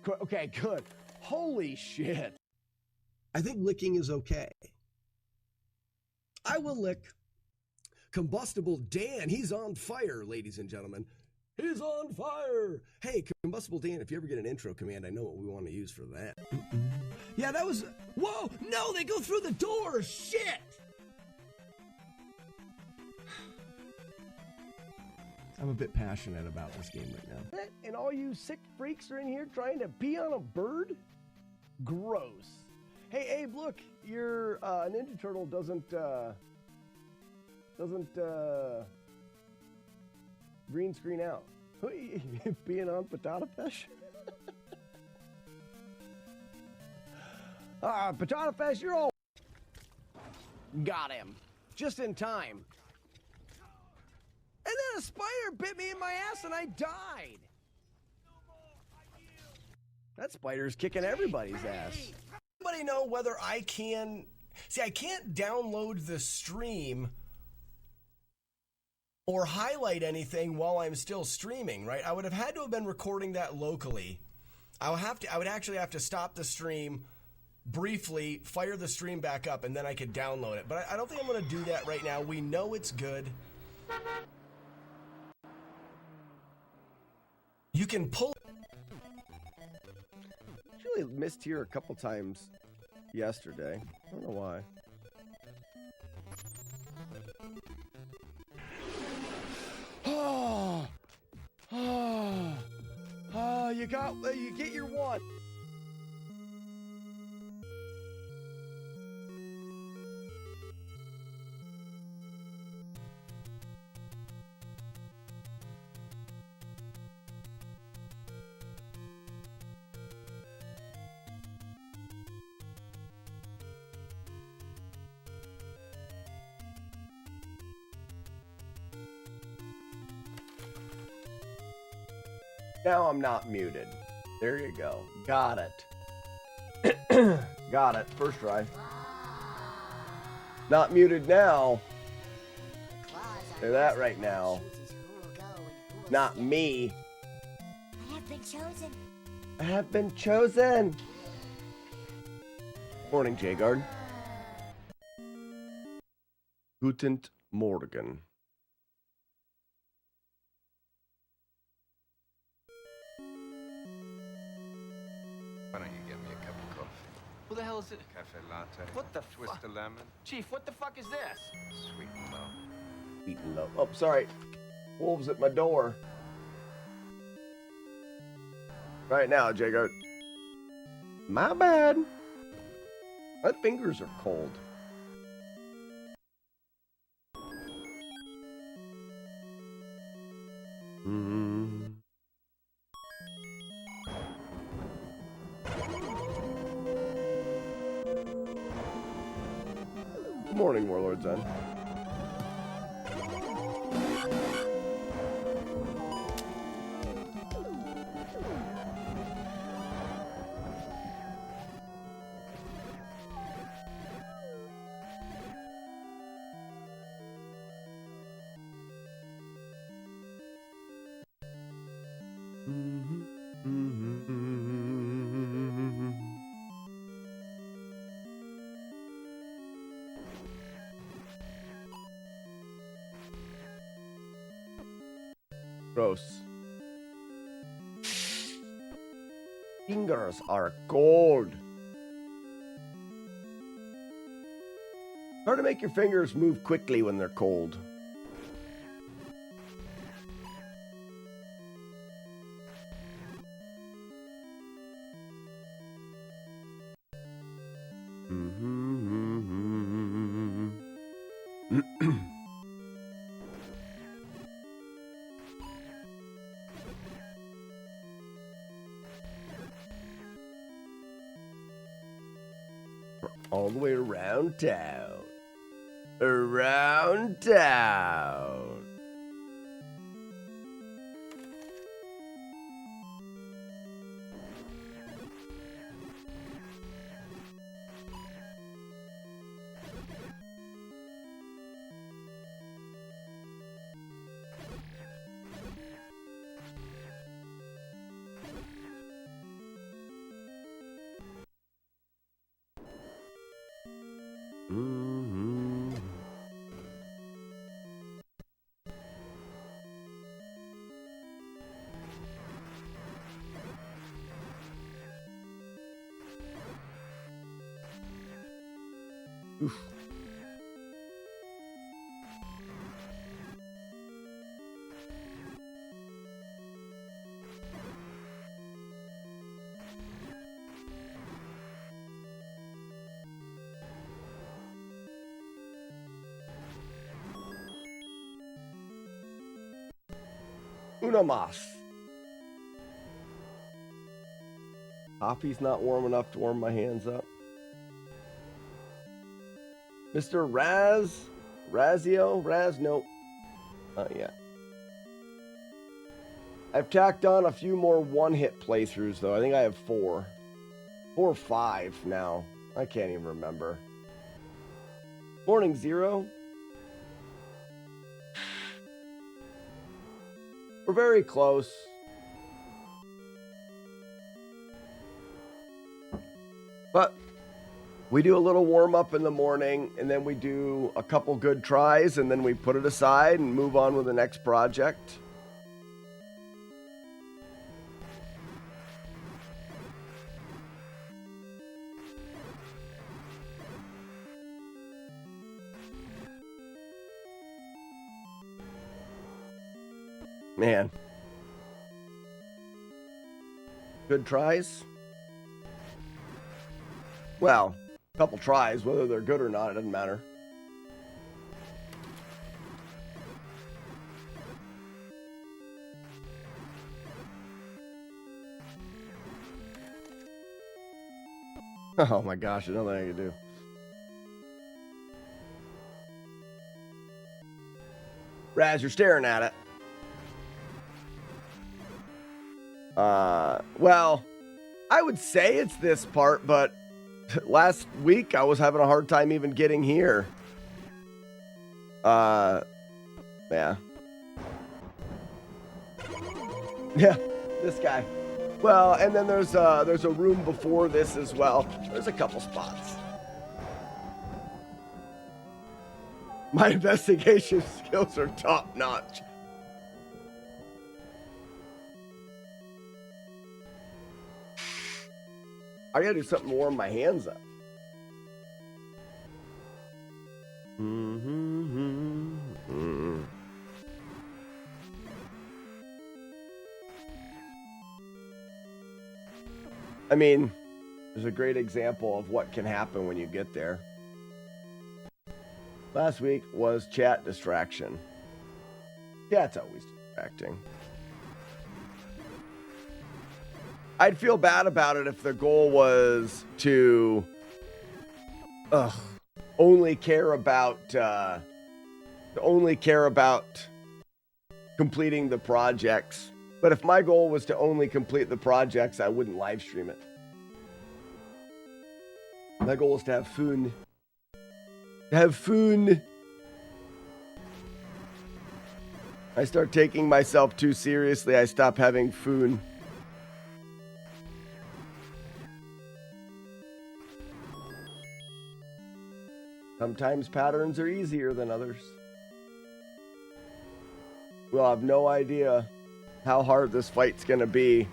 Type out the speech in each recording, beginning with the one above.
Okay, good. Holy shit. I think licking is okay. I will lick. Combustible Dan, he's on fire, ladies and gentlemen. He's on fire. Hey, Combustible Dan, if you ever get an intro command, I know what we want to use for that. Yeah, that was... Whoa! No, they go through the door! Shit! I'm a bit passionate about this game right now. And all you sick freaks are in here trying to pee on a bird? Gross. Hey, Abe, look, your Ninja Turtle doesn't green screen out. Being on Patata Fish? Patata Fish, you're all... Got him. Just in time. And then a spider bit me in my ass and I died. That spider's kicking everybody's ass. Anybody know whether I can... See, I can't download the stream or highlight anything while I'm still streaming, right? I would have had to have been recording that locally. I would actually have to stop the stream briefly, fire the stream back up, and then I could download it. But I don't think I'm going to do that right now. We know it's good. You can pull... Actually missed here a couple times yesterday. I don't know why. You get your one. Now I'm not muted. There you go. Got it. Got it. First try. Not muted now. Say that right now. Not me. I have been chosen. I have been chosen. Morning, J-Guard. Guten Morgen. Why don't you get me a cup of coffee? Who the hell is it? Cafe latte. What the Twist fuck? of lemon. Chief, what the fuck is this? Sweet and low. Sweet and low. Oh, sorry. Wolves at my door. Right now, J-Guard. My bad. My fingers are cold. Good morning, Warlord Zen. Gross. Fingers are cold. Hard to make your fingers move quickly when they're cold. All the way around town. Around town. Mm-hmm. Oof. Una más. Coffee's not warm enough to warm my hands up. Mr. Raz, nope. Yeah. I've tacked on a few more one-hit playthroughs, though. I think I have 4. 4 or 5 now. I can't even remember. Morning, Zero. We're very close. But we do a little warm-up in the morning, and then we do a couple good tries, and then we put it aside and move on with the next project. Man. Good tries? Well, a couple tries, whether they're good or not, it doesn't matter. Oh my gosh, another thing I could do. Raz, you're staring at it. Well, I would say it's this part, but last week I was having a hard time even getting here. Yeah. Yeah, this guy. Well, and then there's a room before this as well. There's a couple spots. My investigation skills are top notch. I gotta do something to warm my hands up. I mean, there's a great example of what can happen when you get there. Last week was chat distraction. Chat's always distracting. I'd feel bad about it if the goal was to only care about completing the projects. But if my goal was to only complete the projects, I wouldn't live stream it. My goal is to have fun. I start taking myself too seriously, I stop having fun. Sometimes patterns are easier than others. We'll have no idea how hard this fight's going to be.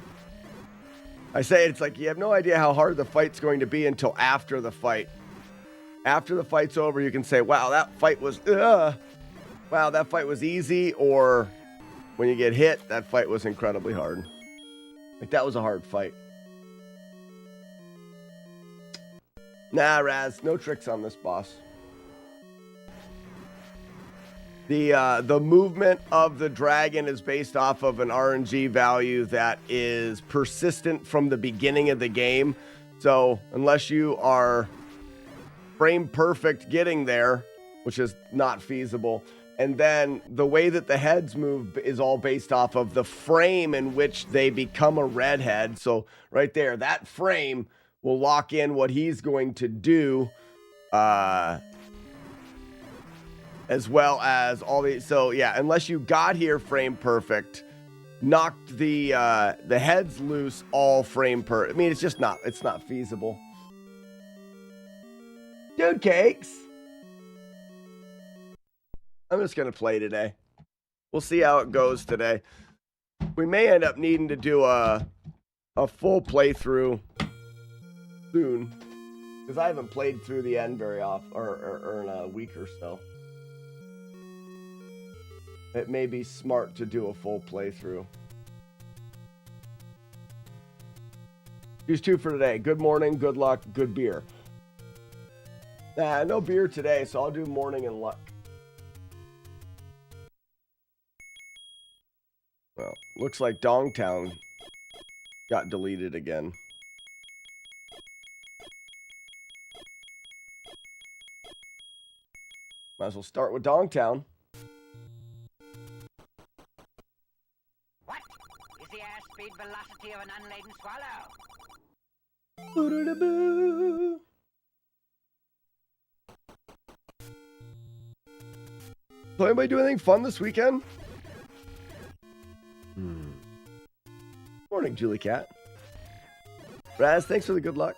I say it's like you have no idea how hard the fight's going to be until after the fight. After the fight's over, you can say, wow, that fight was easy, or when you get hit, that fight was incredibly hard. Like, that was a hard fight. Nah, Raz, no tricks on this boss. The movement of the dragon is based off of an RNG value that is persistent from the beginning of the game. So unless you are frame perfect getting there, which is not feasible, and then the way that the heads move is all based off of the frame in which they become a redhead. So right there, that frame will lock in what he's going to do. As well as all the, so yeah, unless you got here frame perfect, knocked the heads loose all frame per. I mean, it's not feasible. Dude cakes, I'm just going to play today. We'll see how it goes today. We may end up needing to do a full playthrough soon. Because I haven't played through the end very often, or in a week or so. It may be smart to do a full playthrough. Use 2 for today. Good morning, good luck, good beer. Nah, no beer today, so I'll do morning and luck. Well, looks like Dongtown got deleted again. Might as well start with Dongtown. What is the airspeed velocity of an unladen swallow? Boo-doo-doo-boo. So anybody do anything fun this weekend? Morning, Julie Cat. Raz, thanks for the good luck.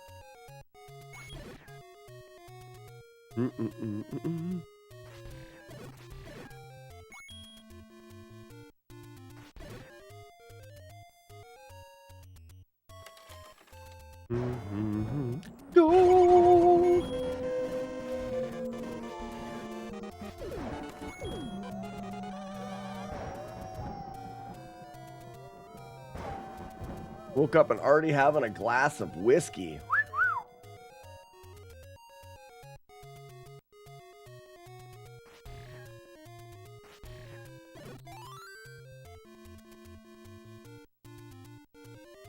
Go! Woke up and already having a glass of whiskey.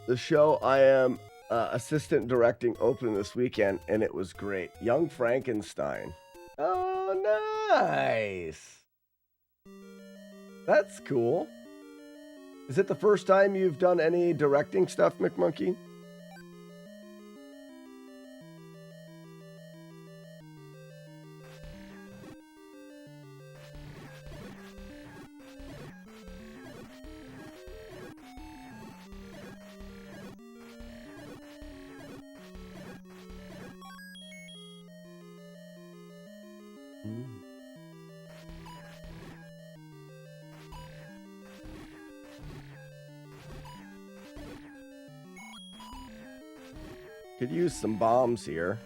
The show I am assistant directing opened this weekend, and it was great. Young Frankenstein. Oh, nice. That's cool. Is it the first time you've done any directing stuff, McMonkey? Could use some bombs here.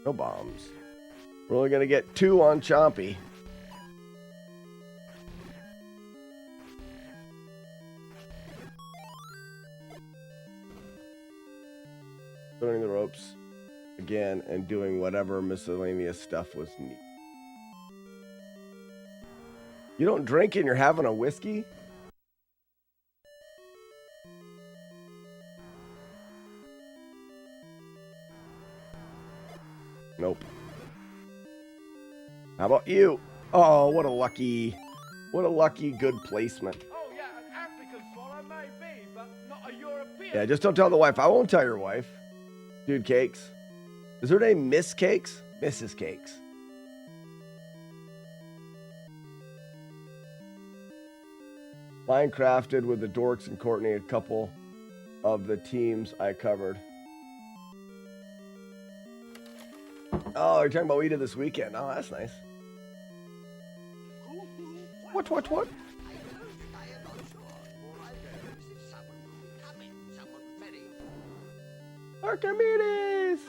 No bombs. We're only going to get 2 on Chompy. Learning the ropes again and doing whatever miscellaneous stuff was neat. You don't drink and you're having a whiskey? Nope. How about you? Oh, what a lucky good placement. Oh, yeah, an African swallow may be, but not a European. Yeah, just don't tell the wife. I won't tell your wife. Dude Cakes. Is her name Miss Cakes? Mrs. Cakes. Minecrafted with the Dorks and Courtney, a couple of the teams I covered. Oh, you're talking about what we did this weekend. Oh, that's nice. What? Archimedes!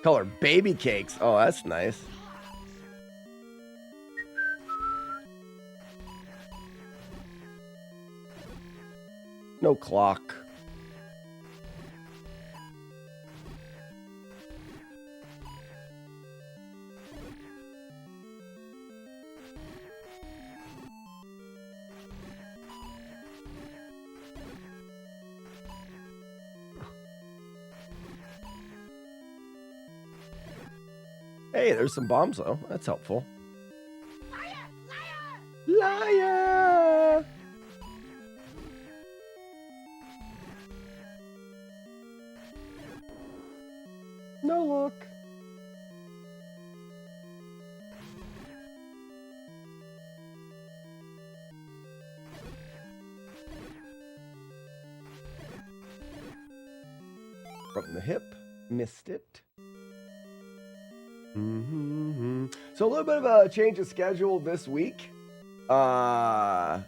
Color baby cakes. Oh, that's nice. No clock. Hey, there's some bombs though. That's helpful. Liar! No look. From the hip, missed it. So a little bit of a change of schedule this week. My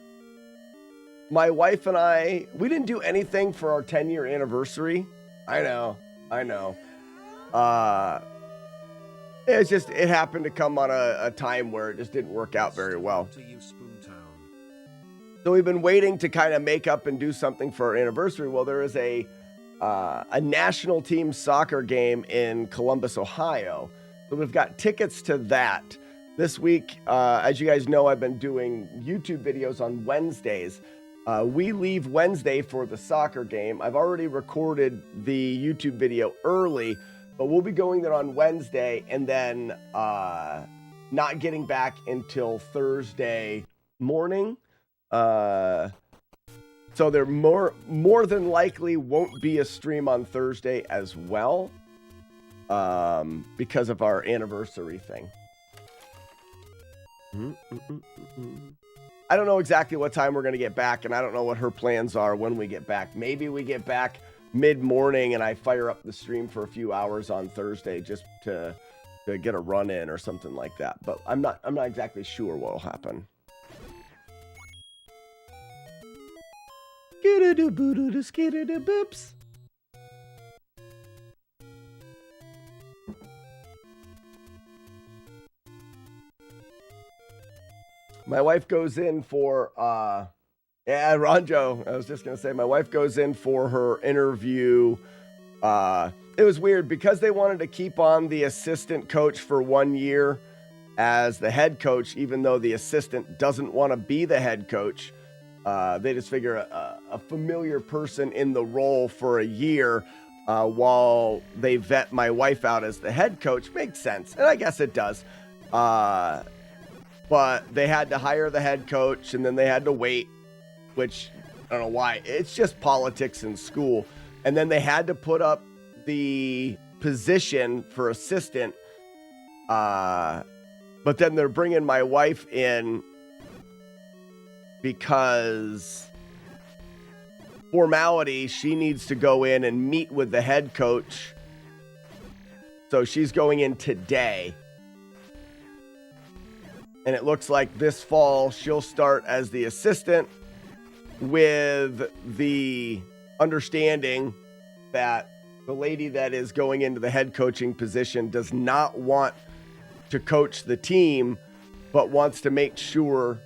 wife and I, we didn't do anything for our 10-year anniversary. I know. It happened to come on a time where it just didn't work out very well. So we've been waiting to kind of make up and do something for our anniversary. Well, there is a national team soccer game in Columbus, Ohio. So we've got tickets to that. This week, as you guys know, I've been doing YouTube videos on Wednesdays. We leave Wednesday for the soccer game. I've already recorded the YouTube video early, but we'll be going there on Wednesday and then not getting back until Thursday morning. So there more than likely won't be a stream on Thursday as well, because of our anniversary thing. I don't know exactly what time we're going to get back, and I don't know what her plans are when we get back. Maybe we get back mid-morning and I fire up the stream for a few hours on Thursday just to get a run in or something like that. But I'm not exactly sure what will happen. Boops. My wife goes in for Ronjo. I was just gonna say my wife goes in for her interview. It was weird because they wanted to keep on the assistant coach for 1 year as the head coach, even though the assistant doesn't want to be the head coach. They just figure a familiar person in the role for a year while they vet my wife out as the head coach makes sense. And I guess it does. But they had to hire the head coach and then they had to wait, which I don't know why. It's just politics in school. And then they had to put up the position for assistant. But then they're bringing my wife in because formality, she needs to go in and meet with the head coach. So she's going in today. And it looks like this fall she'll start as the assistant with the understanding that the lady that is going into the head coaching position does not want to coach the team, but wants to make sure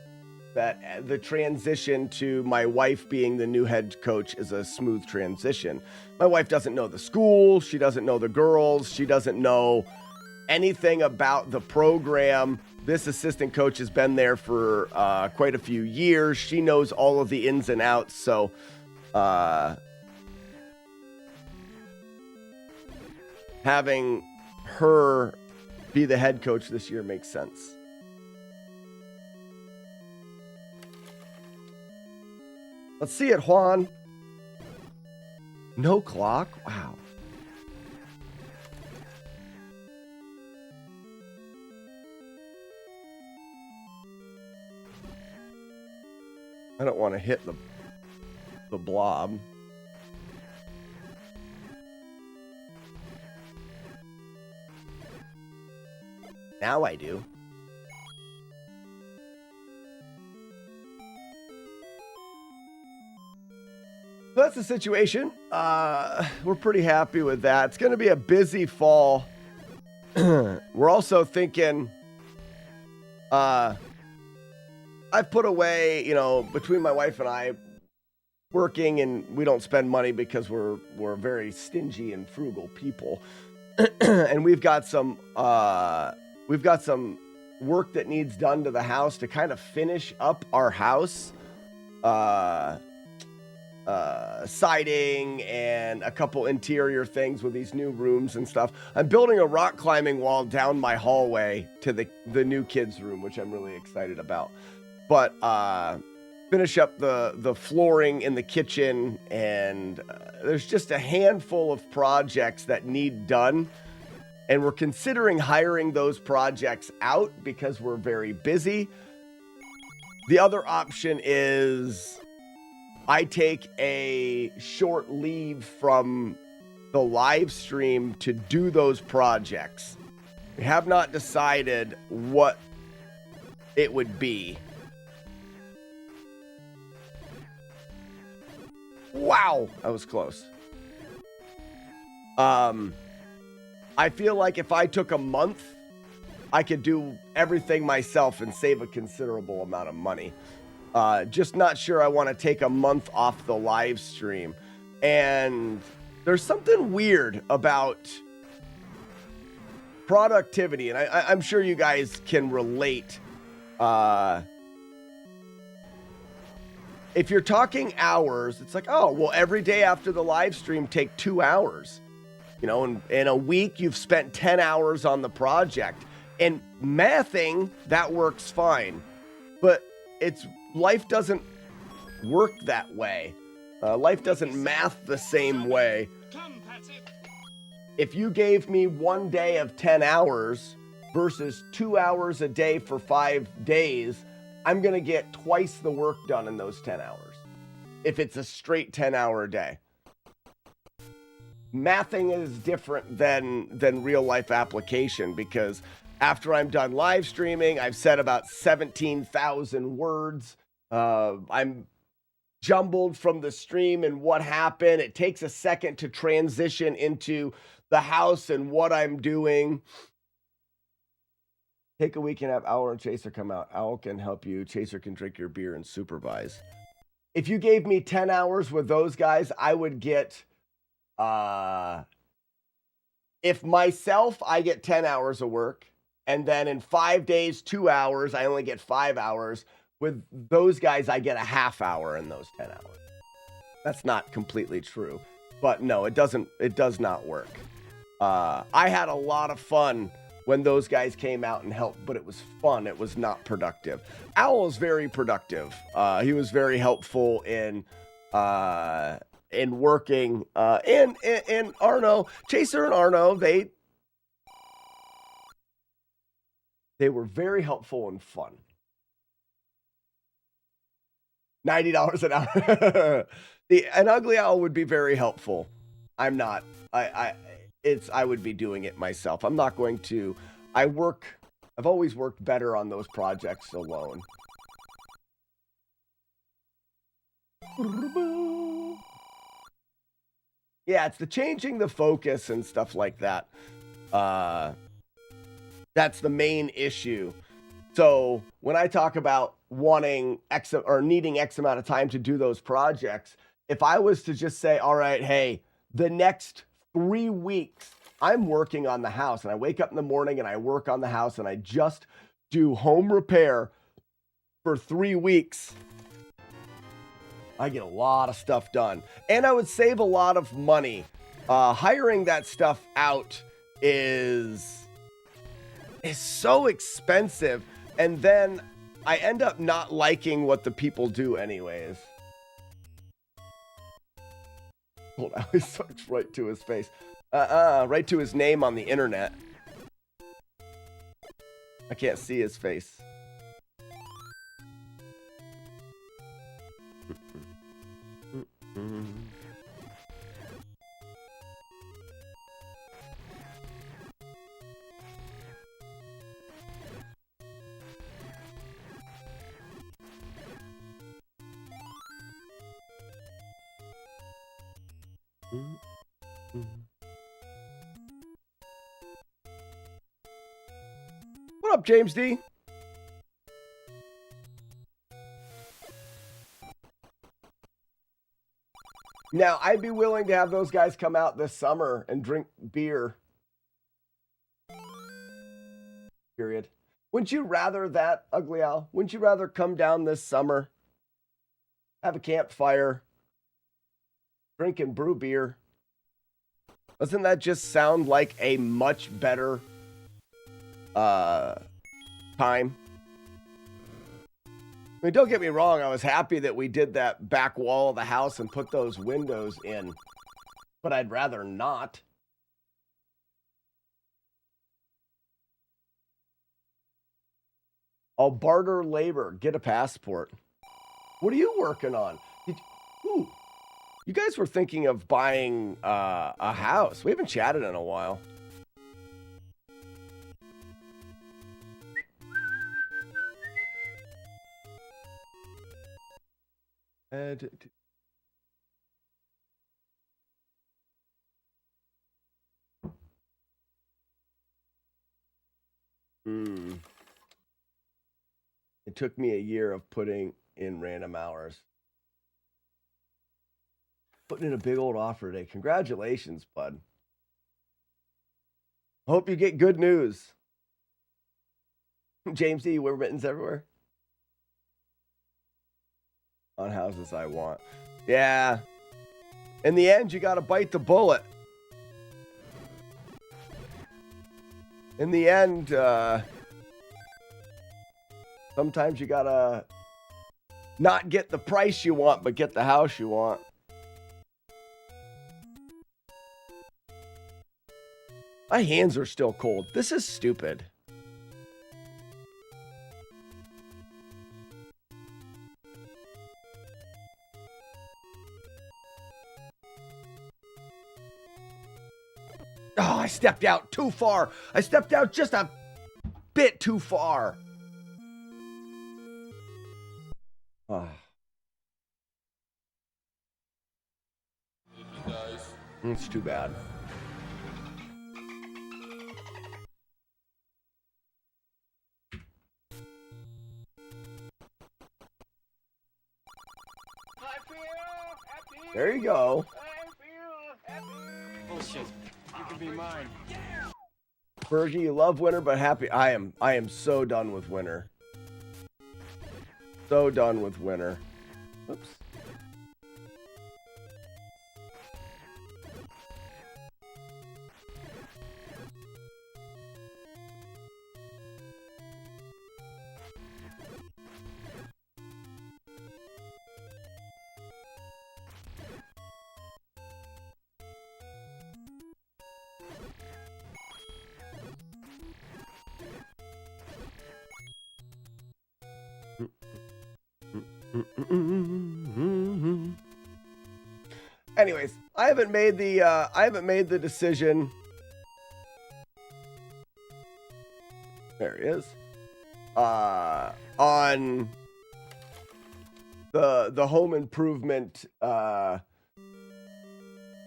that the transition to my wife being the new head coach is a smooth transition. My wife doesn't know the school. She doesn't know the girls. She doesn't know anything about the program. This assistant coach has been there for quite a few years. She knows all of the ins and outs. So having her be the head coach this year makes sense. Let's see it, Juan. No clock? Wow. I don't want to hit the blob. Now I do. So that's the situation. We're pretty happy with that. It's going to be a busy fall. We're also thinking, I've put away, between my wife and I, working, and we don't spend money because we're very stingy and frugal people. And we've got some work that needs done to the house to kind of finish up our house. Siding and a couple interior things with these new rooms and stuff. I'm building a rock climbing wall down my hallway to the new kids' room, which I'm really excited about. But finish up the flooring in the kitchen, and there's just a handful of projects that need done. And we're considering hiring those projects out because we're very busy. The other option is I take a short leave from the live stream to do those projects. We have not decided what it would be. Wow, that was close. I feel like if I took a month, I could do everything myself and save a considerable amount of money. Just not sure I want to take a month off the live stream. And there's something weird about productivity, and I'm sure you guys can relate. If you're talking hours, it's like, oh, well, every day after the live stream, take 2 hours. You know, in a week, you've spent 10 hours on the project. And mathing, that works fine. But life doesn't work that way. Life doesn't math the same way. If you gave me 1 day of 10 hours versus 2 hours a day for 5 days, I'm going to get twice the work done in those 10 hours. If it's a straight 10-hour day. Mathing is different than real life application, because after I'm done live streaming, I've said about 17,000 words. I'm jumbled from the stream and what happened. It takes a second to transition into the house and what I'm doing. Take a week and have Owl and Chaser come out. Owl can help you. Chaser can drink your beer and supervise. If you gave me 10 hours with those guys, I would get, if myself, I get 10 hours of work. And then in 5 days, 2 hours, I only get 5 hours. With those guys, I get a half hour in those 10 hours. That's not completely true. But no, it does not work. I had a lot of fun when those guys came out and helped, but it was fun. It was not productive. Owl is very productive. He was very helpful in working. And Arno, Chaser and Arno, they were very helpful and fun. $90 an hour. An ugly owl would be very helpful. I'm not. I would be doing it myself. I'm not going to. I've always worked better on those projects alone. Yeah, it's the changing the focus and stuff like that. That's the main issue. So when I talk about wanting X or needing X amount of time to do those projects, if I was to just say, all right, hey, the next 3 weeks, I'm working on the house, and I wake up in the morning and I work on the house and I just do home repair for 3 weeks, I get a lot of stuff done. And I would save a lot of money. Hiring that stuff out is so expensive. And then I end up not liking what the people do anyways. Well, I always search right to his face. Right to his name on the internet. I can't see his face. What up, James D? Now, I'd be willing to have those guys come out this summer and drink beer. Period. Wouldn't you rather that, Ugly Owl? Wouldn't you rather come down this summer, have a campfire, drink and brew beer? Doesn't that just sound like a much better time? I mean, don't get me wrong, I was happy that we did that back wall of the house and put those windows in, but I'd rather not. I'll barter labor, get a passport. What are you working on? You guys were thinking of buying a house. We haven't chatted in a while. It took me a year of putting in random hours. Putting in a big old offer today. Congratulations, bud. Hope you get good news. James D, you wear mittens everywhere? On houses I want. Yeah. In the end, you got to bite the bullet. In the end, sometimes you got to not get the price you want, but get the house you want. My hands are still cold. This is stupid. Oh, I stepped out too far. I stepped out just a bit too far. Oh. It's too bad. There you go. Bullshit. You can be mine. Fergie, you love winter, but happy. I am so done with winter. So done with winter. Oops. Anyways, I haven't made the decision. There he is. On the home improvement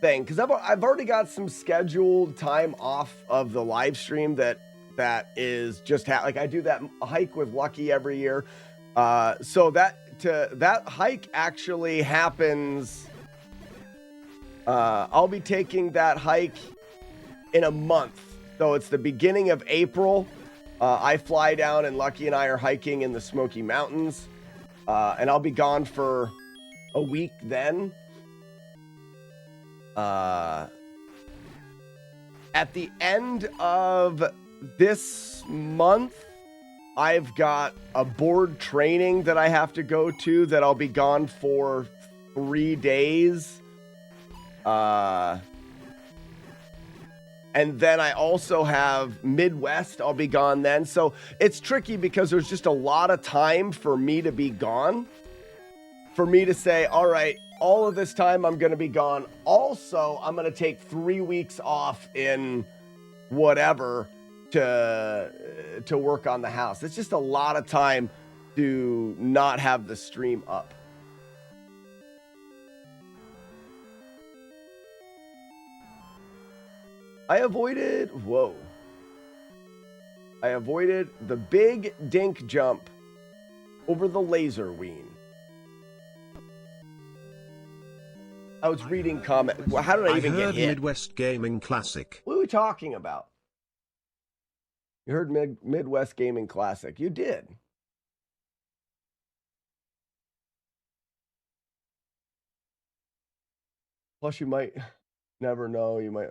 thing, because I've already got some scheduled time off of the live stream that is just like I do that hike with Lucky every year. So that hike actually happens. I'll be taking that hike in a month. So it's the beginning of April. I fly down and Lucky and I are hiking in the Smoky Mountains. And I'll be gone for a week then. At the end of this month, I've got a board training that I have to go to that I'll be gone for 3 days. And then I also have Midwest. I'll be gone then. So it's tricky because there's just a lot of time for me to be gone. For me to say, all right, all of this time I'm going to be gone. Also, I'm going to take 3 weeks off in whatever to work on the house. It's just a lot of time to not have the stream up. I avoided the big dink jump over the laser ween. I was reading comment. Well, how did I even get hit? Midwest Gaming Classic. What are we talking about? You heard Midwest Gaming Classic. You did. Plus, you might never know. You might.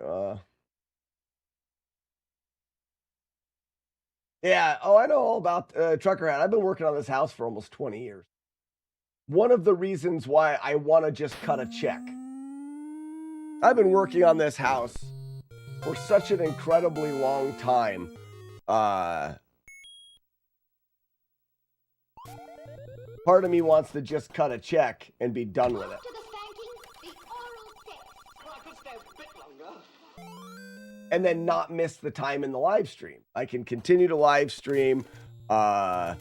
Yeah. Oh, I know all about Trucker Hat. I've been working on this house for almost 20 years. One of the reasons why I want to just cut a check. I've been working on this house for such an incredibly long time. Part of me wants to just cut a check and be done with it. And then not miss the time in the live stream. I can continue to live stream. Yeah,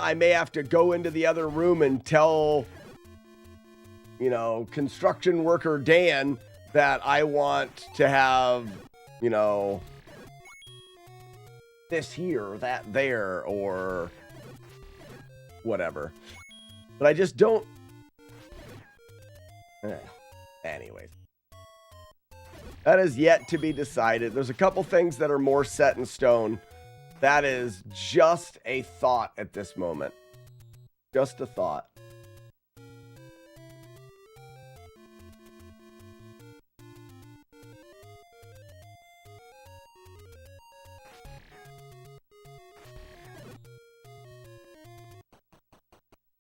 I may have to go into the other room and tell you know, construction worker Dan that I want to have, you know, this here or that there or whatever. But I just don't. Anyways. That is yet to be decided. There's a couple things that are more set in stone. That is just a thought at this moment. Just a thought.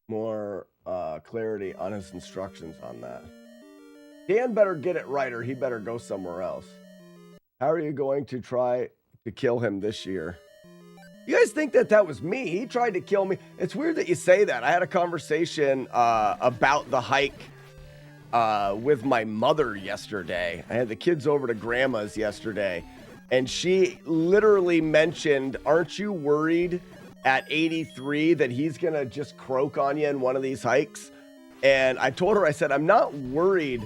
More clarity on his instructions on that. Dan better get it right or he better go somewhere else. How are you going to try to kill him this year? You guys think that that was me? He tried to kill me. It's weird that you say that. I had a conversation about the hike with my mother yesterday. I had the kids over to grandma's yesterday, and she literally mentioned, aren't you worried at 83 that he's going to just croak on you in one of these hikes? And I told her, I said, I'm not worried,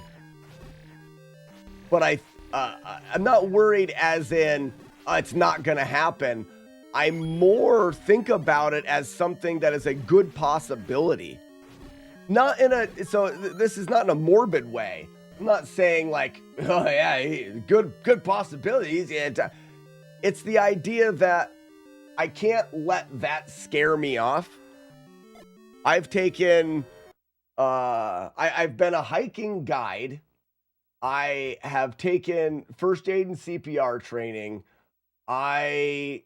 but I'm not worried as in it's not going to happen. I more think about it as something that is a good possibility. Not in a, so this is not in a morbid way. I'm not saying like, oh yeah, good possibilities. Yeah, it's the idea that I can't let that scare me off. I've taken, I've been a hiking guide. I have taken first aid and CPR training. I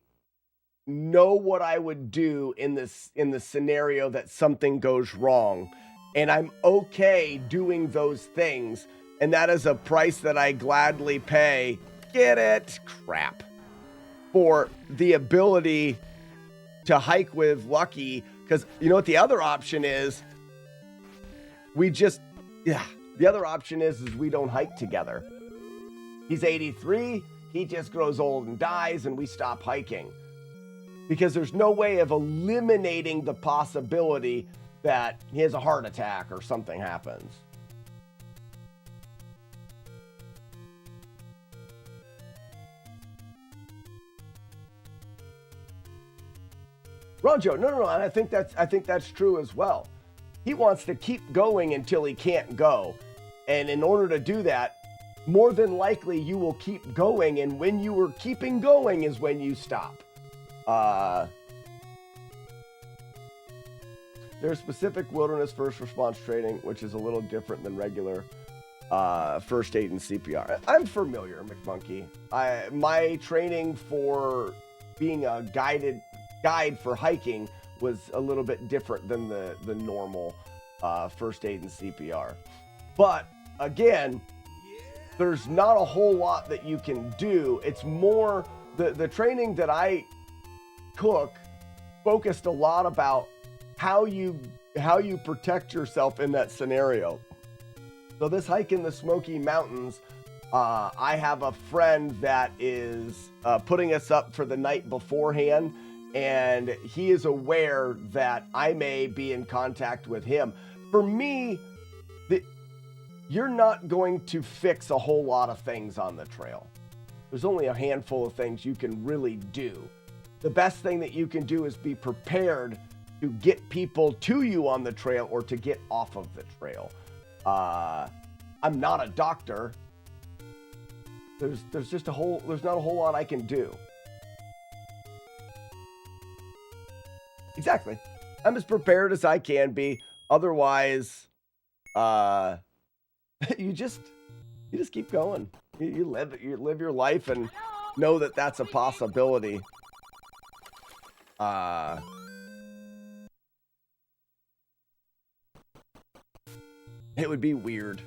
know what I would do in the scenario that something goes wrong. And I'm okay doing those things. And that is a price that I gladly pay. Get it? Crap. For the ability to hike with Lucky. Because you know what the other option is? The other option is we don't hike together. He's 83. He just grows old and dies and we stop hiking. Because there's no way of eliminating the possibility that he has a heart attack or something happens. Ronjo, no, and I think that's true as well. He wants to keep going until he can't go. And in order to do that, more than likely you will keep going, and when you are keeping going is when you stop. There's specific wilderness first response training, which is a little different than regular first aid and CPR. I'm familiar, McMonkey. My training for being a guide for hiking was a little bit different than the normal first aid and CPR. But again, there's not a whole lot that you can do. It's more the training that I took focused a lot about how you protect yourself in that scenario. So this hike in the Smoky Mountains, I have a friend that is putting us up for the night beforehand, and he is aware that I may be in contact with him. For me, you're not going to fix a whole lot of things on the trail. There's only a handful of things you can really do. The best thing that you can do is be prepared to get people to you on the trail or to get off of the trail. I'm not a doctor. There's not a whole lot I can do. Exactly. I'm as prepared as I can be. Otherwise, you just keep going. You live your life and know that that's a possibility. It would be weird.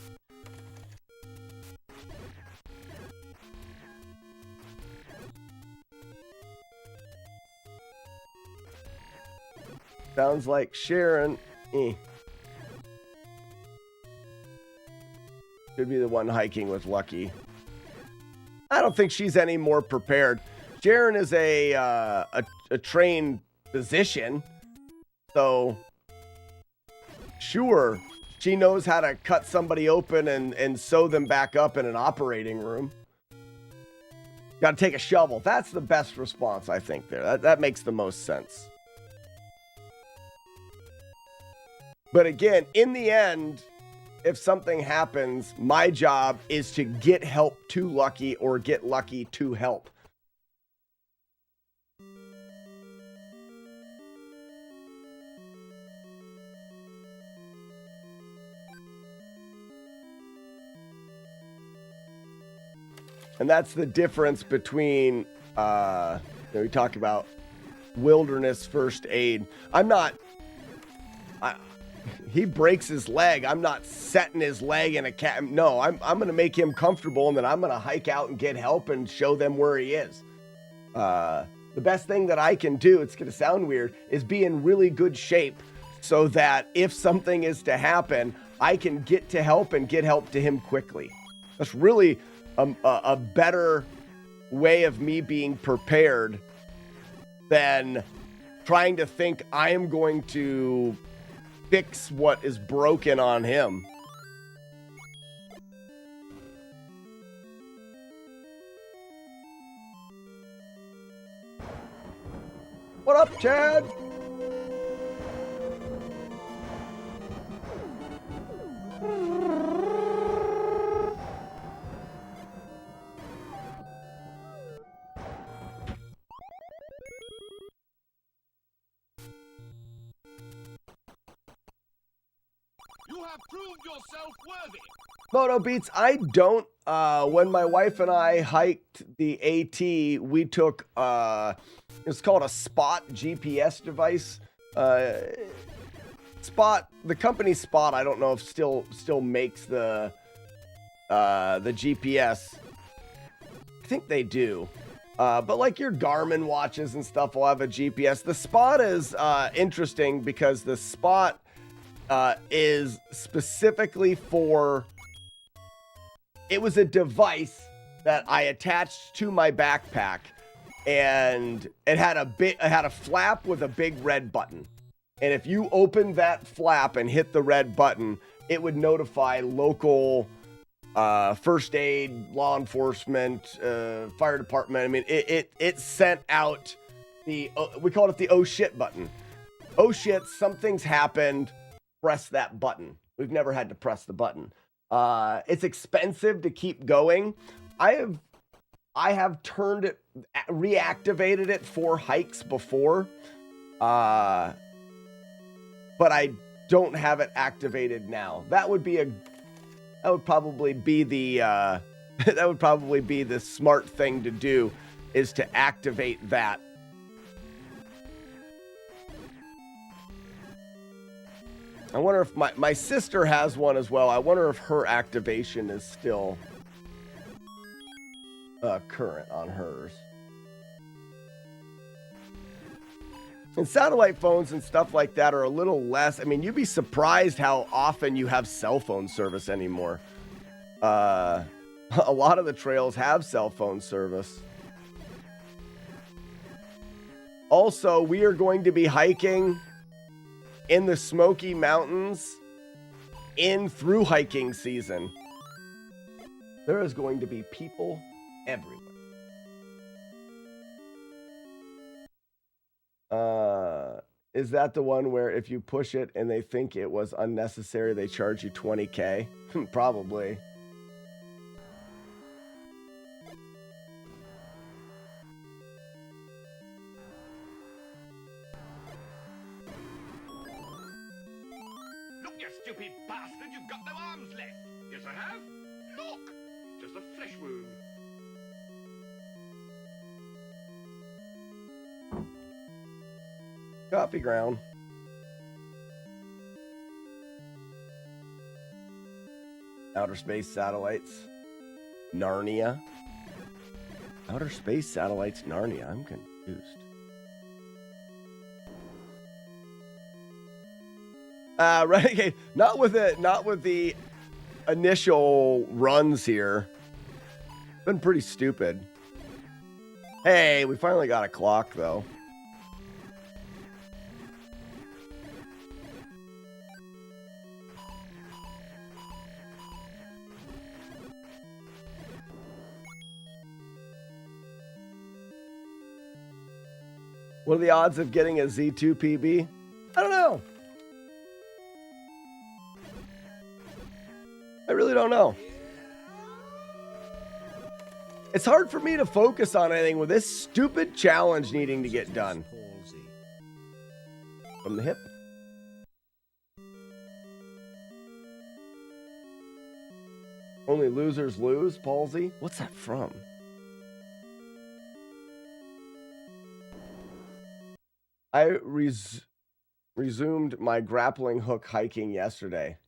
Sounds like Sharon. Should be the one hiking with Lucky. I don't think she's any more prepared. Sharon is a trained physician, so sure, She knows how to cut somebody open and sew them back up in an operating room. Got to take a shovel. That's the best response, I think, there. That makes the most sense. But again, in the end, if something happens, my job is to get help to Lucky or get Lucky to help. And that's the difference between, we talk about wilderness first aid. He breaks his leg. I'm not setting his leg in a cat. No, I'm going to make him comfortable, and then I'm going to hike out and get help and show them where he is. The best thing that I can do, it's going to sound weird, is be in really good shape so that if something is to happen, I can get to help and get help to him quickly. That's really a better way of me being prepared than trying to think I am going to fix what is broken on him. What up, Chad? You have proved yourself worthy. Moto Beats, I don't. When my wife and I hiked the AT, we took, it's called a Spot GPS device. Spot, the company Spot, I don't know if still makes the GPS. I think they do. But like your Garmin watches and stuff will have a GPS. The Spot is interesting because the Spot is specifically for, it was a device that I attached to my backpack, and it had a flap with a big red button. And if you opened that flap and hit the red button, it would notify local first aid, law enforcement, fire department. I mean, it sent out we called it the oh shit button. Oh shit, something's happened. Press that button. We've never had to press the button. It's expensive to keep going. I have turned it, reactivated it for hikes before, but I don't have it activated now. That would probably be the smart thing to do, is to activate that. I wonder if my sister has one as well. I wonder if her activation is still current on hers. And satellite phones and stuff like that are a little less. I mean, you'd be surprised how often you have cell phone service anymore. A lot of the trails have cell phone service. Also, we are going to be hiking in the Smoky Mountains through hiking season. There is going to be people everywhere. Is that the one where if you push it and they think it was unnecessary, they charge you $20K? Probably. Look, you stupid bastard, you've got no arms left. Yes, I have. Look, just a flesh wound. Coffee ground. Outer space satellites. Narnia. Outer space satellites, Narnia. I'm confused. Renegade. Not with the initial runs here. Been pretty stupid. Hey, we finally got a clock though. What are the odds of getting a Z2 PB? I don't know. I really don't know. It's hard for me to focus on anything with this stupid challenge needing to get done. From the hip. Only losers lose, palsy? What's that from? I resumed my grappling hook hiking yesterday.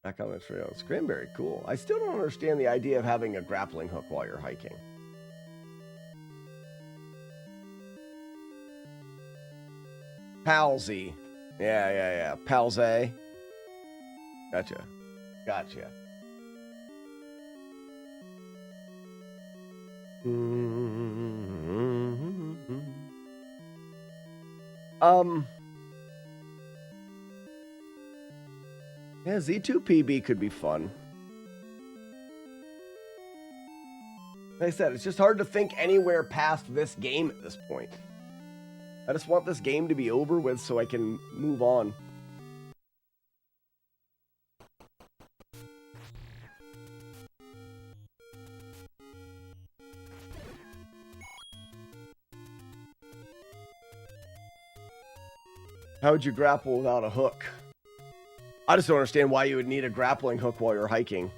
Back on the trails. Cranberry, cool. I still don't understand the idea of having a grappling hook while you're hiking. Palsy. Yeah. Palsy. Gotcha. Yeah, Z2 PB could be fun. Like I said, it's just hard to think anywhere past this game at this point. I just want this game to be over with so I can move on. How would you grapple without a hook? I just don't understand why you would need a grappling hook while you're hiking.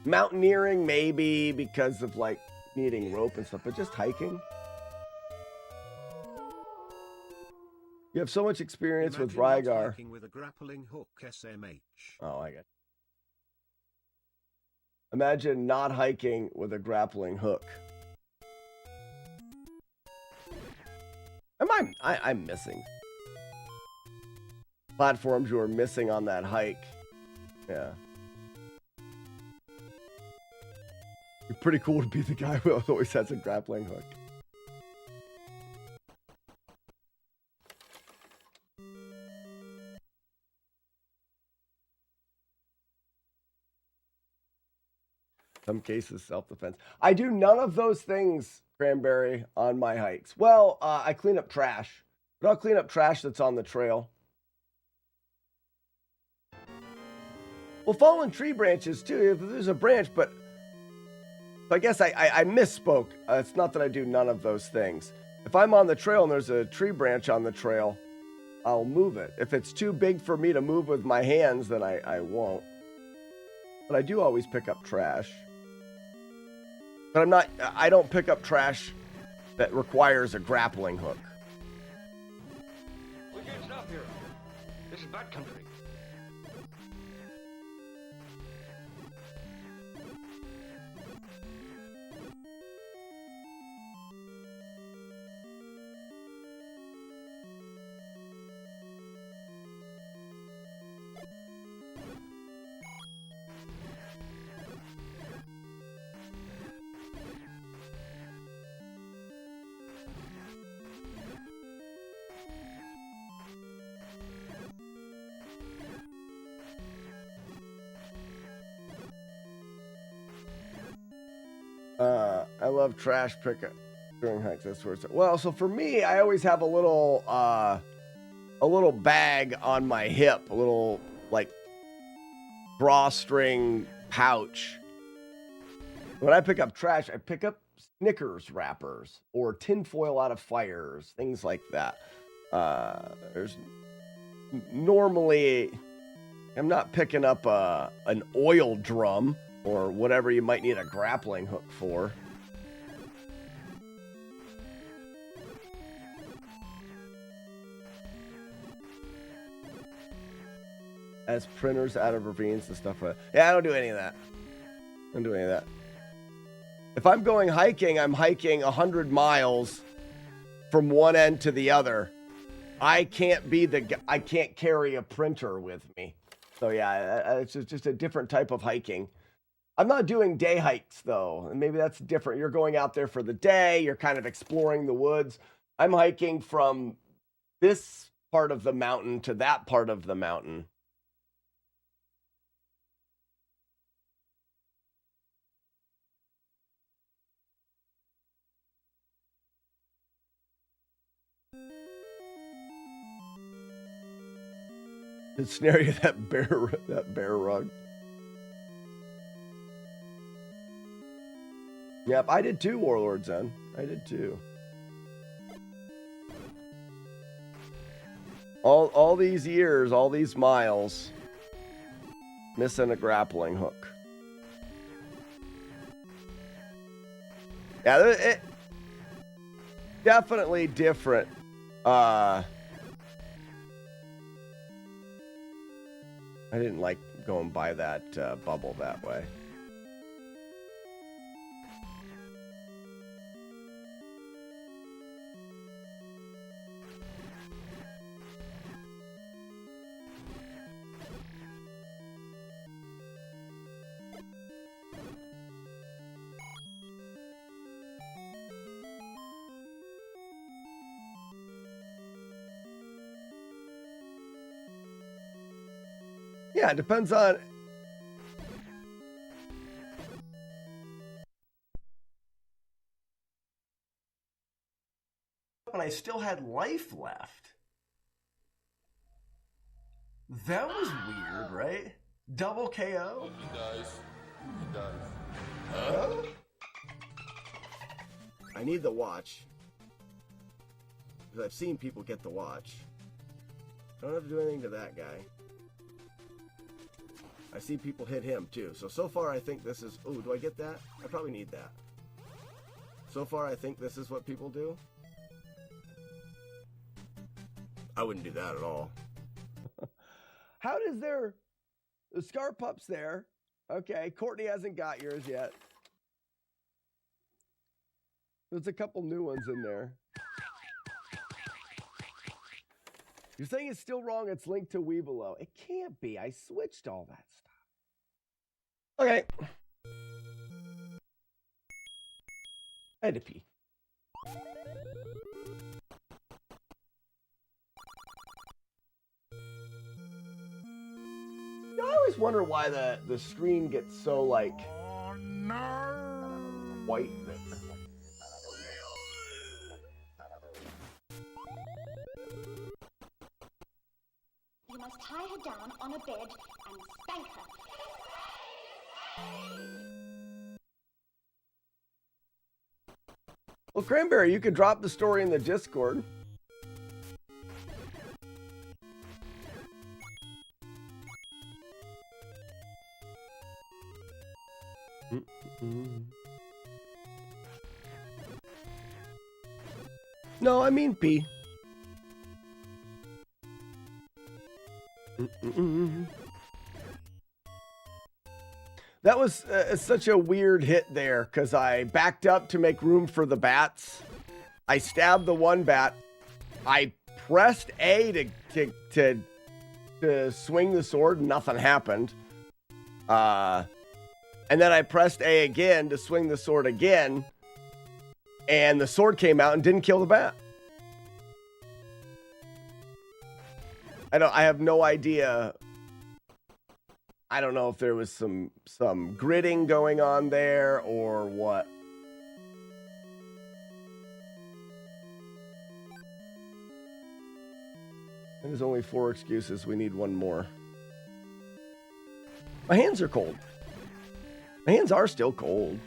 Mountaineering, maybe because of like needing rope and stuff, but just hiking. You have so much experience with Rygar. Hiking with a grappling hook, SMH. Oh, I get it. Imagine not hiking with a grappling hook. I'm missing platforms you are missing on that hike. Yeah. You're pretty cool to be the guy who always has a grappling hook. Some cases, self-defense. I do none of those things, Cranberry, on my hikes. Well, I clean up trash. But I'll clean up trash that's on the trail. Well, fallen tree branches, too. There's a branch, but I guess I misspoke. It's not that I do none of those things. If I'm on the trail and there's a tree branch on the trail, I'll move it. If it's too big for me to move with my hands, then I won't. But I do always pick up trash. But I don't pick up trash that requires a grappling hook. We can't stop here. This is bad country. I love trash pickup during hikes. That's where it's at. Well, so for me, I always have a little bag on my hip, a little like drawstring pouch. When I pick up trash, I pick up Snickers wrappers or tinfoil out of fires, things like that. There's normally I'm not picking up an oil drum or whatever you might need a grappling hook for. As printers out of ravines and stuff like that. Yeah, I don't do any of that. I don't do any of that. If I'm going hiking, I'm hiking 100 miles from one end to the other. I can't carry a printer with me. So yeah, it's just a different type of hiking. I'm not doing day hikes though, and maybe that's different. You're going out there for the day, you're kind of exploring the woods. I'm hiking from this part of the mountain to that part of the mountain. snare you that bear rug. Yep, I did too, Warlord Zen. I did too. All these years, all these miles, missing a grappling hook. Yeah, it definitely different. I didn't like going by that bubble that way. Yeah, it depends on... And I still had life left. That was weird, right? Double KO? He dies. He dies. I need the watch. Because I've seen people get the watch. I don't have to do anything to that guy. I see people hit him too. So far I think this is... Ooh, do I get that? I probably need that. So far I think this is what people do. I wouldn't do that at all. How does their... The Scar Pup's there. Okay, Courtney hasn't got yours yet. There's a couple new ones in there. You're saying it's still wrong, it's linked to Weebelo. It can't be. I switched all that stuff. Okay. I had to pee. I always wonder why the screen gets so, like, white. You must tie her down on a bed and spank her. Well, Cranberry, you could drop the story in the Discord. No, I mean P. That was such a weird hit there because I backed up to make room for the bats. I stabbed the one bat. I pressed A to swing the sword and nothing happened. And then I pressed A again to swing the sword again. And the sword came out and didn't kill the bat. I have no idea. I don't know if there was some gridding going on there or what. There's only 4 excuses. We need one more. My hands are cold. My hands are still cold.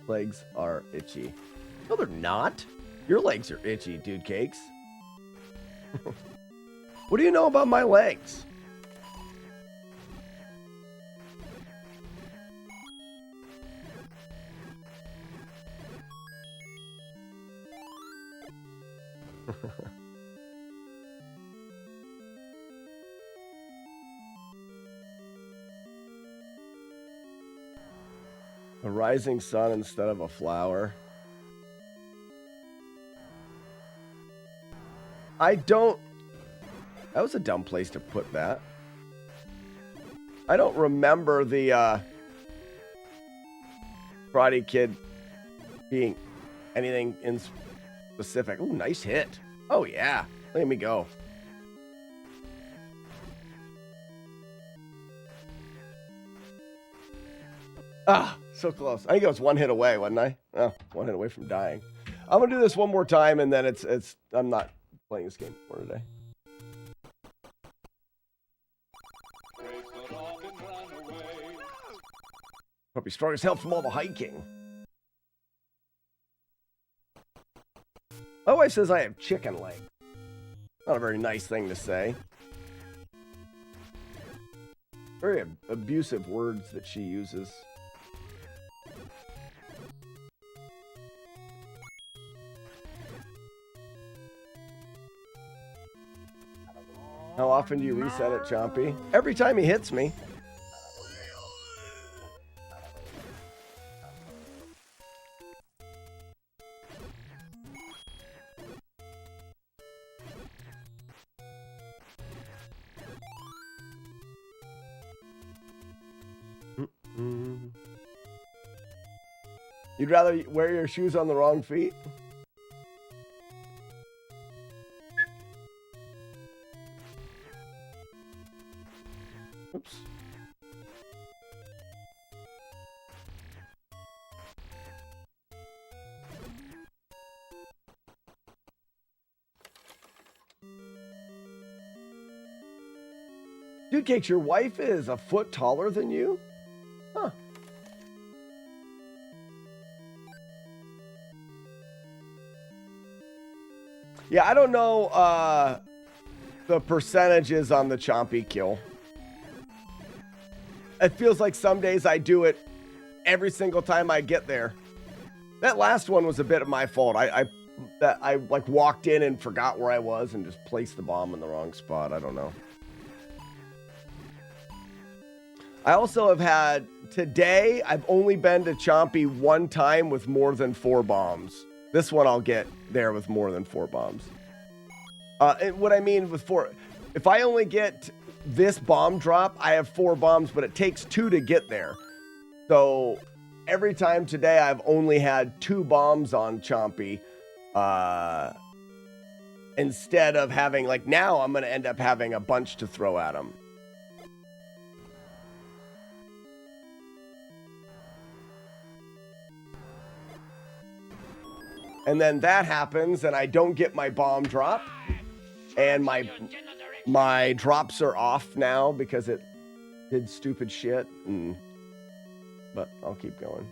Legs are itchy. No, they're not. Your legs are itchy, dude cakes. What do you know about my legs? A rising sun instead of a flower. I don't... That was a dumb place to put that. I don't remember the Karate Kid being anything in specific. Ooh, nice hit. Oh, yeah. Let me go. Ah, so close. I think I was one hit away, wasn't I? Oh, one hit away from dying. I'm gonna do this one more time, and then it's. I'm not playing this game more today. Hope you're strong as hell from all the hiking. My wife says I have chicken leg. Not a very nice thing to say. Very abusive words that she uses. How often do you reset it, Chompy? Every time he hits me. You'd rather wear your shoes on the wrong feet? Oops. Dude Cakes, your wife is a foot taller than you? Huh. Yeah, I don't know the percentages on the Chompy kill. It feels like some days I do it every single time I get there. That last one was a bit of my fault. I like walked in and forgot where I was and just placed the bomb in the wrong spot. I don't know. I also have had, today, I've only been to Chompy one time with more than 4 bombs. This one I'll get there with more than 4 bombs. And what I mean with 4, if I only get this bomb drop, I have 4 bombs, but it takes 2 to get there. So every time today, I've only had 2 bombs on Chompy. Instead of having, like now, I'm going to end up having a bunch to throw at him. And then that happens, and I don't get my bomb drop, and my drops are off now because it did stupid shit. But I'll keep going.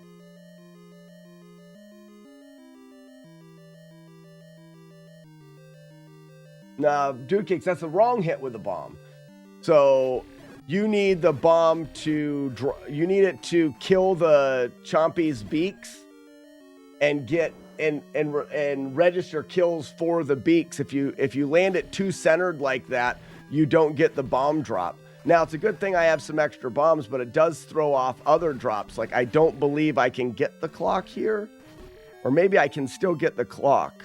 Now, Dude Cakes, that's the wrong hit with the bomb. So you need the bomb to you need it to kill the Chompy's beaks and get and register kills for the beaks. If you land it too centered like that, you don't get the bomb drop. Now, it's a good thing I have some extra bombs, but it does throw off other drops. Like, I don't believe I can get the clock here. Or maybe I can still get the clock.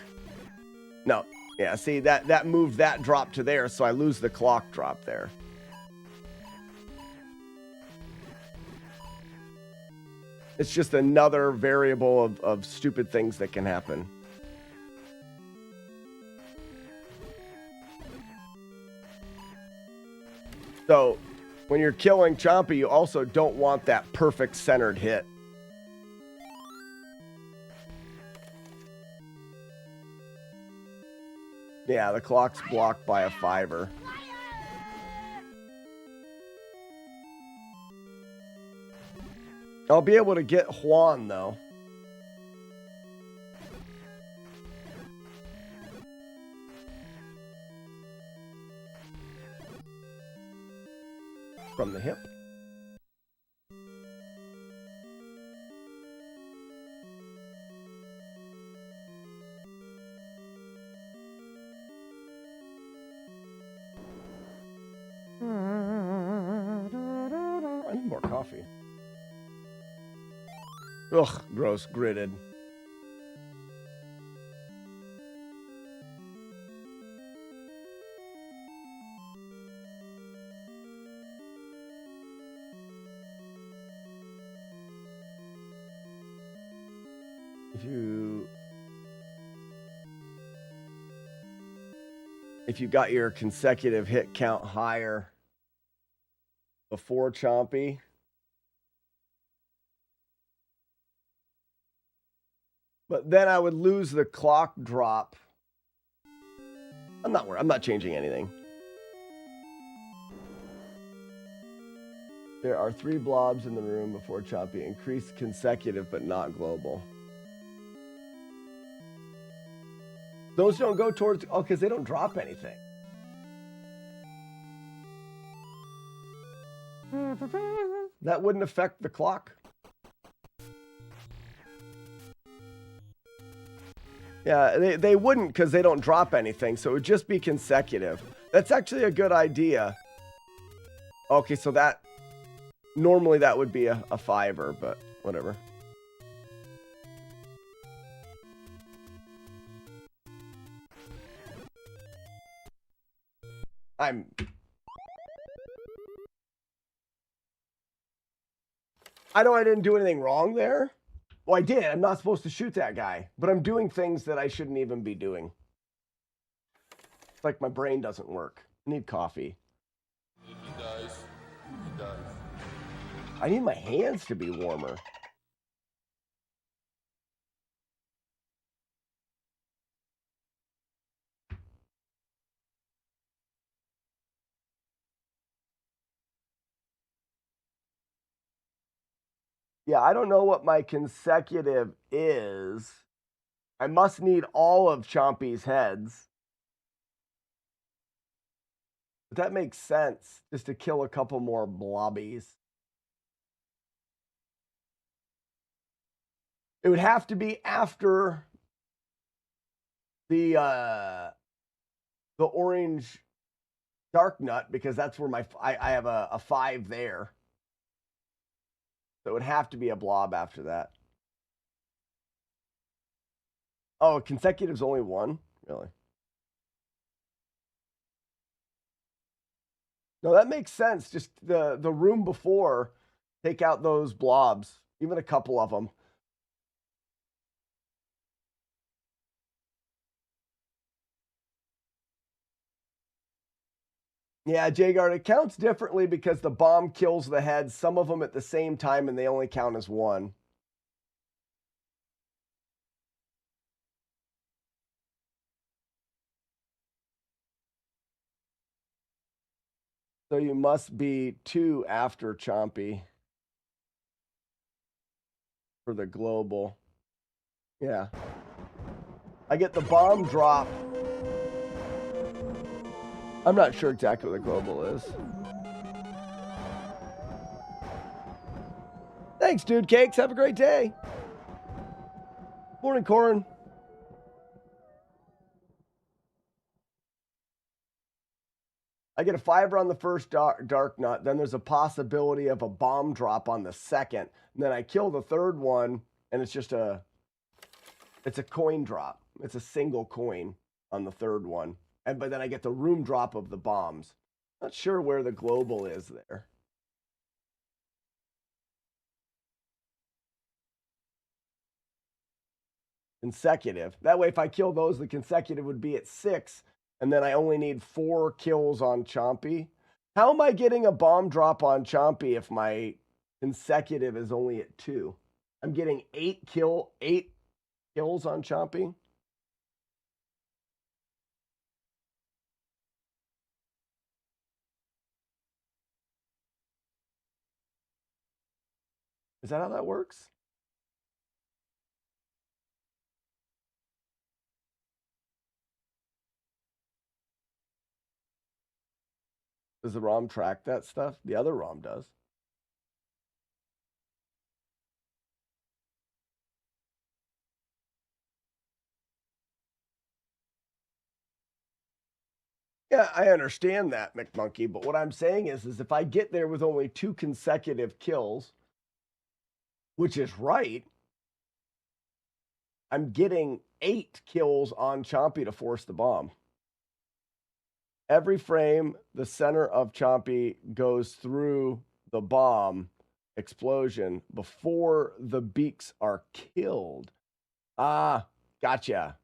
No. Yeah, see, that moved that drop to there, so I lose the clock drop there. It's just another variable of stupid things that can happen. So, when you're killing Chompy, you also don't want that perfect centered hit. Yeah, the clock's blocked by a 5er. I'll be able to get Juan, though. From the hip. I need more coffee. Ugh, gross, gritted. If you got your consecutive hit count higher before Chompy, But then I would lose the clock drop. I'm not changing anything. There are 3 blobs in the room before Chompy. Increased consecutive, but not global. Those don't go towards... Oh, because they don't drop anything. That wouldn't affect the clock. Yeah, they wouldn't because they don't drop anything, so it would just be consecutive. That's actually a good idea. Okay, so that... Normally that would be a 5-er, but whatever. I know I didn't do anything wrong there. Well, I did. I'm not supposed to shoot that guy, but I'm doing things that I shouldn't even be doing. It's like my brain doesn't work. I need coffee. If he dies, he dies. I need my hands to be warmer. Yeah, I don't know what my consecutive is. I must need all of Chompy's heads. But that makes sense, just to kill a couple more blobbies. It would have to be after the orange dark nut, because that's where I have a 5 there. So it would have to be a blob after that. Oh, consecutive's only 1? Really? No, that makes sense. Just the room before, take out those blobs, even a couple of them. Yeah, Jagard, it counts differently because the bomb kills the head, some of them at the same time, and they only count as 1. So you must be 2 after Chompy for the global. Yeah. I get the bomb drop. I'm not sure exactly what the global is. Thanks, Dude Cakes. Have a great day. Morning, Corin. I get a 5-er on the first dark nut. Then there's a possibility of a bomb drop on the second. And then I kill the third one, and it's just it's a coin drop. It's a single coin on the third one. But then I get the room drop of the bombs. Not sure where the global is there. Consecutive. That way, if I kill those, the consecutive would be at 6. And then I only need 4 kills on Chompy. How am I getting a bomb drop on Chompy if my consecutive is only at 2? I'm getting 8 kills on Chompy. Is that how that works? Does the ROM track that stuff? The other ROM does. Yeah, I understand that, McMonkey, but what I'm saying is if I get there with only 2 consecutive kills, which is right, I'm getting 8 kills on Chompy to force the bomb. Every frame, the center of Chompy goes through the bomb explosion before the beaks are killed. Ah, gotcha.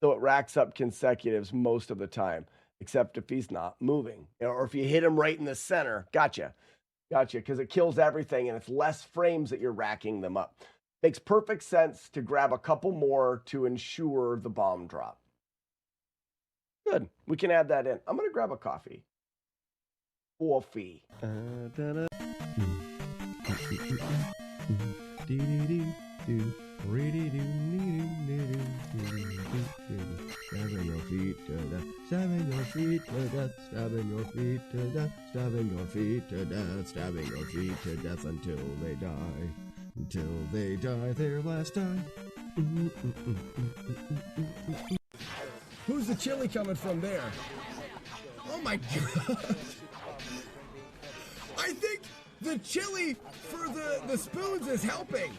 So it racks up consecutives most of the time, except if he's not moving. Or if you hit him right in the center. Gotcha. Gotcha, because it kills everything, and it's less frames that you're racking them up. Makes perfect sense to grab a couple more to ensure the bomb drop. Good. We can add that in. I'm going to grab a coffee. Coffee. Stabbing your feet to death, stabbing your feet to death, stabbing your feet to death, stabbing your feet to death, stabbing your feet to death until they die their last time. Who's the chili coming from there? Oh my god! I think the chili for the spoons is helping.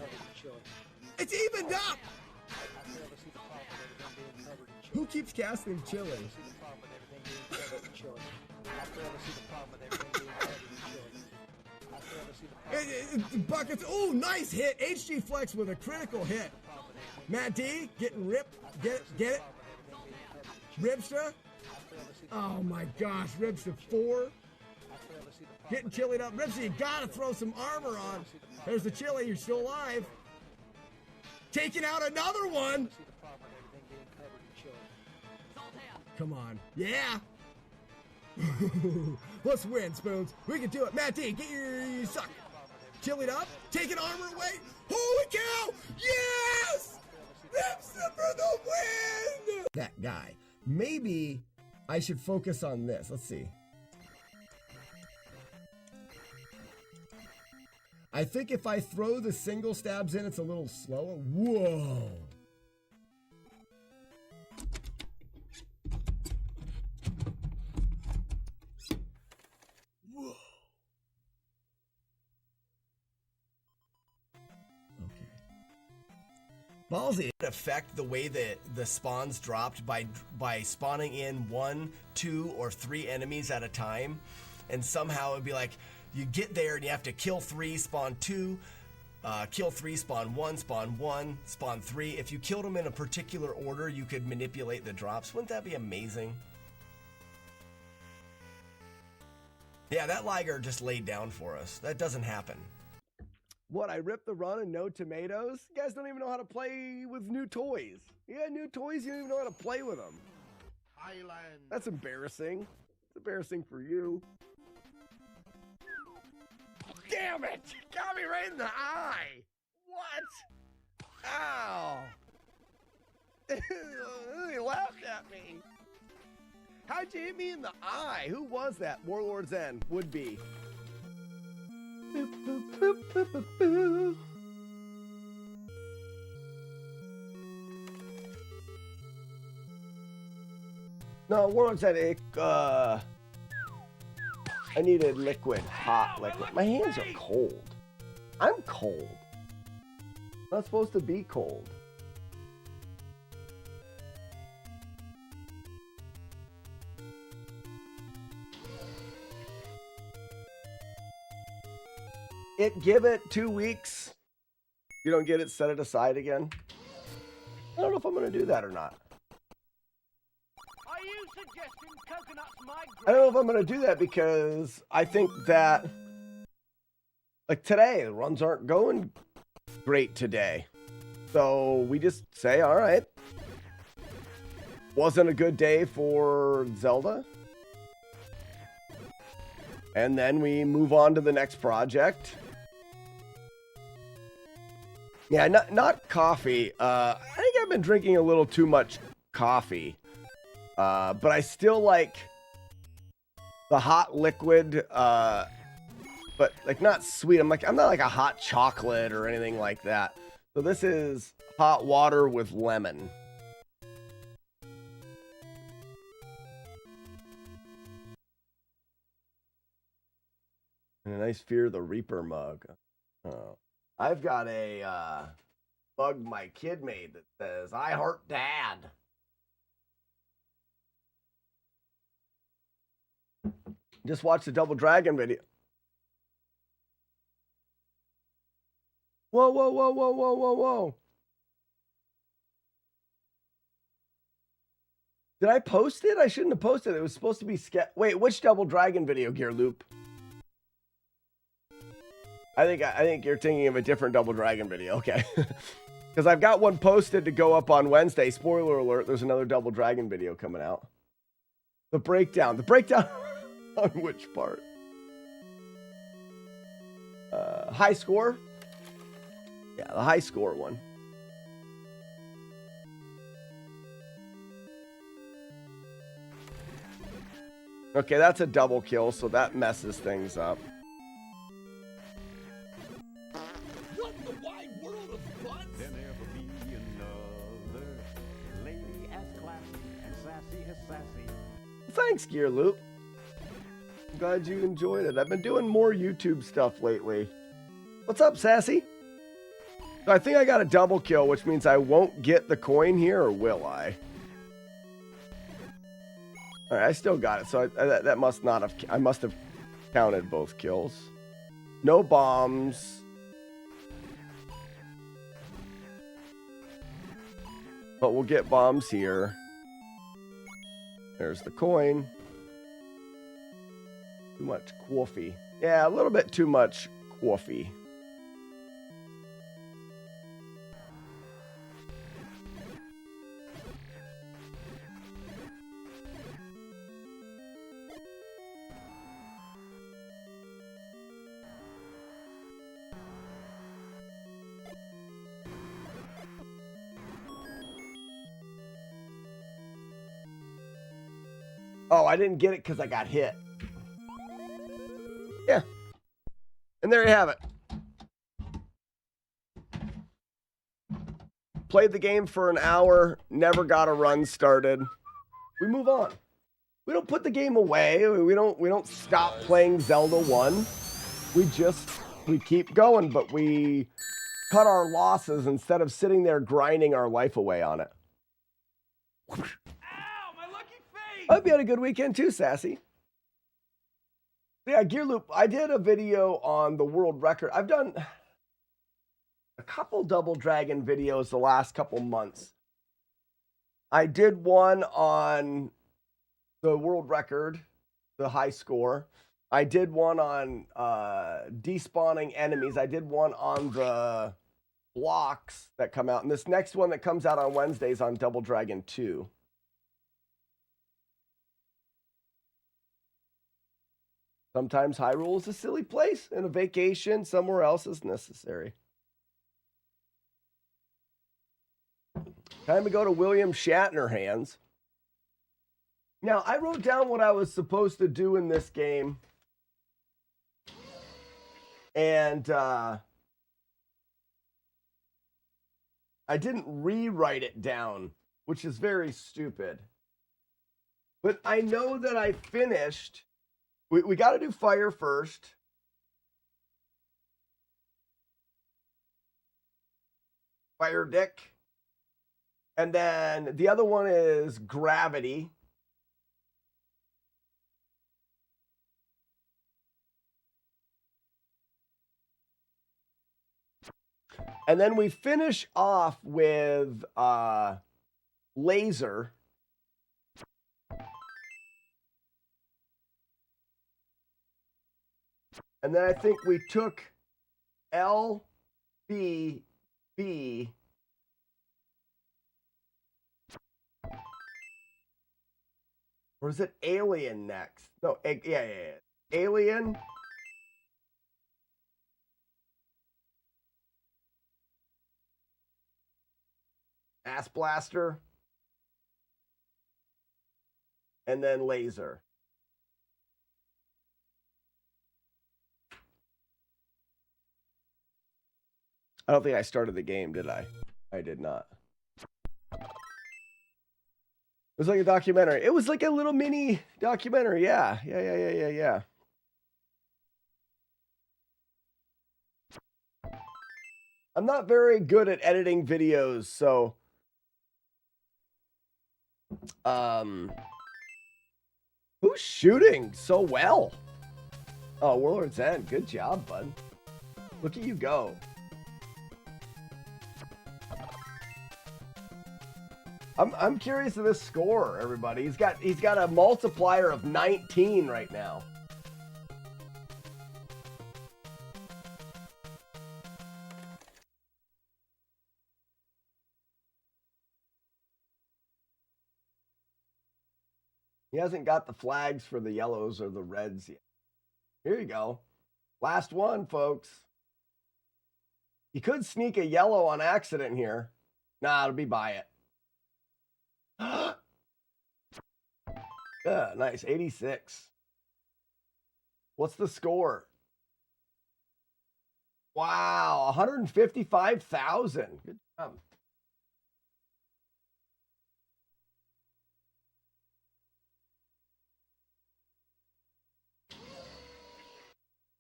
It's evened up. Who keeps casting chili? Buckets. Oh, nice hit. HG Flex with a critical hit. Matt D getting ripped. Get it? Ribster. Oh my gosh, Ribster 4. Getting chillied up. Ribster, you gotta throw some armor on. There's the chili. You're still alive. Taking out another one. Come on. Yeah. Let's win, Spoons. We can do it. Matt D, get your suck. Chillied up. Taking armor away. Holy cow. Yes. Ribster for the win. That guy. Maybe I should focus on this. Let's see. I think if I throw the single stabs in, it's a little slower. Whoa. Whoa. Okay. Ballsy. It affect the way that the spawns dropped by spawning in 1, 2, or 3 enemies at a time, and somehow it'd be like, you get there and you have to kill 3, spawn 2, kill 3, spawn 1, spawn 3. If you killed them in a particular order, you could manipulate the drops. Wouldn't that be amazing? Yeah, that Liger just laid down for us. That doesn't happen. What, I ripped the run and no tomatoes? You guys don't even know how to play with new toys. You got new toys, you don't even know how to play with them. Highland. That's embarrassing. It's embarrassing for you. Damn it! Got me right in the eye! What? Ow! He laughed at me. How'd you hit me in the eye? Who was that? Warlord Zen would be. Boop, boop, boop, boop, boop, boop. No, Warlord Zen, I needed liquid, hot liquid. My hands are cold. I'm cold. I'm not supposed to be cold. Give it 2 weeks. You don't get it, set it aside again. I don't know if I'm going to do that or not. Are you suggesting coconuts might I don't know if I'm going to do that because I think that, like today, the runs aren't going great today. So we just say, all right, wasn't a good day for Zelda. And then we move on to the next project. Yeah, not coffee. I think I've been drinking a little too much coffee. But I still like the hot liquid, but like not sweet. I'm not like a hot chocolate or anything like that. So this is hot water with lemon. And a nice Fear the Reaper mug. Oh. I've got a mug my kid made that says, I heart dad. Just watch the Double Dragon video. Whoa, whoa, whoa, whoa, whoa, whoa, whoa. Did I post it? I shouldn't have posted it. It was supposed to be Wait, which Double Dragon video, Gear Loop? I think you're thinking of a different Double Dragon video. Okay. Because I've got one posted to go up on Wednesday. Spoiler alert, there's another Double Dragon video coming out. The breakdown. The breakdown on which part? High score? Yeah, the high score one. Okay, that's a double kill, so that messes things up. What in the wide world of butts? There'll never be another lady as classy and sassy as sassy. Thanks, Gear Loop. I'm glad you enjoyed it. I've been doing more YouTube stuff lately. What's up, Sassy? So I think I got a double kill, which means I won't get the coin here, or will I? All right, I still got it, so that must not have... I must have counted both kills. No bombs. But we'll get bombs here. There's the coin. Too much coffee. Yeah, a little bit too much coffee. Oh, I didn't get it because I got hit. Yeah. And there you have it. Played the game for an hour, never got a run started. We move on. We don't put the game away. We don't stop playing Zelda 1. We keep going, but we cut our losses instead of sitting there grinding our life away on it. I hope you had a good weekend too, Sassy. Yeah, Gear Loop, I did a video on the world record. I've done a couple Double Dragon videos the last couple months. I did one on the world record, the high score. I did one on despawning enemies. I did one on the blocks that come out. And this next one that comes out on Wednesday is on Double Dragon 2. Sometimes Hyrule is a silly place, and a vacation somewhere else is necessary. Time to go to William Shatner hands. Now, I wrote down what I was supposed to do in this game. And I didn't rewrite it down, which is very stupid. But I know that I finished... We got to do fire first. Fire Dick. And then the other one is gravity. And then we finish off with laser. And then I think we took L, B, B. Or is it alien next? No, yeah. Alien. Ass blaster. And then laser. I don't think I started the game, did I? I did not. It was like a documentary. It was like a little mini documentary. Yeah. I'm not very good at editing videos, so who's shooting so well? Oh, Warlord's End. Good job, bud. Look at you go. I'm curious of this score, everybody. He's got a multiplier of 19 right now. He hasn't got the flags for the yellows or the reds yet. Here you go. Last one, folks. You could sneak a yellow on accident here. Nah, it'll be by it. Yeah, nice. 86. What's the score? Wow, 155,000. Good job.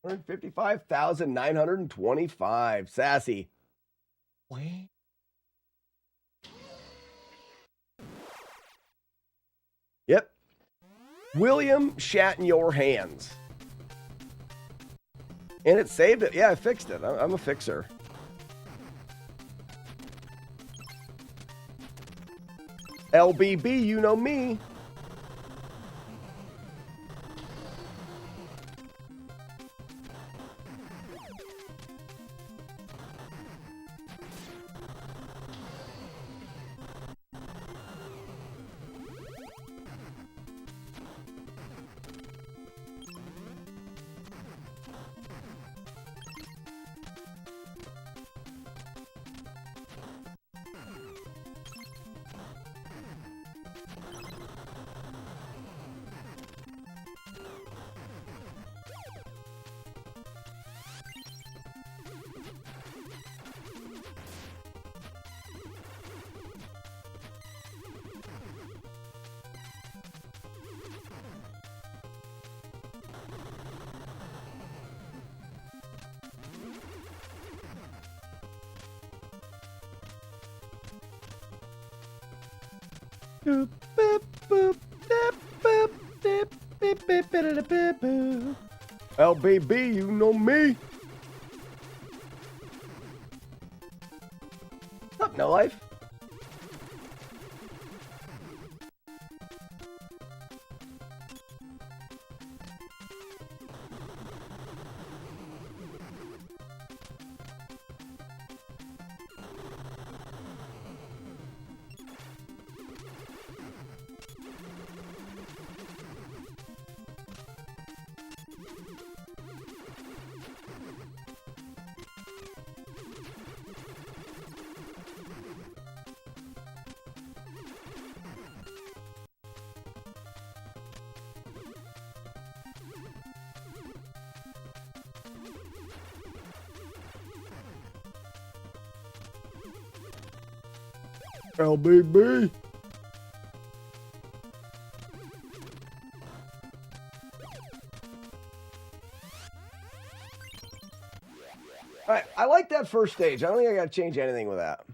$155,925. Sassy. Wait. Yep. William shat in your hands. And it saved it. Yeah, I fixed it. I'm a fixer. LBB, you know me. LBB, you know me. What's up, No Life? LBB. All right, I like that first stage. I don't think I got to change anything with that.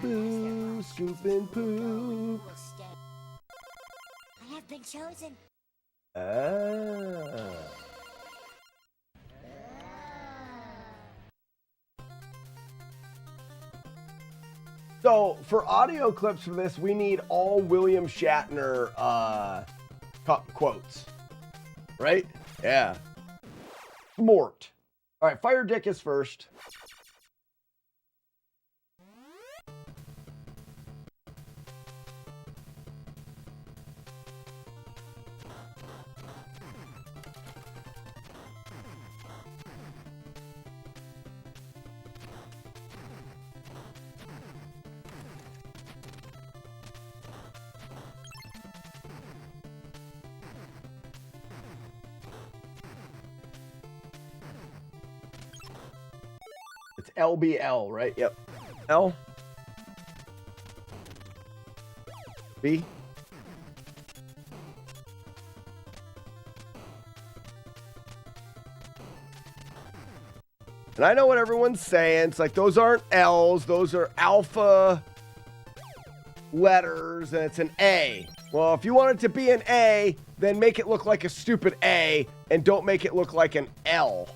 Boo, scoop and poo. I have been chosen. So for audio clips for this, we need all William Shatner quotes, right? Yeah. Mort. All right, Fire Dick is first. It's LBL, right? Yep. L. B. And I know what everyone's saying. It's like, those aren't L's. Those are alpha letters and it's an A. Well, if you want it to be an A, then make it look like a stupid A and don't make it look like an L.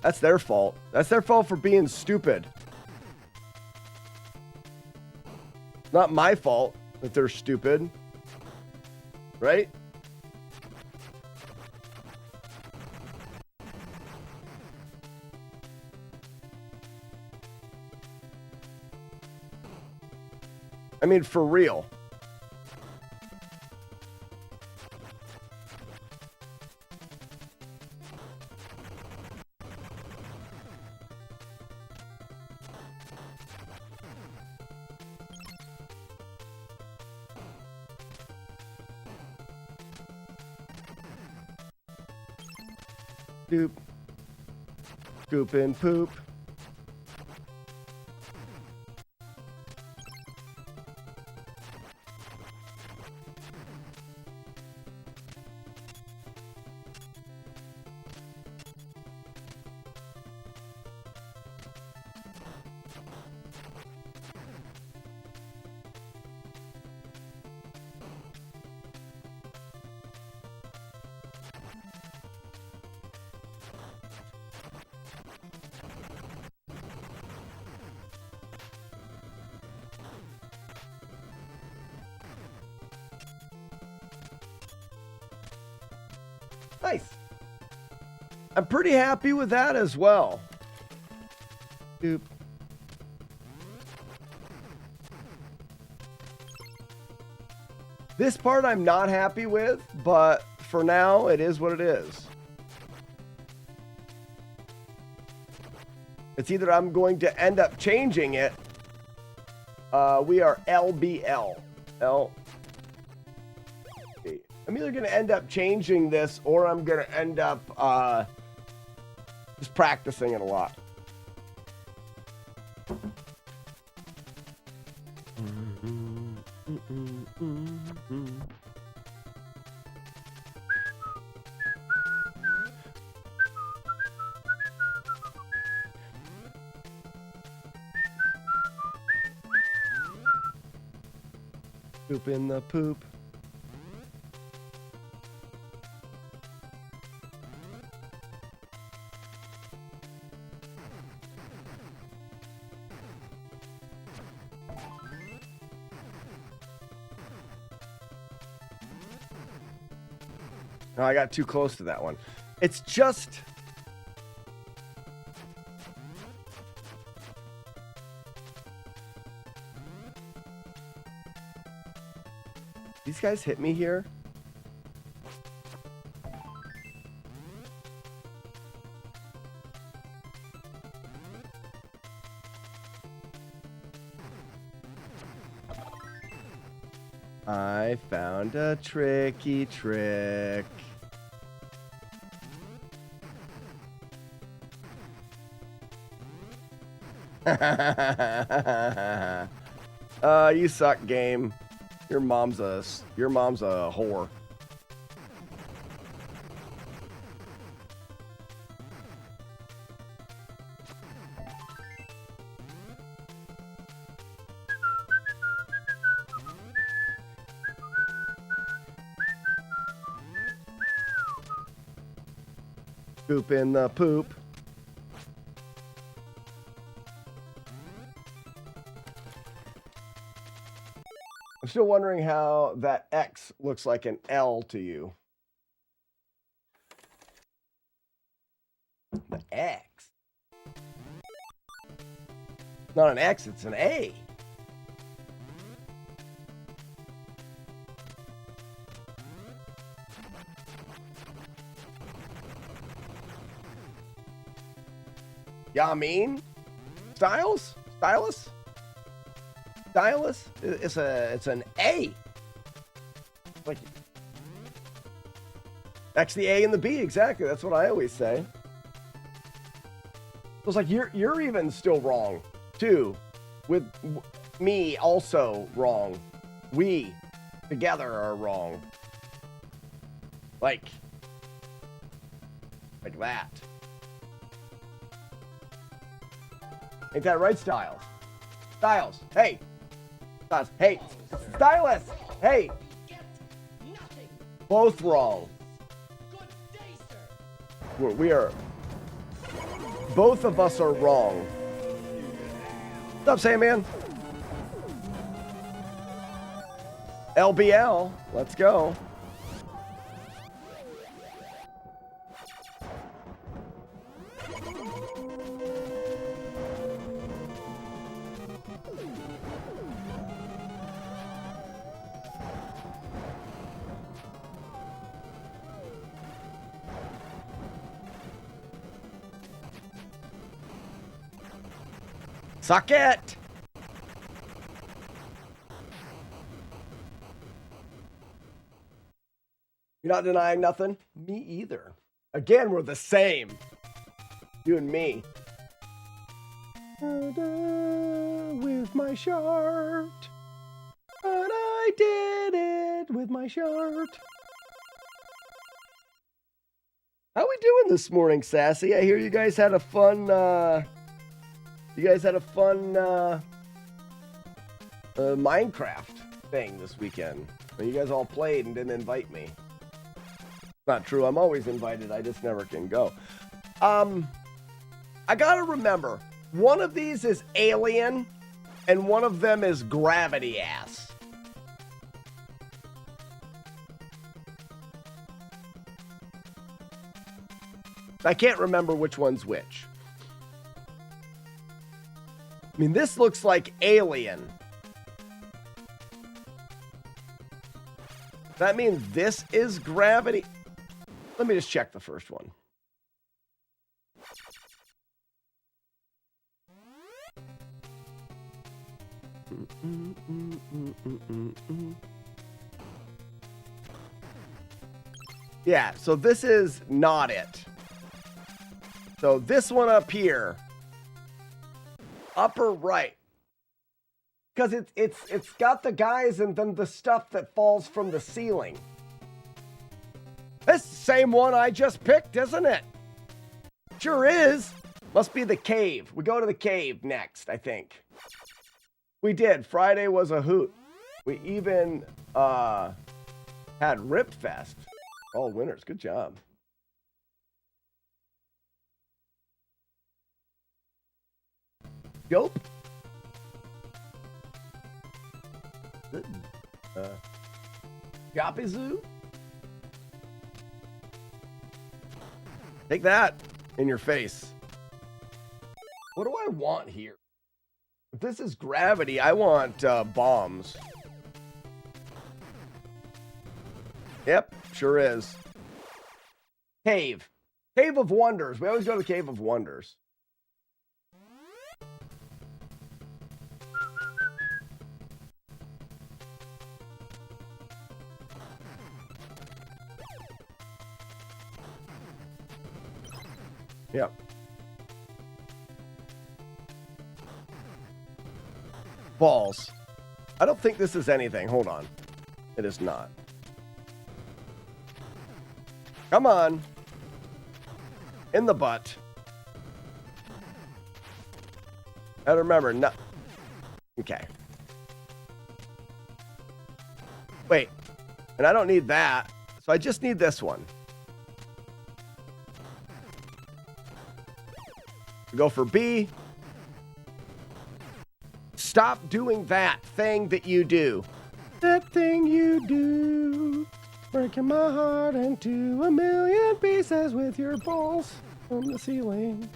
That's their fault. That's their fault for being stupid. Not my fault that they're stupid. Right? I mean, for real. Doop. Scoop and poop. Nice. I'm pretty happy with that as well. Doop. This part I'm not happy with, but for now it is what it is. It's either I'm going to end up changing it. We are LBL. I'm either going to end up changing this or I'm going to end up just practicing it a lot. Poop in the poop. No, I got too close to that one. It's just... These guys hit me here? I found a tricky trick. You suck, game. Your mom's a whore. Poop in the poop. I'm still wondering how that X looks like an L to you. The X. Not an X, it's an A. Yeah, I mean, Stylus? It's an A. Like, X the A and the B, exactly. That's what I always say. It's like you're even still wrong too, with me also wrong. We together are wrong. Like that. Ain't that right, Styles? Styles, hey. Hey, Stylus! Hey! Both wrong. We are... Both of us are wrong. What's up, Sandman? LBL, let's go. Suck it! You're not denying nothing? Me either. Again, we're the same. You and me. With my shirt. And I did it with my shirt. How we doing this morning, Sassy? I hear you guys had a fun, Minecraft thing this weekend. You guys all played and didn't invite me. Not true. I'm always invited. I just never can go. I gotta remember, one of these is Alien, and one of them is Gravity Ass. I can't remember which one's which. I mean, this looks like Alien. That means this is Gravity. Let me just check the first one. Yeah, so this is not it. So this one up here, upper right, because it's got the guys and then the stuff that falls from the ceiling. It's the same one I just picked, isn't it? Sure is. Must be the cave. We go to the cave next, I think. We did. Friday was a hoot. We even had Rip Fest. All winners. Good job. Yup. Yappy Zoo. Take that in your face. What do I want here? If this is Gravity, I want bombs. Yep, sure is. Cave. Cave of Wonders. We always go to the Cave of Wonders. Yep. Balls. I don't think this is anything. Hold on. It is not. Come on. In the butt. And remember, no. Okay. Wait. And I don't need that. So I just need this one. Go for B. Stop doing that thing that you do. That thing you do. Breaking my heart into a million pieces with your balls from the ceiling.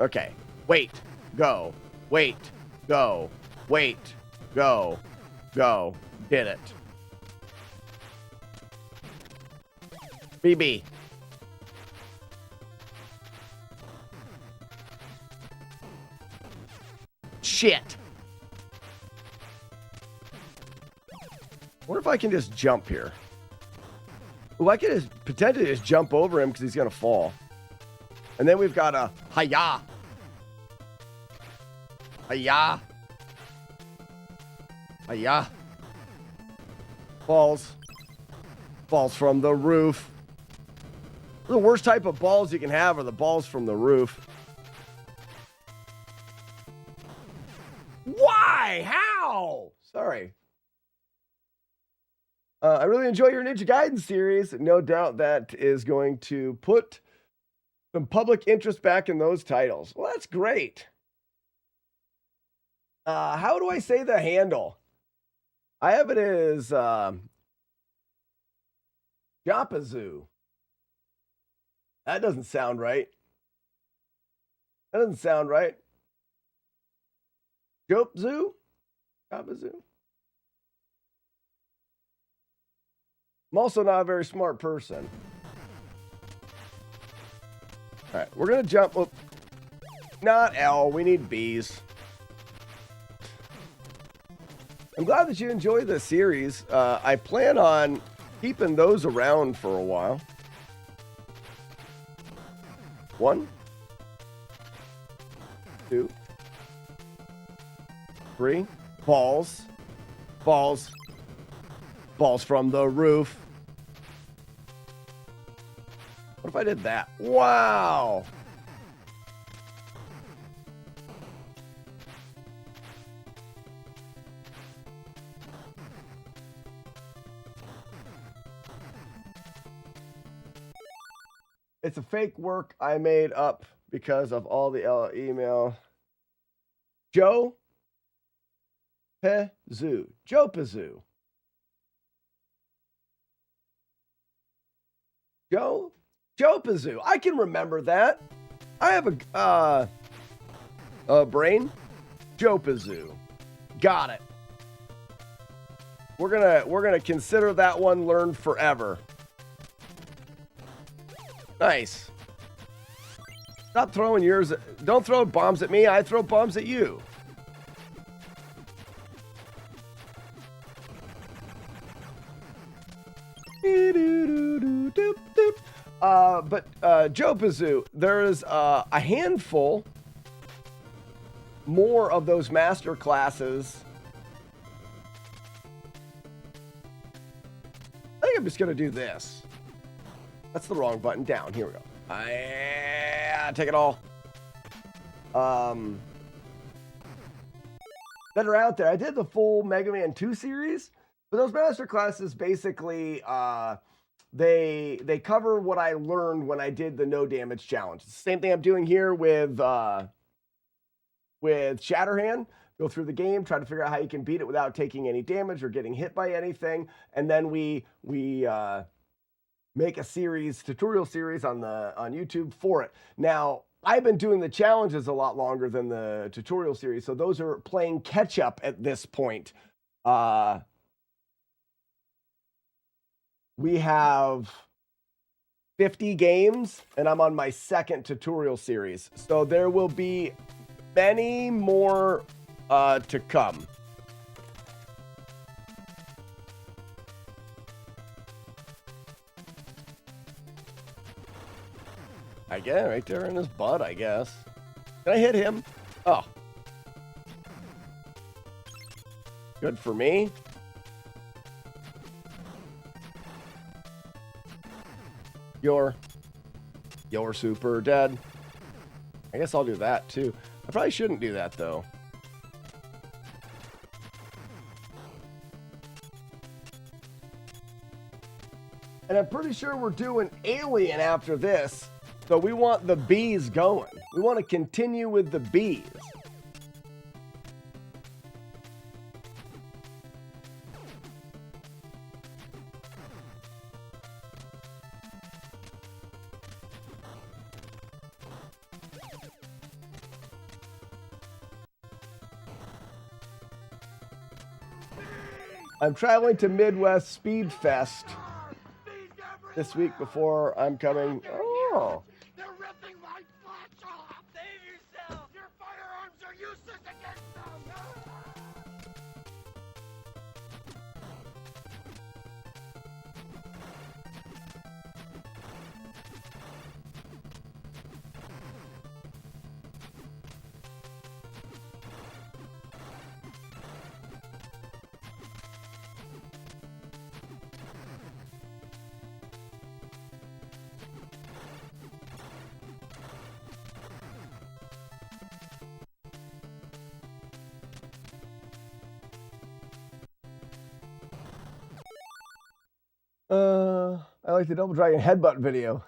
Okay. Wait. Go. Wait. Go. Wait. Go. Go. Did it. BB. Shit. What if I can just jump here? Well, I could just potentially just jump over him because he's going to fall. And then we've got a hi-ya. Hi-ya. Hi-ya. Falls. Falls from the roof. The worst type of balls you can have are the balls from the roof. Why? How? Sorry. I really enjoy your Ninja Gaiden series. No doubt that is going to put some public interest back in those titles. Well, that's great. How do I say the handle? I have it as Japazoo. That doesn't sound right. That doesn't sound right. Jopzoo? Japazoo? I'm also not a very smart person. All right, we're going to jump. Oh, not L. We need B's. I'm glad that you enjoy this series. I plan on keeping those around for a while. 1, 2, 3. Balls. Balls. Balls from the roof. What if I did that? Wow. It's a fake work I made up because of all the email. Joe Pezoo. Joe Pezoo. Joe Pezoo. I can remember that. I have a brain. Joe Pezoo. Got it. We're gonna consider that one learned forever. Nice. Stop throwing yours. Don't throw bombs at me. I throw bombs at you. But Joe Pezoo, there's a handful more of those master classes. I think I'm just gonna do this. That's the wrong button. Down. Here we go. Take it all. That are out there. I did the full Mega Man 2 series, but those master classes basically they cover what I learned when I did the no damage challenge. It's the same thing I'm doing here with Shatterhand. Go through the game, try to figure out how you can beat it without taking any damage or getting hit by anything, and then we make a tutorial series on YouTube for it. Now, I've been doing the challenges a lot longer than the tutorial series, so those are playing catch up at this point. We have 50 games, and I'm on my second tutorial series. So there will be many more to come. I guess, right there in his butt, I guess. Can I hit him? Oh. Good for me. You're super dead. I guess I'll do that too. I probably shouldn't do that though. And I'm pretty sure we're doing Alien after this. So we want the bees going. We want to continue with the bees. I'm traveling to Midwest Speed Fest this week before I'm coming. Oh. They're ripping my flesh off! Save yourself! Your firearms are useless against them! I like the Double Dragon headbutt video.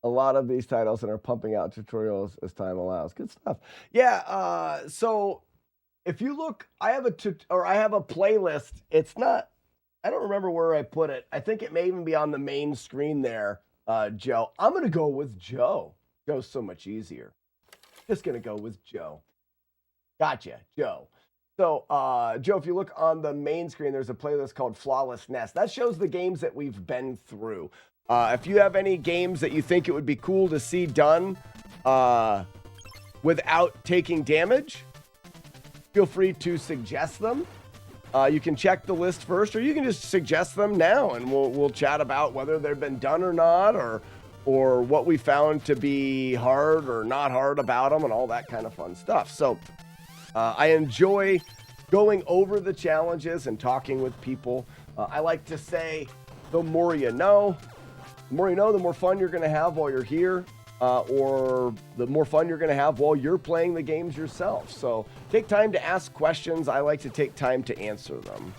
A lot of these titles and are pumping out tutorials as time allows. Good stuff. Yeah. So if you look, I have a playlist. It's not. I don't remember where I put it. I think it may even be on the main screen there, Joe. I'm gonna go with Joe. Joe's so much easier. Just gonna go with Joe. Gotcha, Joe. So, Joe, if you look on the main screen, there's a playlist called FlawlessNES. That shows the games that we've been through. If you have any games that you think it would be cool to see done without taking damage, feel free to suggest them. You can check the list first, or you can just suggest them now, and we'll chat about whether they've been done or not, or what we found to be hard or not hard about them, and all that kind of fun stuff. So I enjoy going over the challenges and talking with people. I like to say, the more you know, the more fun you're going to have while you're here, or the more fun you're going to have while you're playing the games yourself. So take time to ask questions. I like to take time to answer them.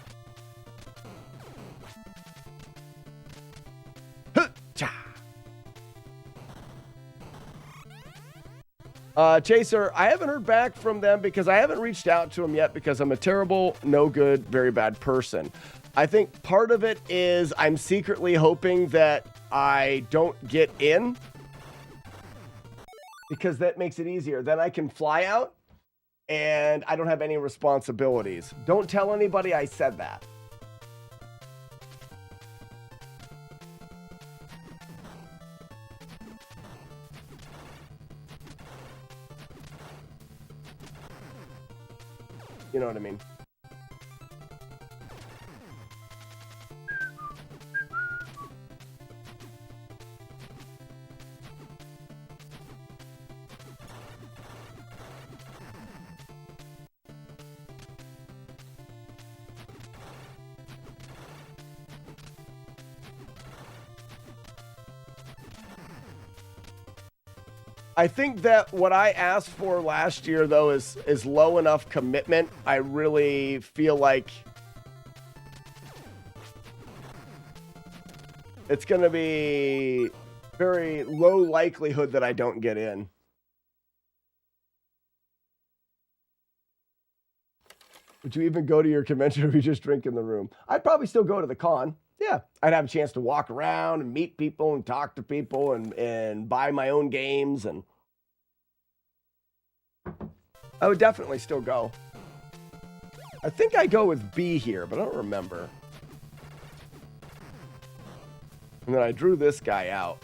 Chaser, I haven't heard back from them because I haven't reached out to them yet because I'm a terrible, no good, very bad person. I think part of it is I'm secretly hoping that I don't get in because that makes it easier. Then I can fly out and I don't have any responsibilities. Don't tell anybody I said that. You know what I mean? I think that what I asked for last year, though, is low enough commitment. I really feel like it's going to be very low likelihood that I don't get in. Would you even go to your convention or you just drink in the room? I'd probably still go to the con. Yeah, I'd have a chance to walk around and meet people and talk to people and buy my own games, and I would definitely still go. I think I go with B here, but I don't remember. And then I drew this guy out.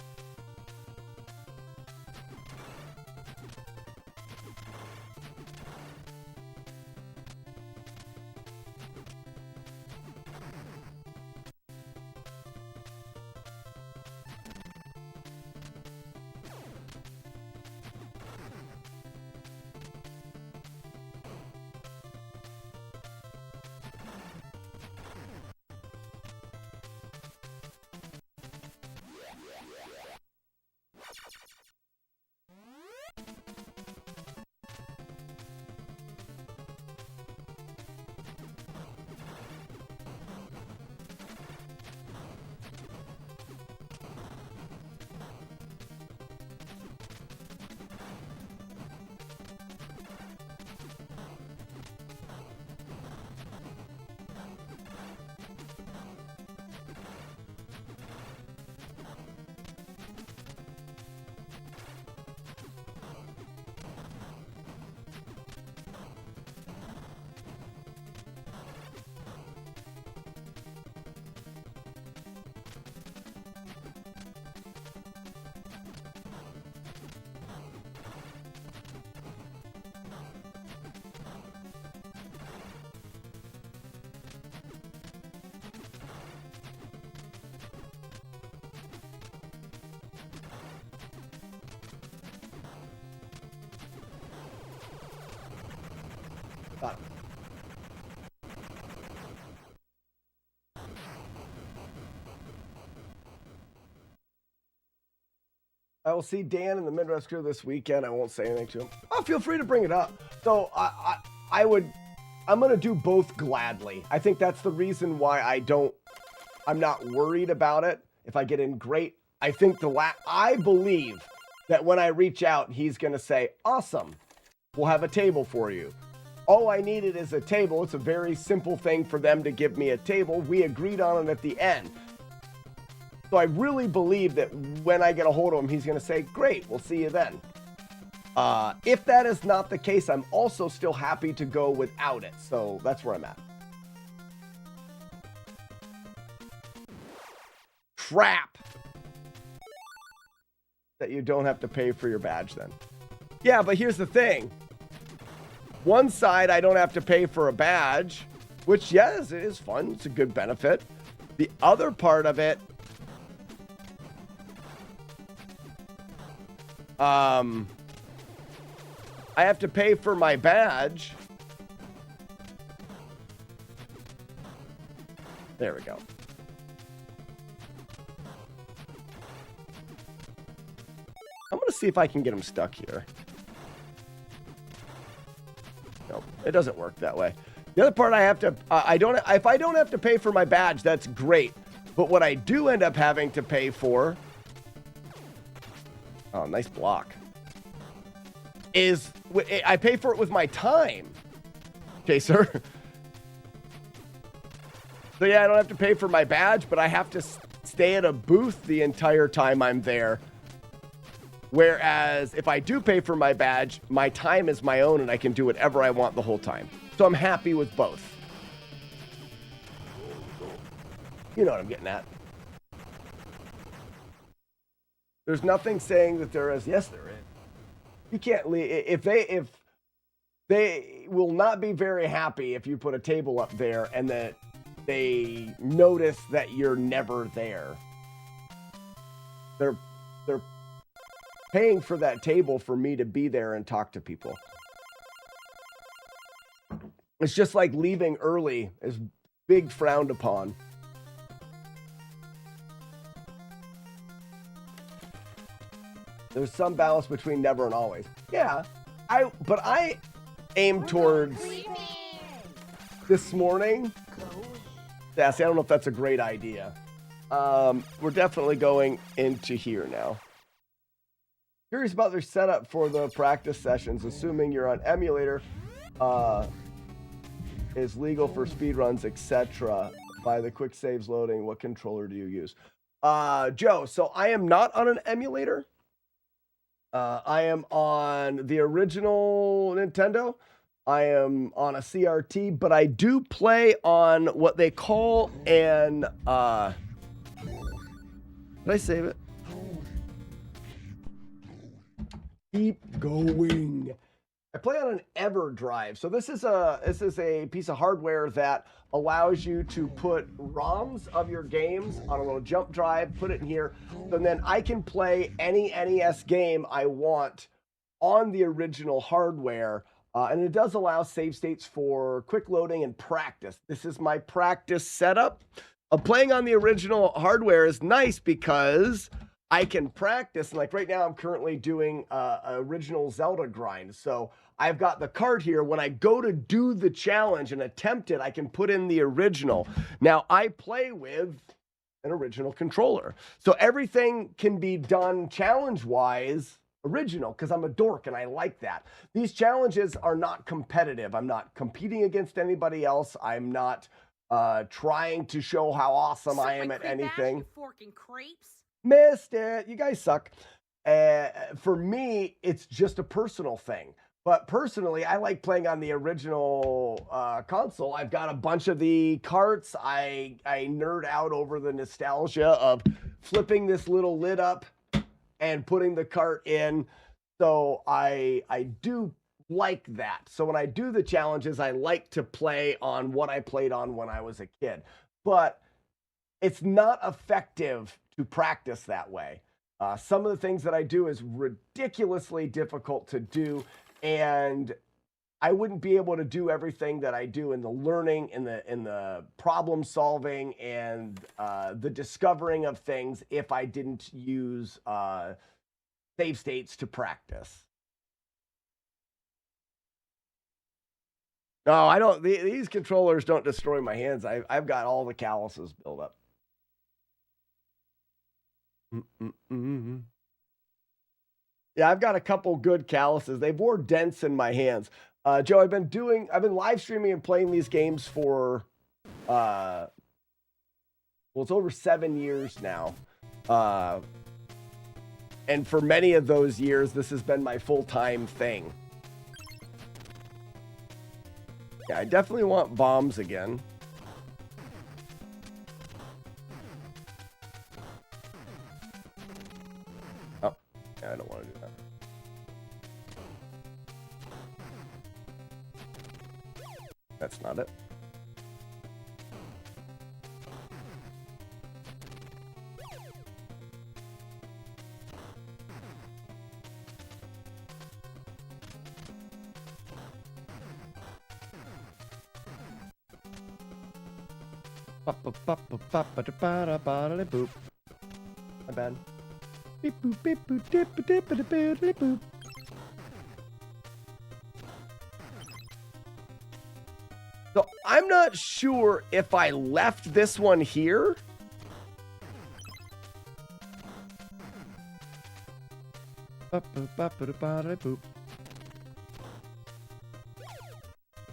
I will see Dan in the Midwest crew this weekend. I won't say anything to him. Oh, feel free to bring it up. So I'm going to do both gladly. I think that's the reason why I don't I'm not worried about it. If I get in, great. I think I believe that when I reach out, he's going to say, awesome, we'll have a table for you. All I needed is a table. It's a very simple thing for them to give me a table. We agreed on it at the end. So I really believe that when I get a hold of him, he's going to say, great, we'll see you then. If that is not the case, I'm also still happy to go without it. So that's where I'm at. Crap. That you don't have to pay for your badge then. Yeah, but here's the thing. One side, I don't have to pay for a badge, which, yes, it is fun. It's a good benefit. The other part of it, I have to pay for my badge. There we go. I'm going to see if I can get him stuck here. Nope, it doesn't work that way. The other part I have to, if I don't have to pay for my badge, that's great. But what I do end up having to pay for, oh, nice block, is I pay for it with my time. Okay, sir. So yeah, I don't have to pay for my badge, but I have to stay at a booth the entire time I'm there. Whereas if I do pay for my badge, my time is my own and I can do whatever I want the whole time. So I'm happy with both. You know what I'm getting at. There's nothing saying that there is. Yes, there is. You can't leave. If they will not be very happy if you put a table up there and that they notice that you're never there. They're paying for that table for me to be there and talk to people. It's just like leaving early is big frowned upon. There's some balance between never and always. Yeah, but I aim towards this morning. Yeah, see, I don't know if that's a great idea. We're definitely going into here now. Curious about their setup for the practice sessions, assuming you're on emulator, is legal for speedruns, etc. By the quick saves loading, what controller do you use? Joe, so I am not on an emulator. I am on the original Nintendo. I am on a CRT, but I do play on what they call an, did I save it? Keep going. I play on an EverDrive. So this is a piece of hardware that allows you to put ROMs of your games on a little jump drive, put it in here, and then I can play any NES game I want on the original hardware. And it does allow save states for quick loading and practice. This is my practice setup. Playing on the original hardware is nice because I can practice. Like right now, I'm currently doing original Zelda grind. So I've got the card here. When I go to do the challenge and attempt it, I can put in the original. Now, I play with an original controller. So everything can be done challenge-wise original, because I'm a dork and I like that. These challenges are not competitive. I'm not competing against anybody else. I'm not trying to show how awesome I am at anything. You forking creeps. Missed it. You guys suck. For me, it's just a personal thing. But personally, I like playing on the original console. I've got a bunch of the carts. I nerd out over the nostalgia of flipping this little lid up and putting the cart in. So I do like that. So when I do the challenges, I like to play on what I played on when I was a kid. But it's not effective to practice that way. Some of the things that I do is ridiculously difficult to do, and I wouldn't be able to do everything that I do in the learning, in the problem solving, and the discovering of things if I didn't use save states to practice. No, I don't. These controllers don't destroy my hands. I've got all the calluses built up. Yeah, I've got a couple good calluses. They've more dents in my hands. Joe, I've been live streaming and playing these games for, well, it's over 7 years now. And for many of those years, this has been my full-time thing. Yeah, I definitely want bombs again. Oh, yeah, I don't want to do that. That's not it. Boop. My bad. Beep boop beep boop dip dip dip dip boop. So I'm not sure if I left this one here. Boop.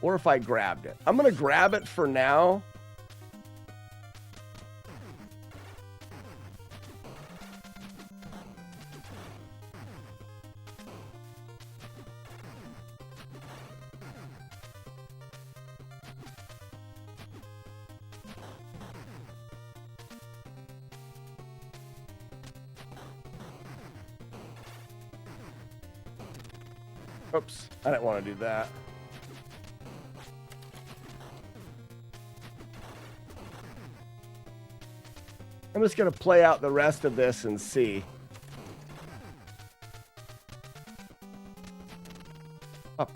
Or if I grabbed it. I'm gonna grab it for now. Oops, I didn't want to do that. I'm just going to play out the rest of this and see. Boop.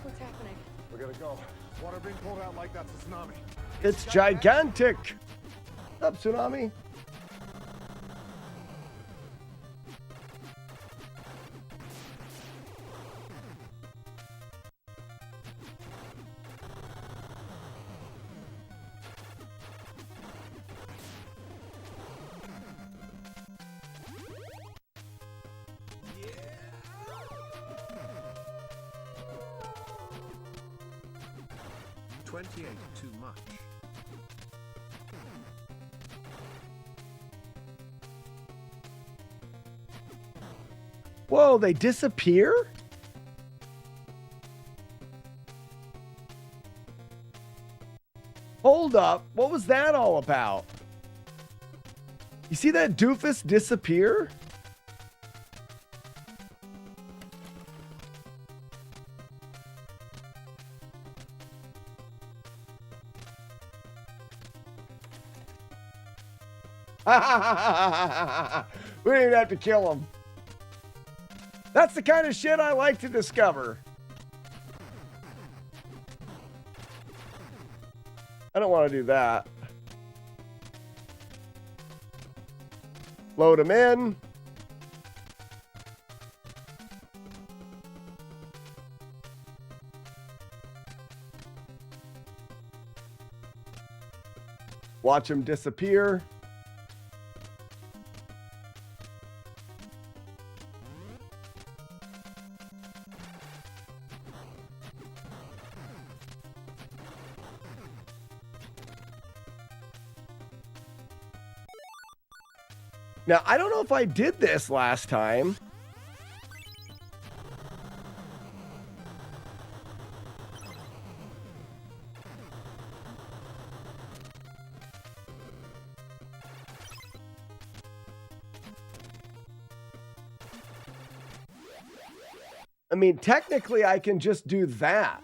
What's happening? We gotta go. Water being pulled out like that's a tsunami. It's gigantic. What's up, tsunami? Too much. Whoa, they disappear? Hold up. What was that all about? You see that doofus disappear? We didn't even have to kill him. That's the kind of shit I like to discover. I don't want to do that. Load him in. Watch him disappear. Now, I don't know if I did this last time. I mean, technically, I can just do that.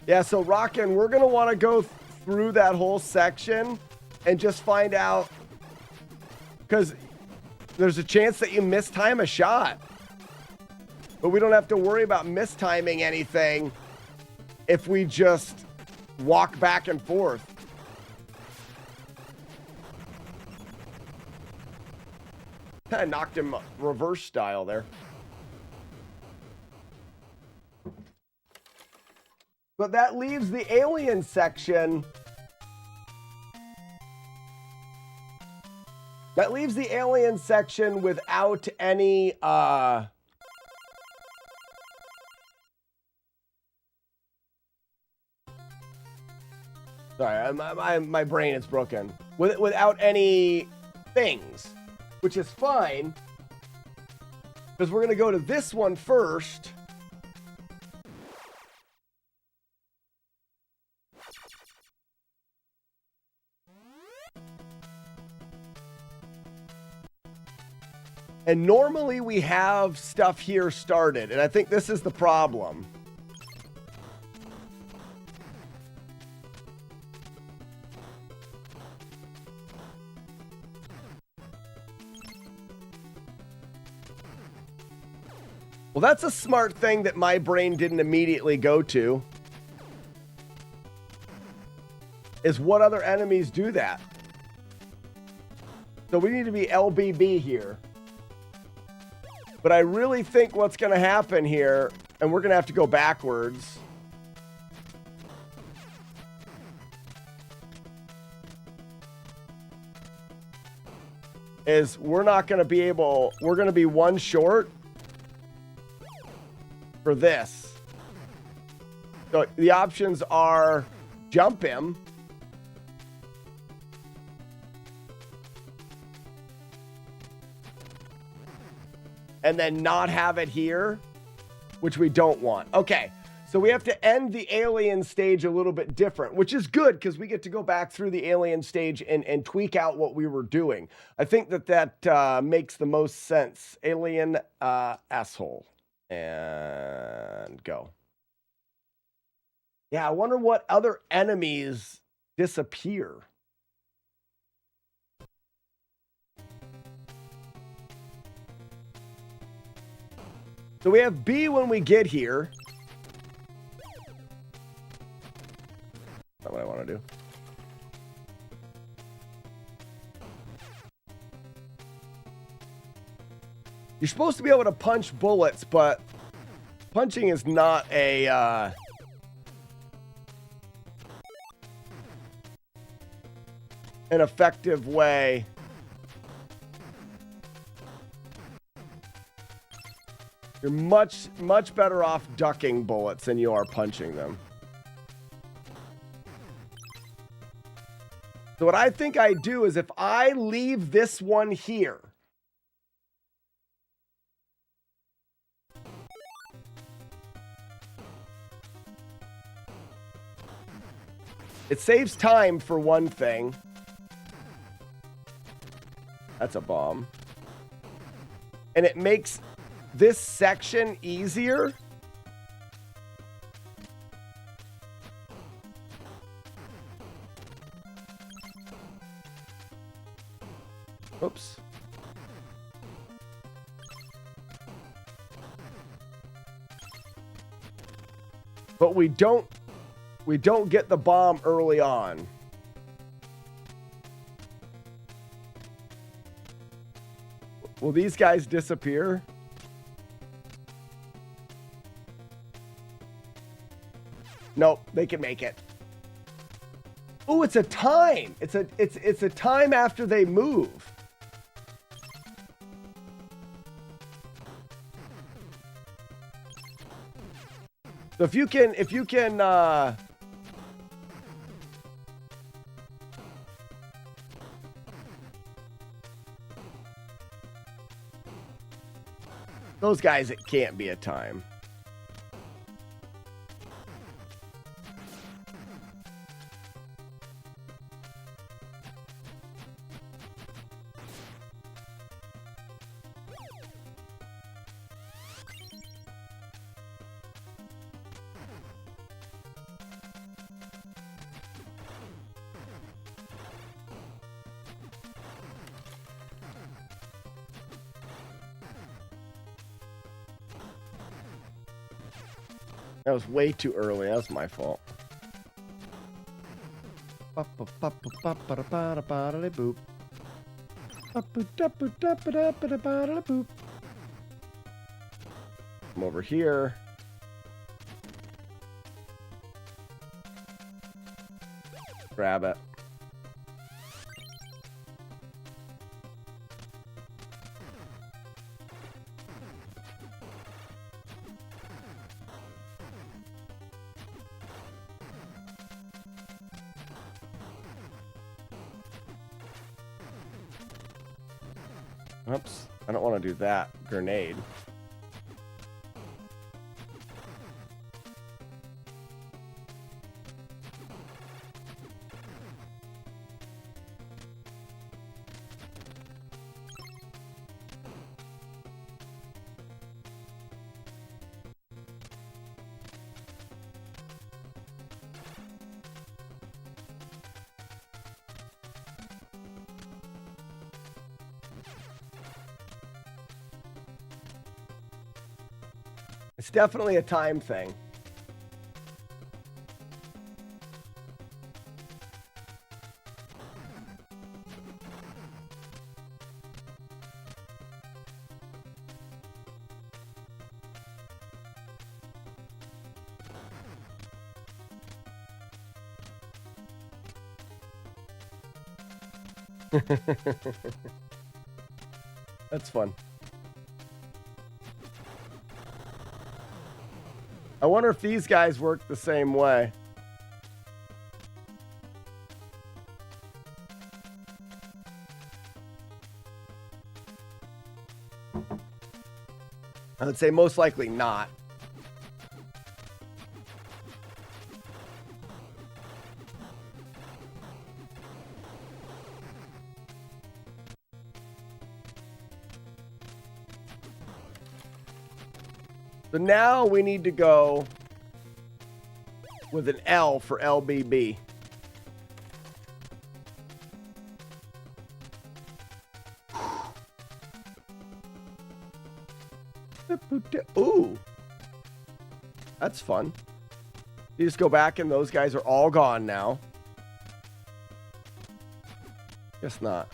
Yeah, so Rockin', we're going to want to go through that whole section and just find out, because there's a chance that you mistime a shot. But we don't have to worry about mistiming anything if we just walk back and forth. I knocked him reverse style there. But that leaves the alien section. That leaves the alien section without any sorry, my brain is broken. Without any things, which is fine, because we're going to go to this one first. And normally we have stuff here started, and I think this is the problem. Well, that's a smart thing that my brain didn't immediately go to. Is what other enemies do that? So we need to be LBB here. But I really think what's going to happen here, and we're going to have to go backwards, is we're not going to be able, we're going to be one short for this. So the options are jump him, and then not have it here, which we don't want. Okay, so we have to end the alien stage a little bit different, which is good because we get to go back through the alien stage and tweak out what we were doing. I think that makes the most sense. Alien asshole. And go. Yeah, I wonder what other enemies disappear. So we have B when we get here. That's not what I want to do. You're supposed to be able to punch bullets, but punching is not a an effective way. You're much better off ducking bullets than you are punching them. So what I think I do is if I leave this one here, it saves time for one thing. That's a bomb. And it makes this section easier. Oops. But we don't get the bomb early on. Will these guys disappear? Nope, they can make it. Oh, it's a time. It's a time after they move. So if you can those guys, it can't be a time. That was way too early. That was my fault. Boop. Come over here. Grab it. Oops, I don't want to do that. Grenade. It's definitely a time thing. That's fun. I wonder if these guys work the same way. I would say most likely not. So now we need to go with an L for LBB. Ooh. That's fun. You just go back and those guys are all gone now. Guess not.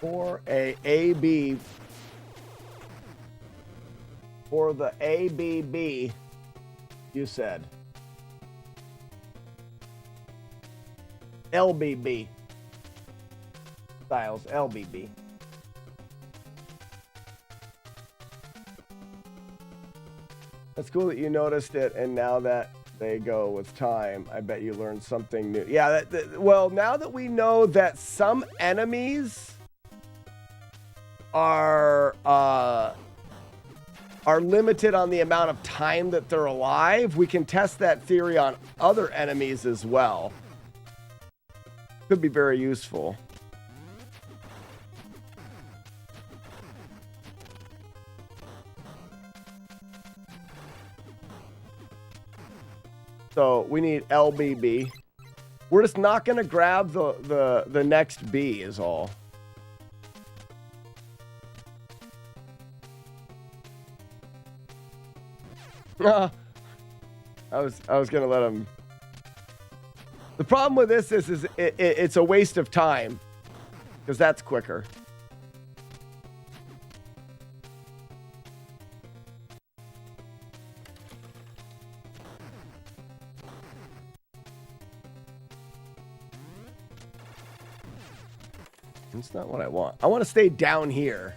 For a AB, for the ABB, you said. LBB. Styles, LBB. That's cool that you noticed it, and now that they go with time, I bet you learned something new. Yeah, well, now that we know that some enemies are limited on the amount of time that they're alive, we can test that theory on other enemies as well. Could be very useful. So we need LBB. We're just not going to grab the next B is all. I was going to let him. The problem with this is it's a waste of time because that's quicker. That's not what I want. I want to stay down here.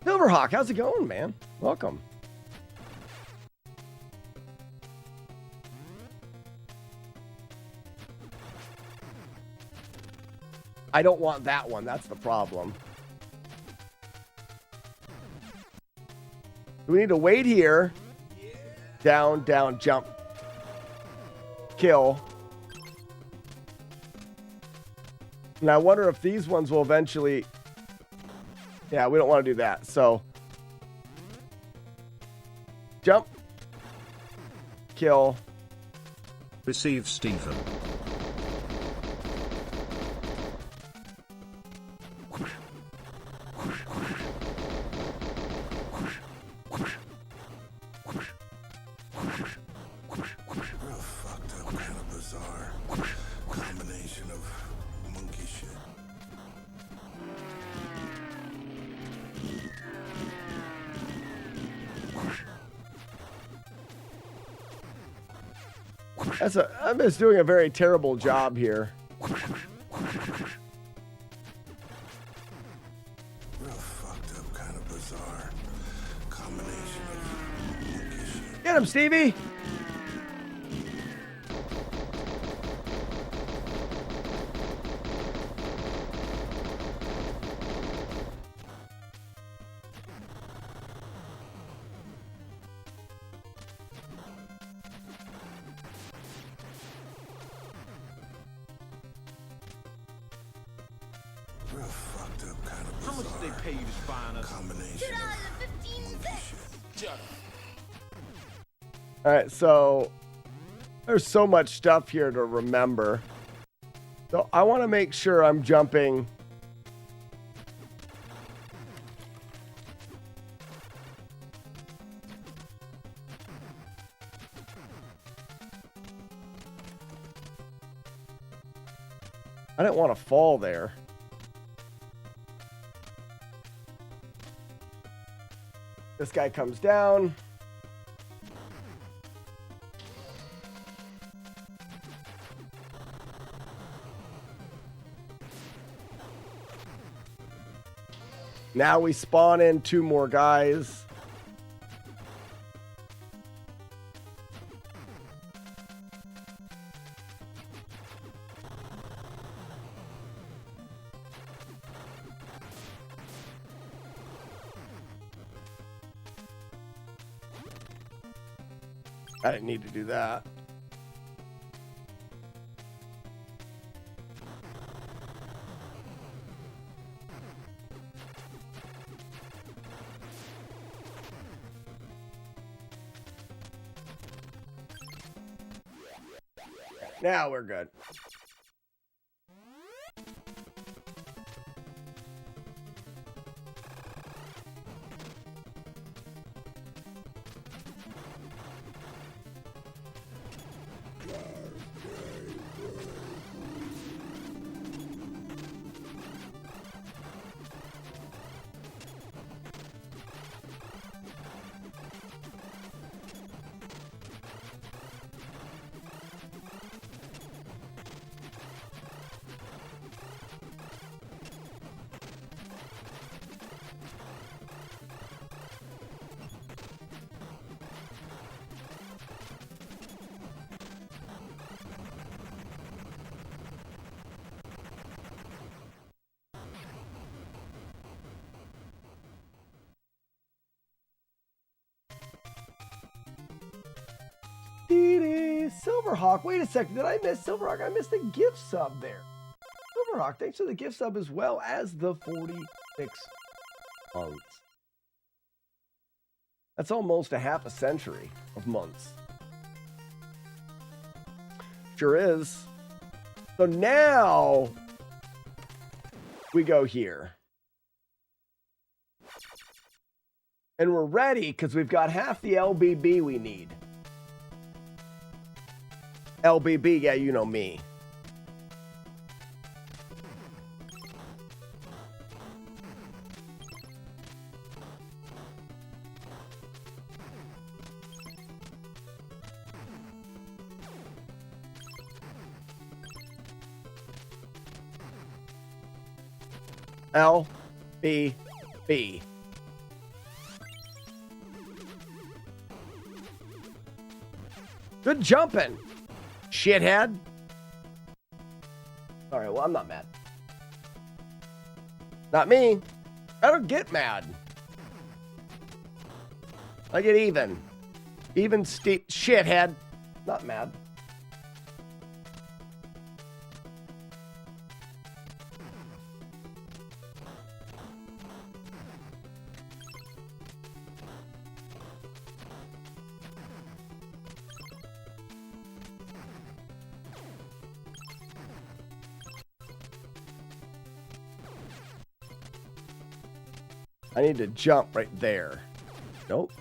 Silverhawk, how's it going, man? Welcome. I don't want that one. That's the problem. We need to wait here. Down, down, jump. Kill. And I wonder if these ones will eventually... Yeah, we don't want to do that. So, jump. Kill. Receive Stephen. I'm just doing a very terrible job here. Real fucked up, kind of bizarre combination of monkey shit. Get him, Stevie! All right, so there's so much stuff here to remember. So I want to make sure I'm jumping. I didn't want to fall there. This guy comes down. Now we spawn in 2 more guys. I didn't need to do that. Now we're good. Silverhawk, wait a second. Did I miss Silverhawk? I missed the gift sub there. Silverhawk, thanks for the gift sub as well as the 40 6 months. That's almost a half a century of months. Sure is. So now we go here. And we're ready because we've got half the LBB we need. LBB, yeah, you know me. LBB. Good jumping, shithead. All right, well, I'm not mad. Not me. I don't get mad. I get even. Even shithead. Not mad. I need to jump right there. Nope.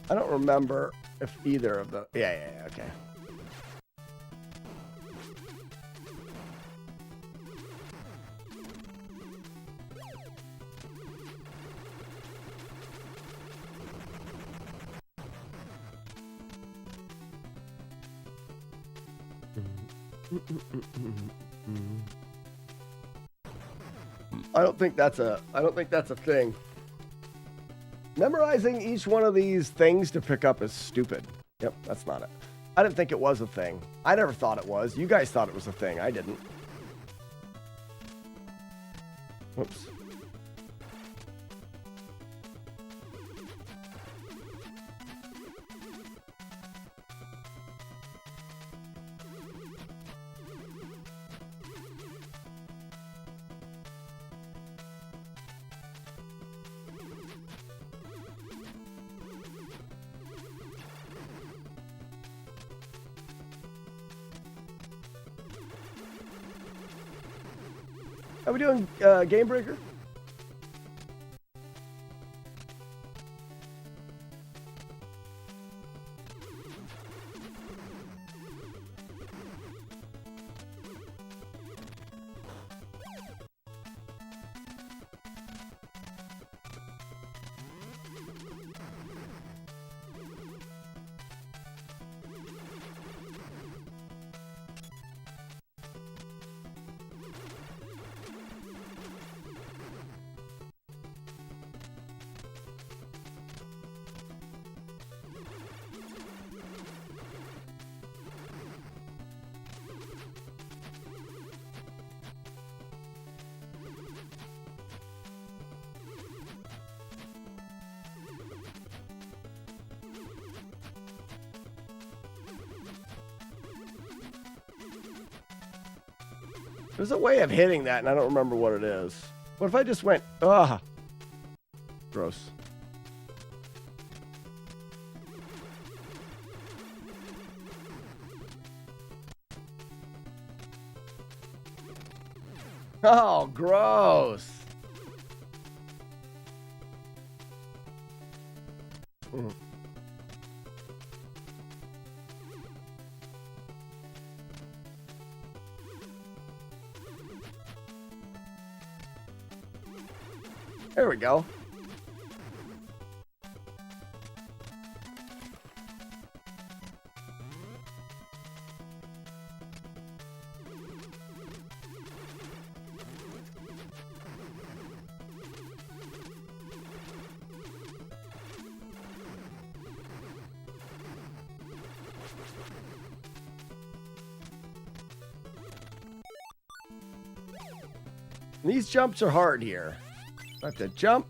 I don't remember if either of the... Yeah, okay. I don't think that's a thing. Memorizing each one of these things to pick up is stupid. Yep, that's not it. I didn't think it was a thing. I never thought it was. You guys thought it was a thing. I didn't. Whoops. Are we doing Game Breaker? There's a way of hitting that, and I don't remember what it is. What if I just went, ugh. Gross. Oh, gross. There we go. These jumps are hard here. I have to jump.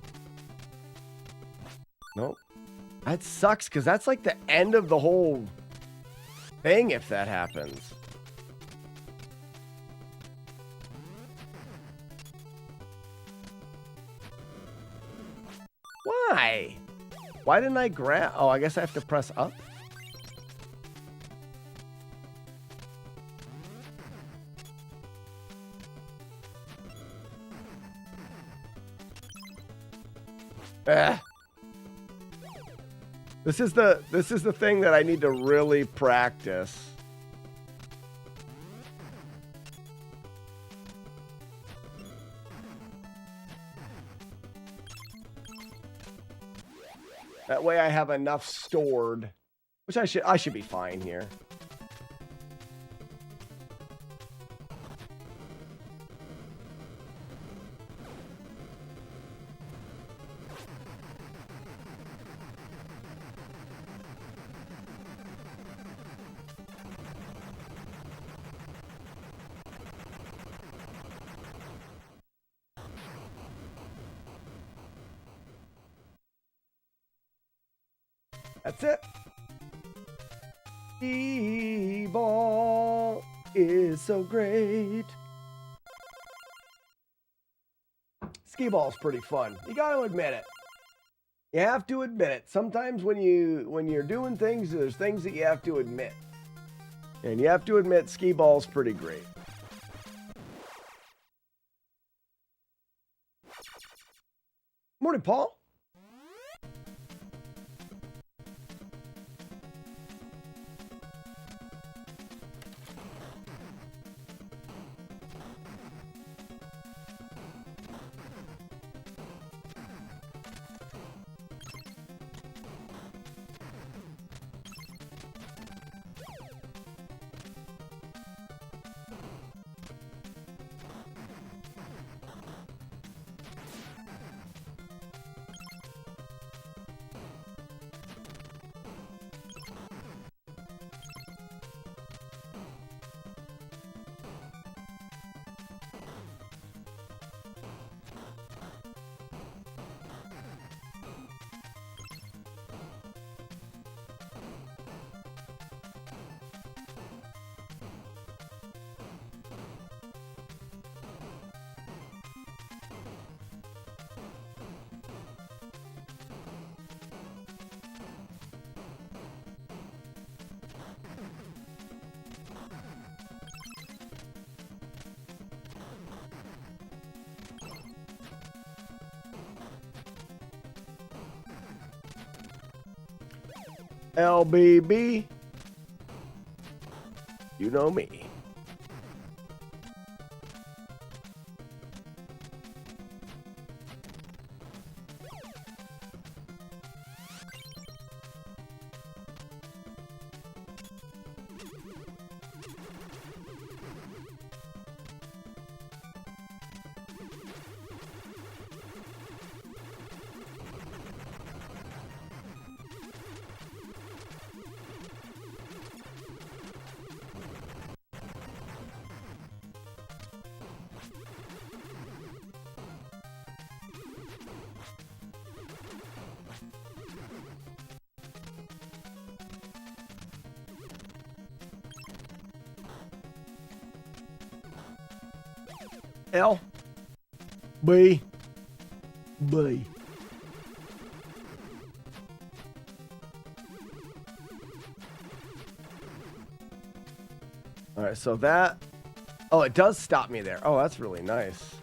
Nope. That sucks because that's like the end of the whole thing if that happens. Why? Why didn't I grab? Oh, I guess I have to press up. This is the thing that I need to really practice. That way I have enough stored, which I should be fine here. That's it. Skee-ball is so great. Skee-ball's pretty fun. You got to admit it. You have to admit it. Sometimes when you're doing things, there's things that you have to admit. And you have to admit skee-ball's pretty great. Morning, Paul. LBB. You know me. L B B. All right, so that, oh, it does stop me there. Oh, that's really nice.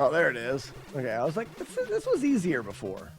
Oh, there it is. Okay, I was like, this was easier before.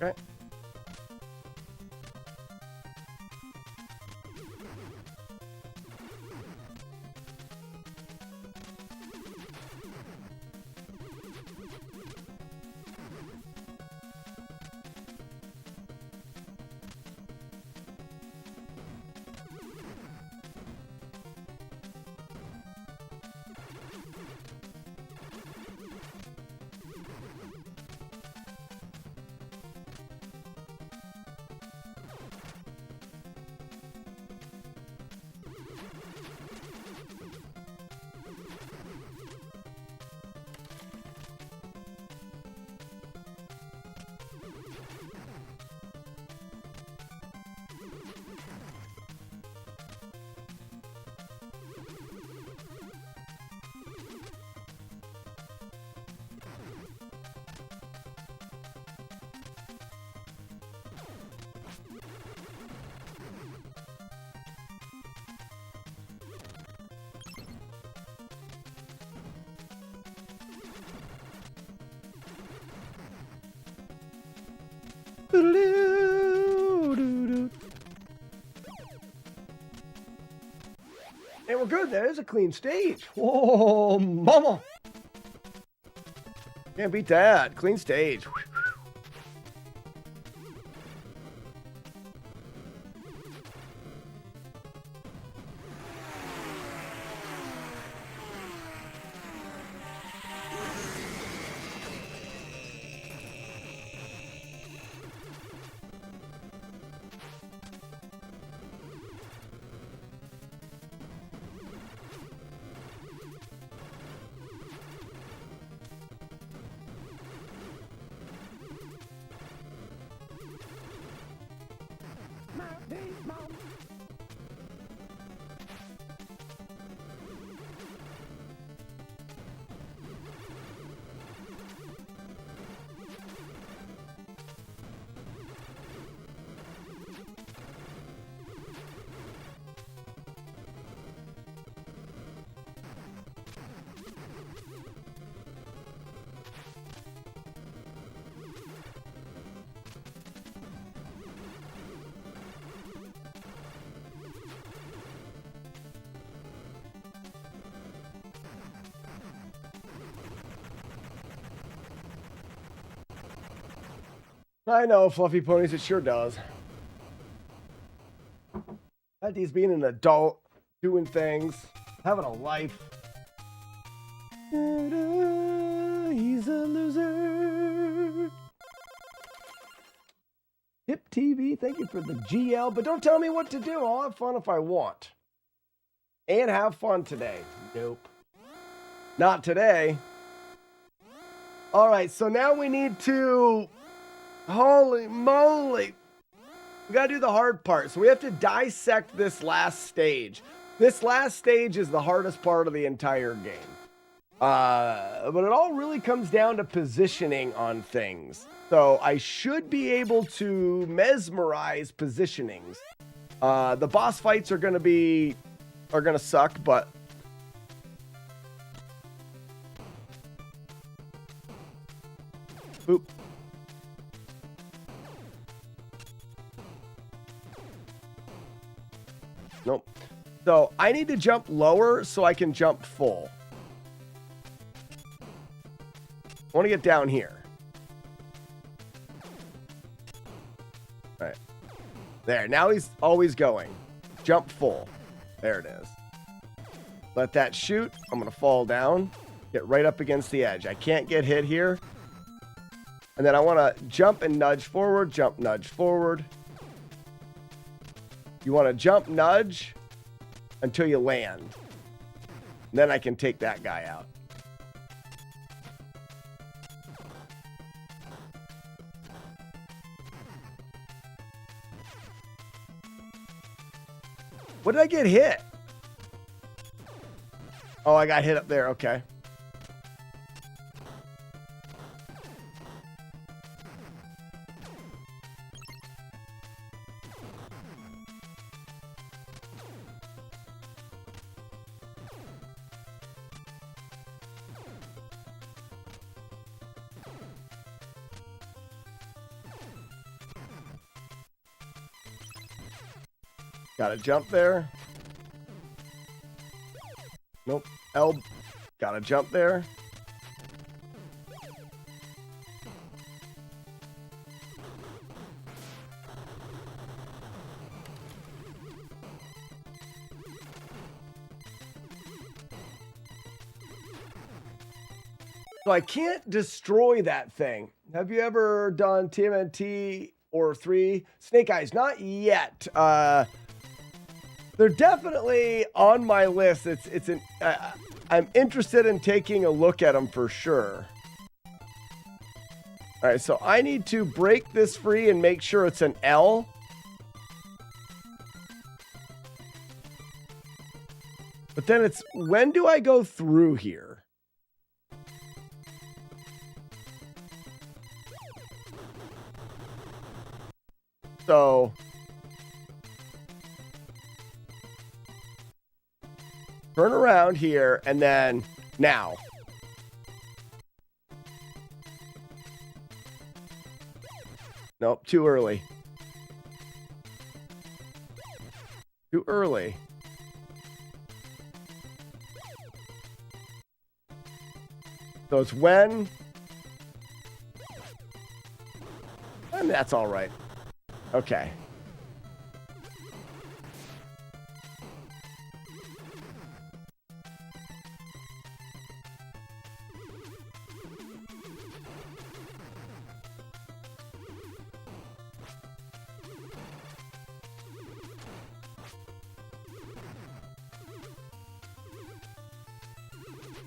Okay. Hey, we're good. That is a clean stage. Whoa, mama. Can't beat that. Clean stage. I know, Fluffy Ponies, it sure does. He's being an adult, doing things, having a life. He's a loser. Hip TV, thank you for the GL, but don't tell me what to do. I'll have fun if I want. And have fun today. Nope. Not today. All right, so now we need to... Holy moly. We gotta do the hard part. So we have to dissect this last stage. This last stage is the hardest part of the entire game. But it all really comes down to positioning on things. So I should be able to mesmerize positionings. The boss fights are gonna suck, but boop. Nope. So I need to jump lower so I can jump full. I want to get down here. All right. There. Now he's always going. Jump full. There it is. Let that shoot. I'm going to fall down. Get right up against the edge. I can't get hit here. And then I want to jump and nudge forward, jump, nudge forward. You want to jump, nudge until you land. Then I can take that guy out. What did I get hit? Oh, I got hit up there. Okay. Gotta jump there. Nope. L. Gotta jump there. So I can't destroy that thing. Have you ever done TMNT or 3? Snake Eyes? Not yet. They're definitely on my list. I'm interested in taking a look at them for sure. All right, so I need to break this free and make sure it's an L. But then it's, when do I go through here? So turn around here and then now. Nope, too early. Too early. So it's when. And that's all right. Okay.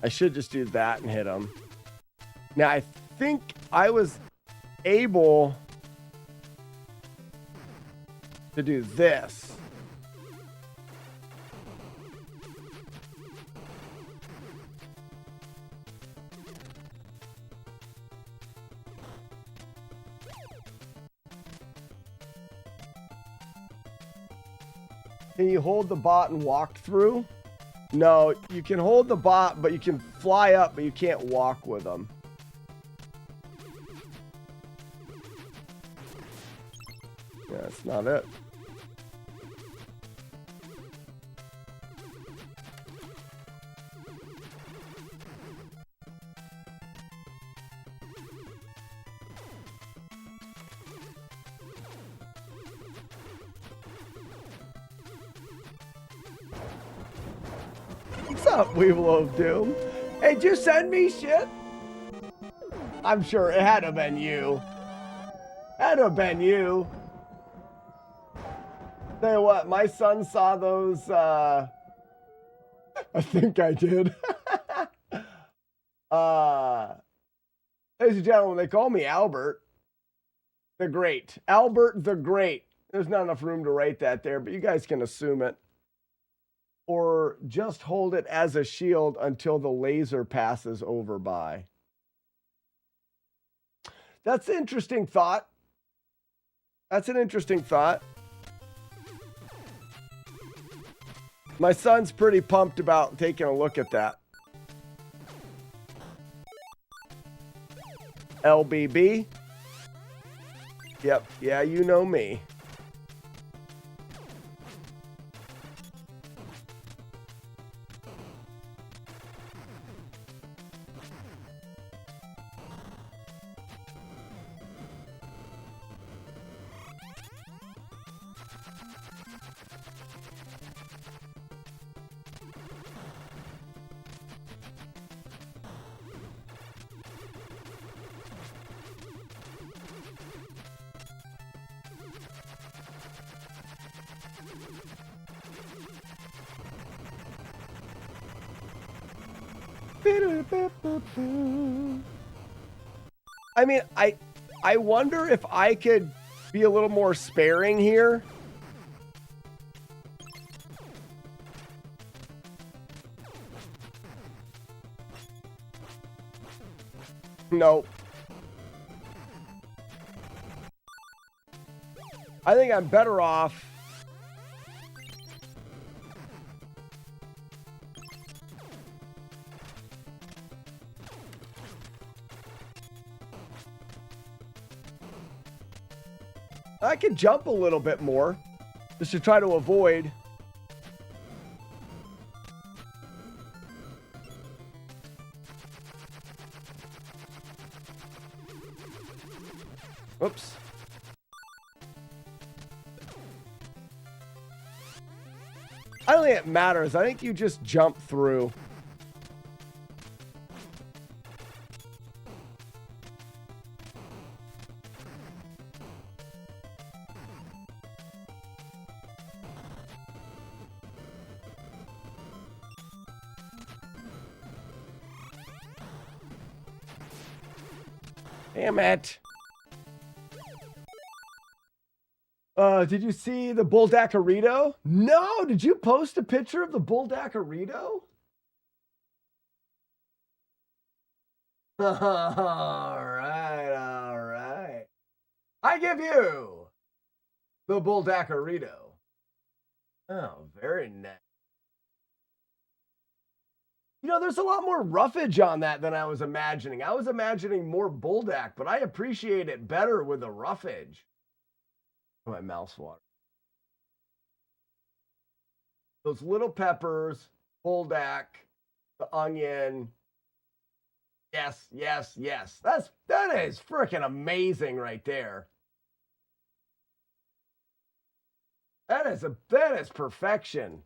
I should just do that and hit him. Now, I think I was able to do this. Can you hold the bot and walk through? No, you can hold the bot, but you can fly up, but you can't walk with them. Yeah, that's not it. What's up, Weevil of Doom? Hey, did you send me shit? I'm sure it had to have been you. Had to have been you. Tell you what, my son saw those, I think I did. Ladies and gentlemen, they call me Albert the Great. Albert the Great. There's not enough room to write that there, but you guys can assume it. Or just hold it as a shield until the laser passes over by. That's an interesting thought. That's an interesting thought. My son's pretty pumped about taking a look at that. LBB. Yep. Yeah, you know me. I mean, I wonder if I could be a little more sparing here. Nope. I think I'm better off. I can jump a little bit more just to try to avoid. Oops. I don't think it matters. I think you just jump through. Damn it. Did you see the bull daiquirito? No, did you post a picture of the bull daiquirito? All right. I give you the bull daiquirito. Oh, very nice. You know, there's a lot more roughage on that than I was imagining. I was imagining more bulldog, but I appreciate it better with the roughage. My mouth's water. Those little peppers, bulldog, the onion. Yes. That is freaking amazing right there. That is perfection.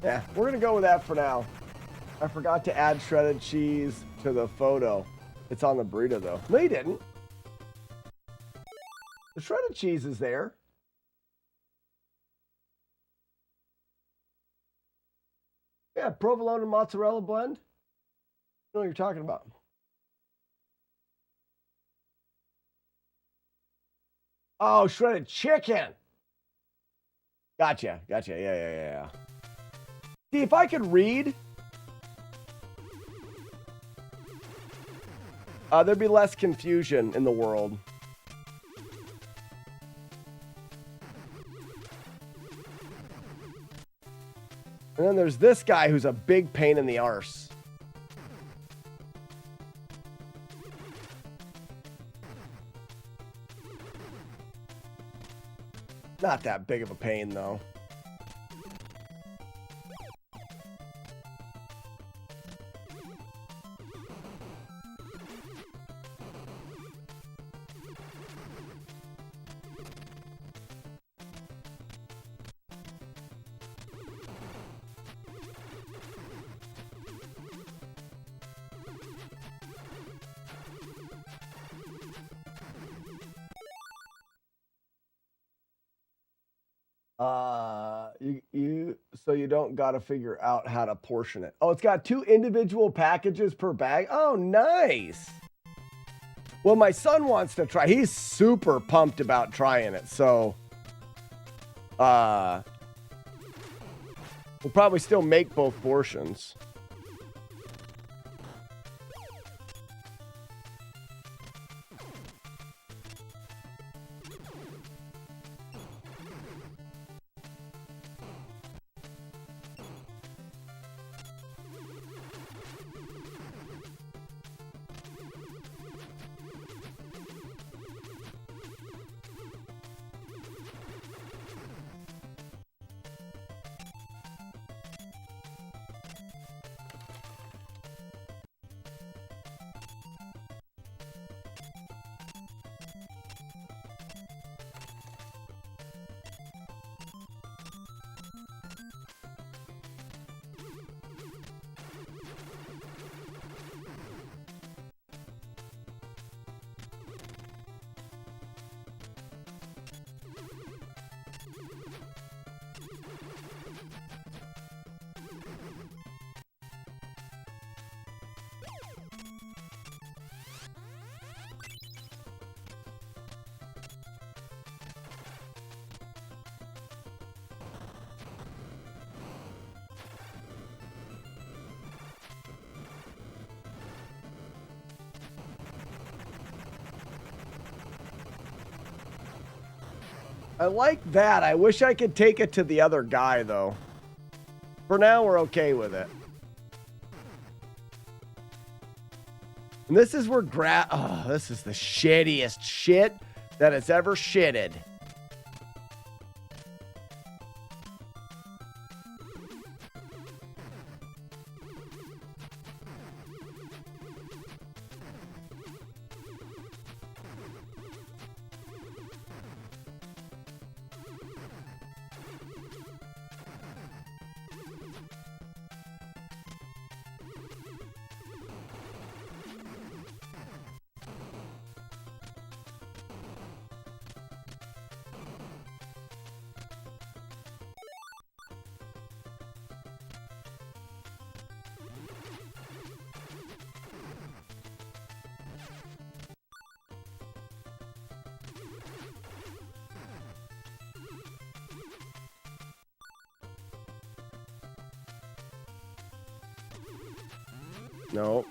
Yeah, we're going to go with that for now. I forgot to add shredded cheese to the photo. It's on the burrito, though. No, you didn't. The shredded cheese is there. Yeah, provolone and mozzarella blend. I know what you're talking about. Oh, shredded chicken. Gotcha. Yeah. See, if I could read, there'd be less confusion in the world. And then there's this guy who's a big pain in the arse. Not that big of a pain, though. So you don't got to figure out how to portion it. Oh, it's got 2 individual packages per bag. Oh, nice. Well, my son wants to try. He's super pumped about trying it. So, we'll probably still make both portions. I like that. I wish I could take it to the other guy, though. For now, we're okay with it. And this is where oh, this is the shittiest shit that it's ever shitted. No.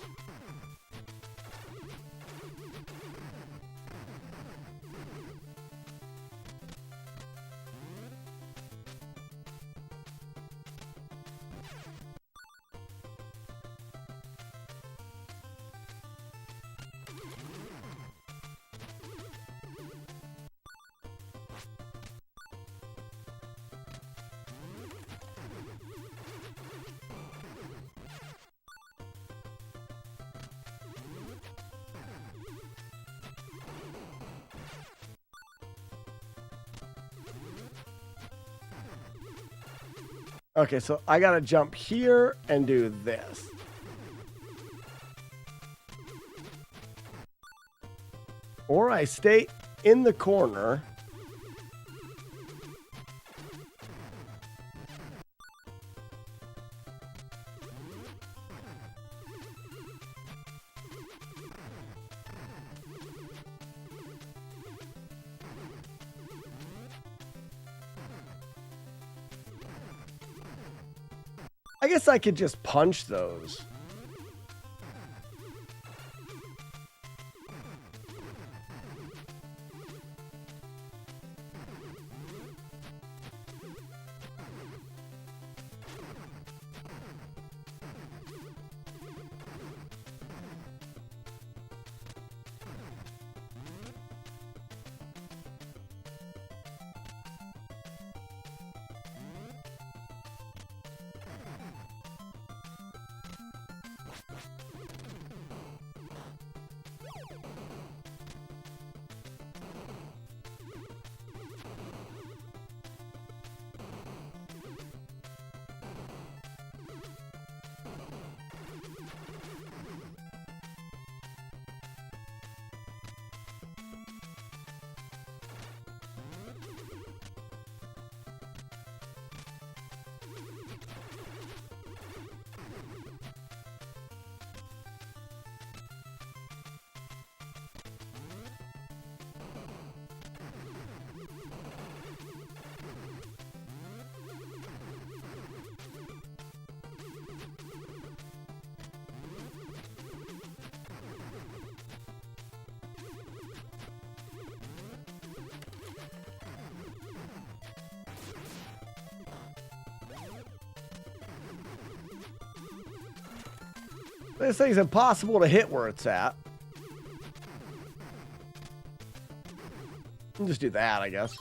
Okay, so I gotta jump here and do this. Or I stay in the corner. I guess I could just punch those. This thing's impossible to hit where it's at. I'll just do that, I guess.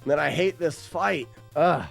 Man, I hate this fight. Ugh.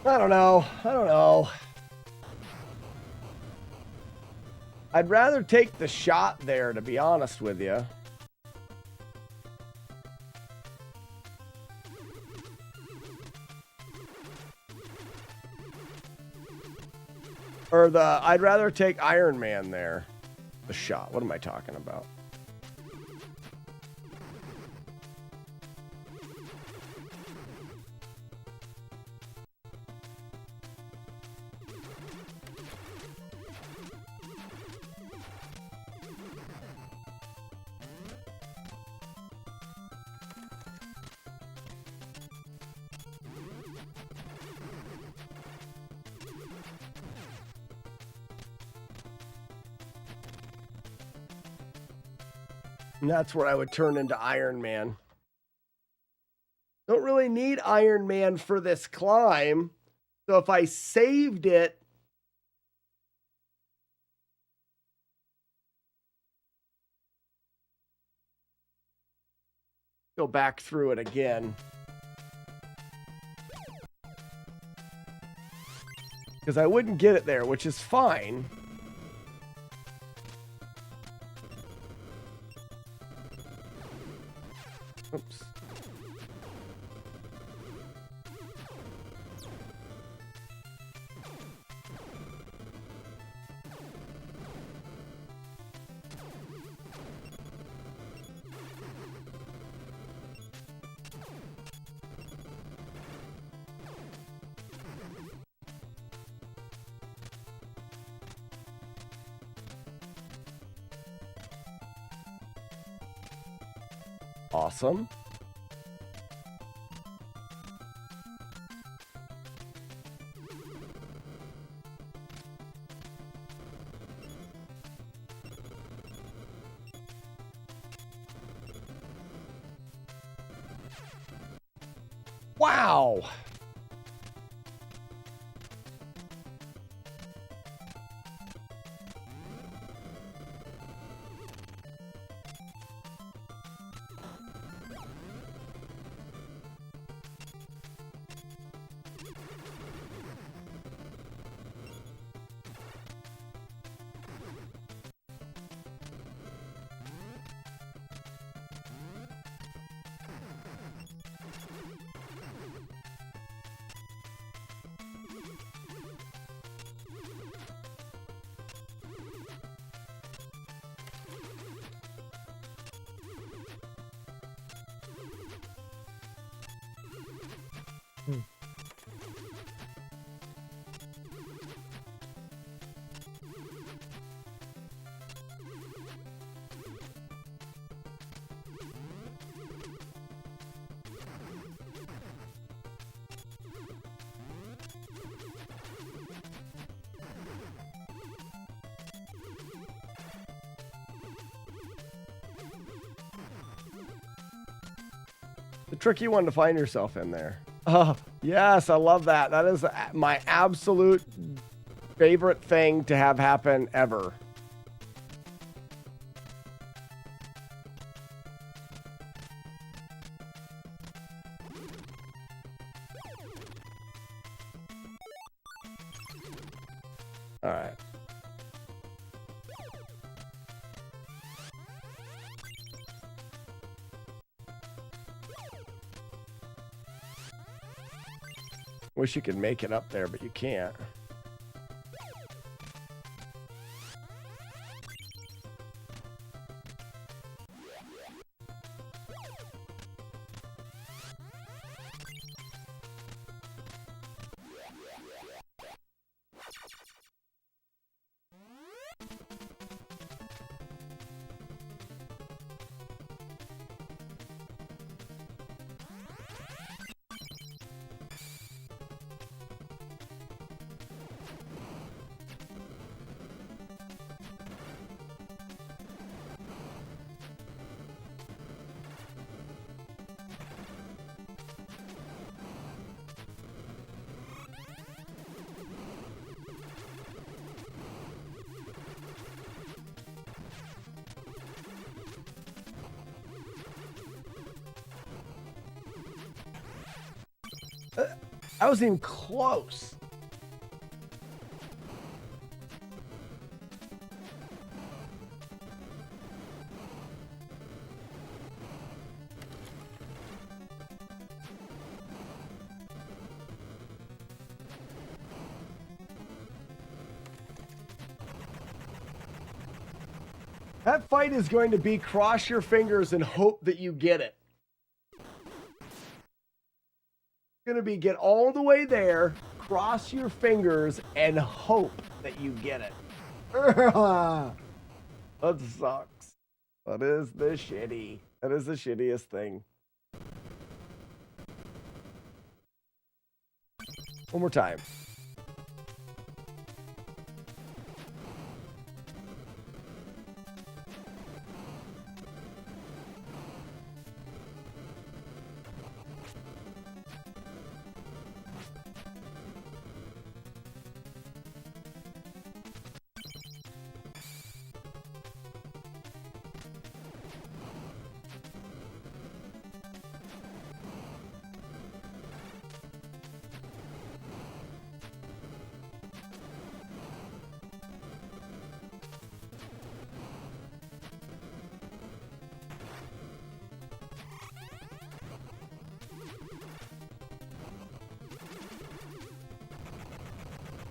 I don't know. I'd rather take the shot there, to be honest with you. Or I'd rather take Iron Man there. The shot. What am I talking about? And that's where I would turn into Iron Man. Don't really need Iron Man for this climb. So if I saved it, go back through it again. Because I wouldn't get it there, which is fine. Oops. Awesome. Wow. The tricky one to find yourself in there. Oh, yes, I love that. That is my absolute favorite thing to have happen ever. All right. Wish you could make it up there, but you can't. I wasn't even close. That fight is going to be cross your fingers and hope that you get it. It's going to be get all the way there, cross your fingers, and hope that you get it. That sucks. That is the shitty. That is the shittiest thing. One more time.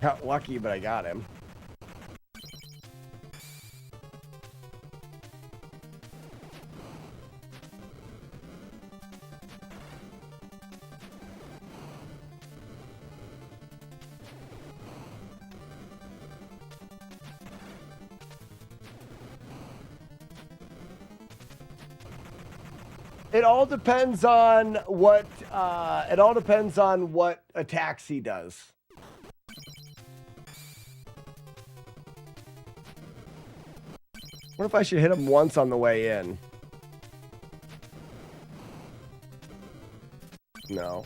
Got lucky, but I got him. It all depends on what attacks he does. What if I should hit him once on the way in? No.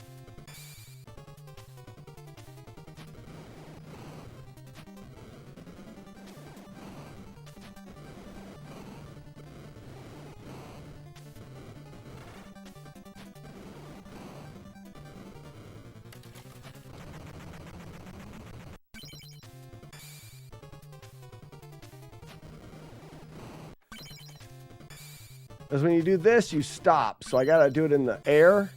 Because when you do this, you stop. So I gotta do it in the air.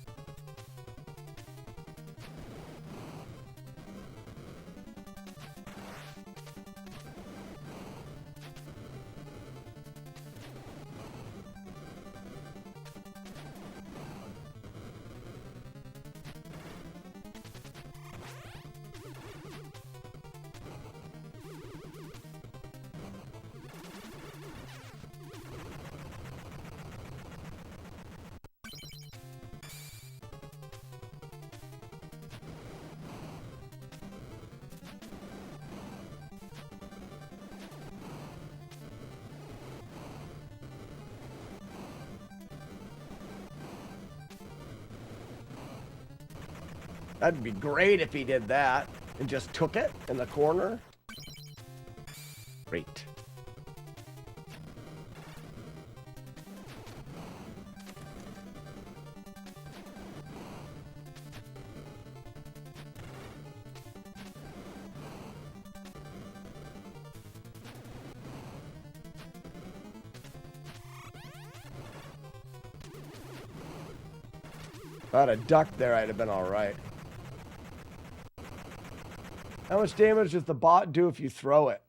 That'd be great if he did that and just took it in the corner. Great. If I had a duck there, I'd have been all right. How much damage does the bot do if you throw it?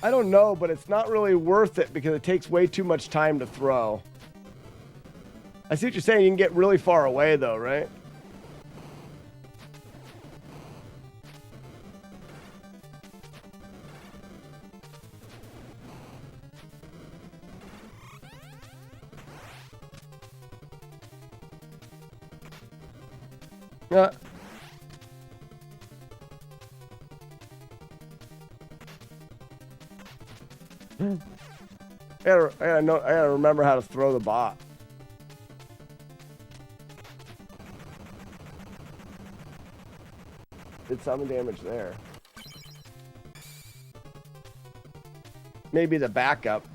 I don't know, but it's not really worth it because it takes way too much time to throw. I see what you're saying. You can get really far away, though, right? Yeah. I gotta remember how to throw the bot. Did some damage there. Maybe the backup.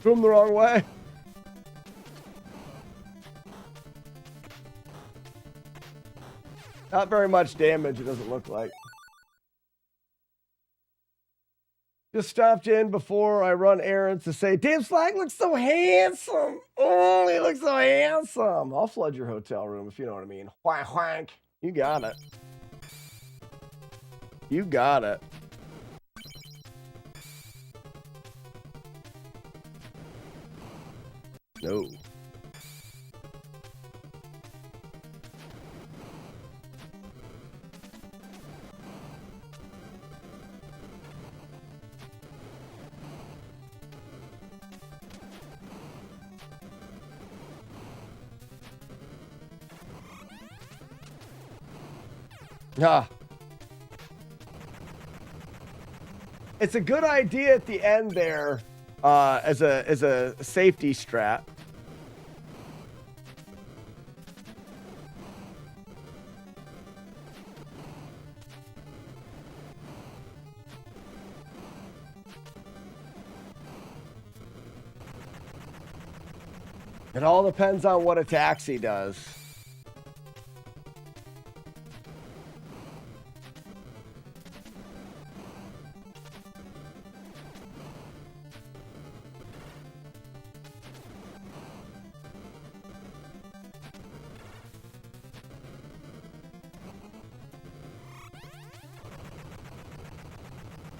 Threw him the wrong way. Not very much damage, it doesn't look like. Just stopped in before I run errands to say, damn, Slag looks so handsome. Oh, he looks so handsome. I'll flood your hotel room if you know what I mean. Whank, whank. You got it. You got it. No. Ah. It's a good idea at the end there, as a safety strat. It all depends on what a taxi does.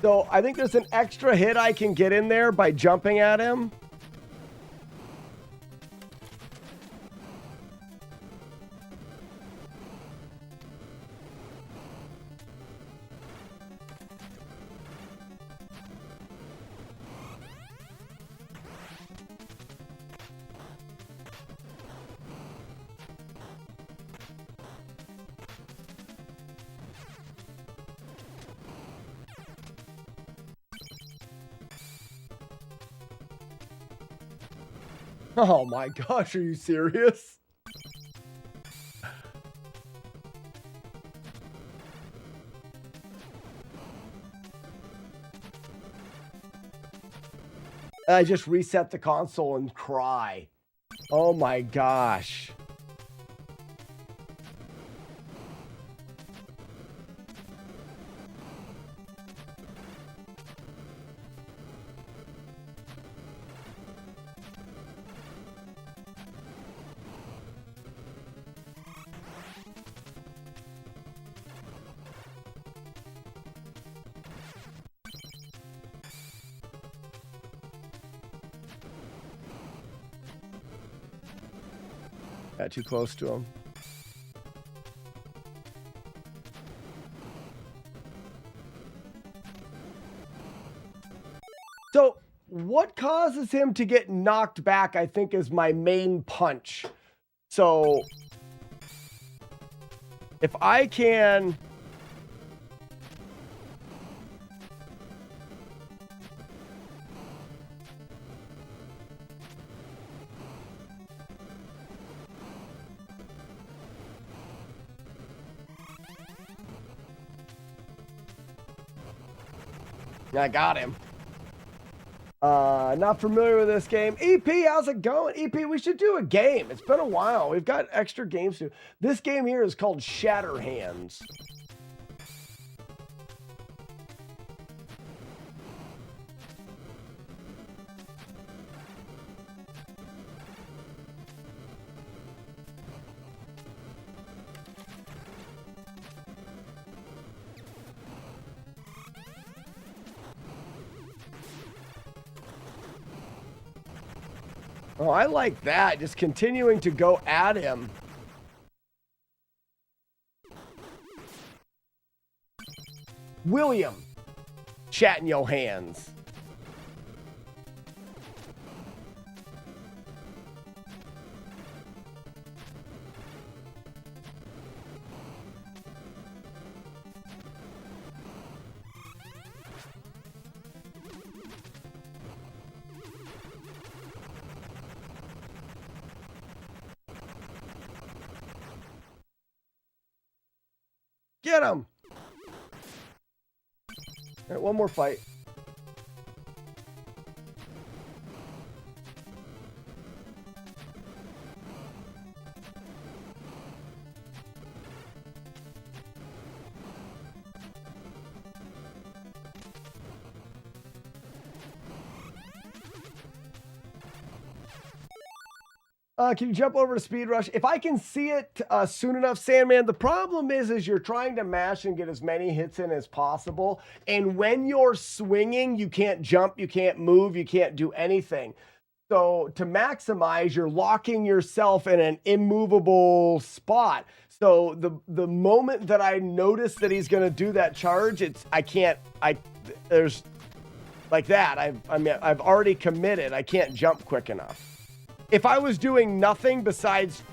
So I think there's an extra hit I can get in there by jumping at him. Oh my gosh, are you serious? I just reset the console and cry. Oh my gosh. Got too close to him. So, what causes him to get knocked back, I think, is my main punch. So, if I can... I got him. Not familiar with this game. EP, how's it going? EP, we should do a game. It's been a while. We've got extra games to do. This game here is called Shatterhands. Oh, I like that. Just continuing to go at him. William, chat in your hands. Get him! All right, one more fight. Can you jump over to Speed Rush? If I can see it soon enough, Sandman, the problem is you're trying to mash and get as many hits in as possible. And when you're swinging, you can't jump, you can't move, you can't do anything. So to maximize, you're locking yourself in an immovable spot. So the moment that I notice that he's going to do that charge, there's like that. I've already committed. I can't jump quick enough. If I was doing nothing besides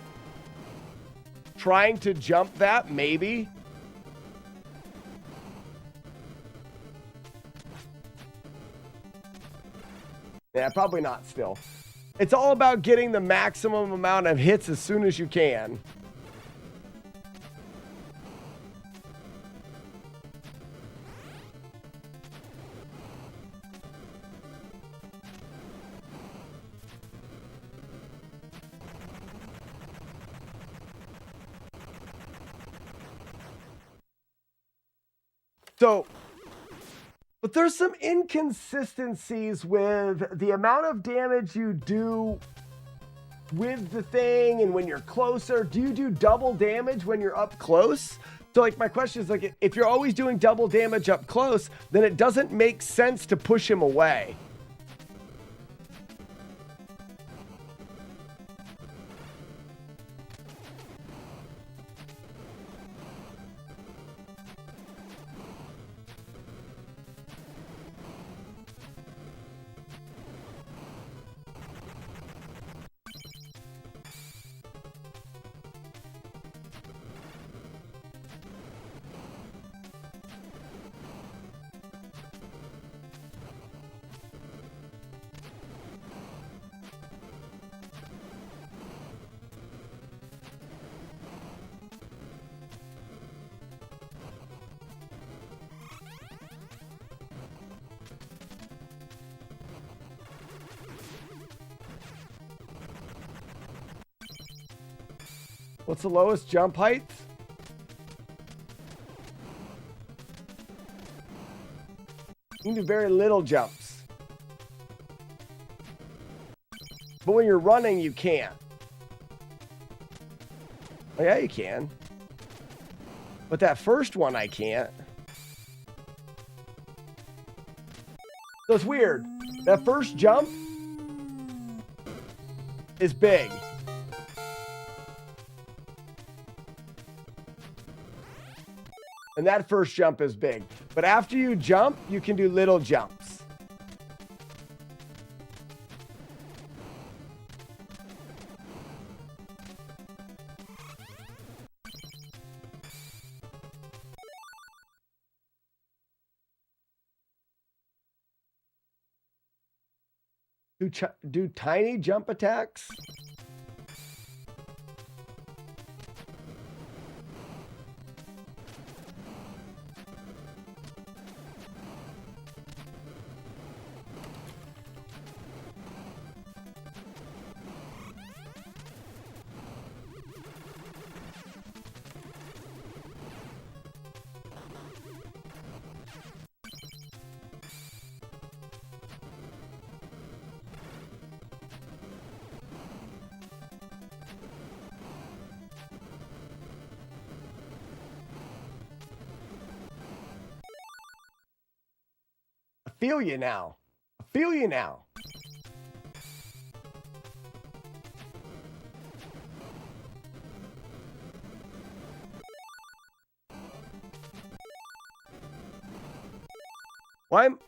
trying to jump that, maybe. Yeah, probably not still. It's all about getting the maximum amount of hits as soon as you can. So, but there's some inconsistencies with the amount of damage you do with the thing and when you're closer. Do you do double damage when you're up close? So like my question is like, if you're always doing double damage up close, then it doesn't make sense to push him away. What's the lowest jump height? You can do very little jumps. But when you're running, you can't. Oh, yeah, you can. But that first one, I can't. So it's weird. That first jump is big. And that first jump is big. But after you jump, you can do little jumps. Do tiny jump attacks? I feel you now. I feel you now. Why am...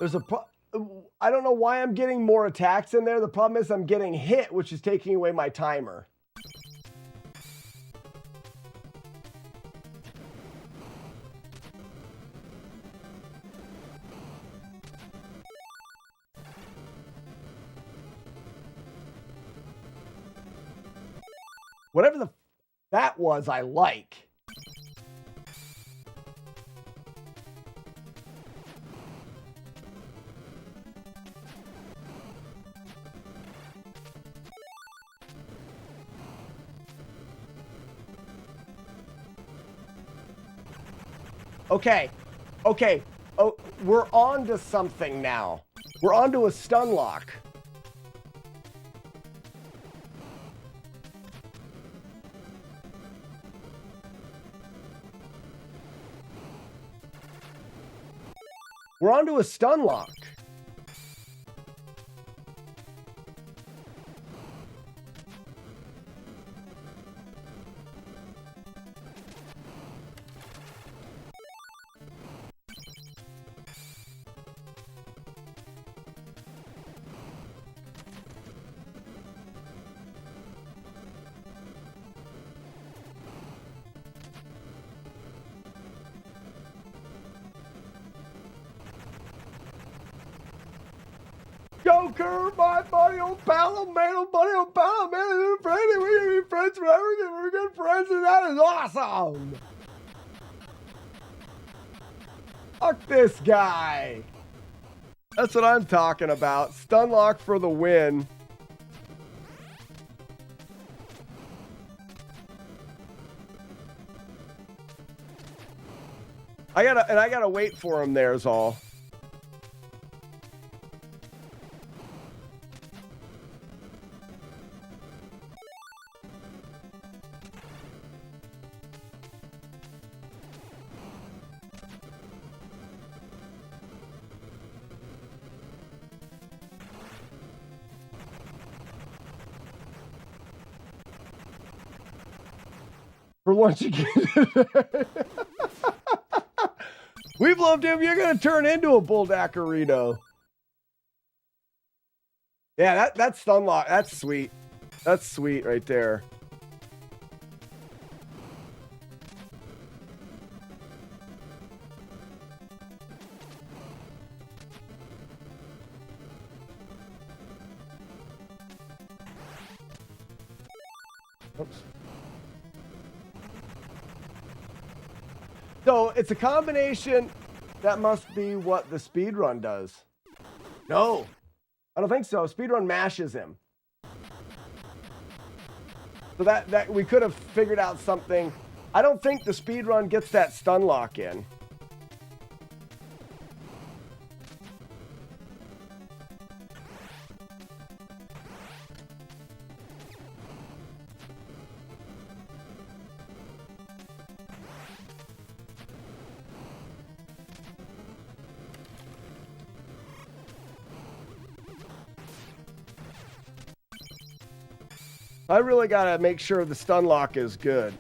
There's a I don't know why I'm getting more attacks in there. The problem is I'm getting hit, which is taking away my timer. Whatever that was, I like. Okay. Okay. Oh, we're on to something now. We're on to a stun lock. We're on to a stun lock. Joker, my buddy, old pal, man, old buddy, old pal, man, we're friends, and we're gonna be friends forever, and we're good friends, and that is awesome. Fuck this guy. That's what I'm talking about. Stun lock for the win. I gotta wait for him there is all. For once again. We've loved him. You're going to turn into a Bulldakarito. Yeah, that's stun lock. That's sweet. That's sweet right there. Oops. So it's a combination. That must be what the speedrun does. No, I don't think so. Speedrun mashes him. So that we could have figured out something. I don't think the speedrun gets that stun lock in. I really got to make sure the stun lock is good.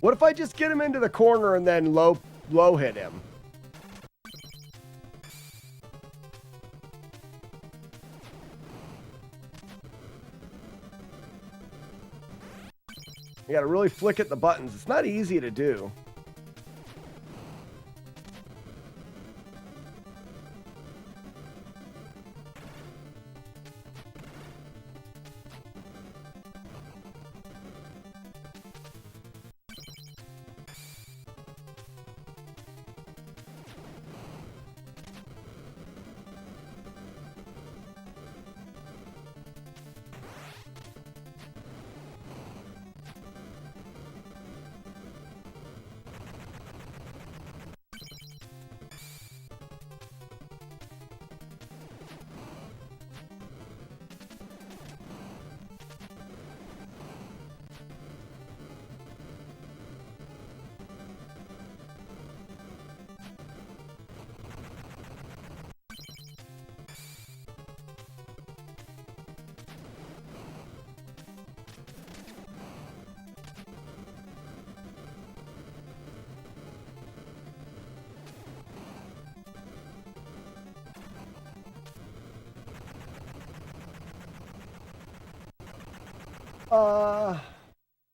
What if I just get him into the corner and then low hit him? You gotta really flick at the buttons. It's not easy to do.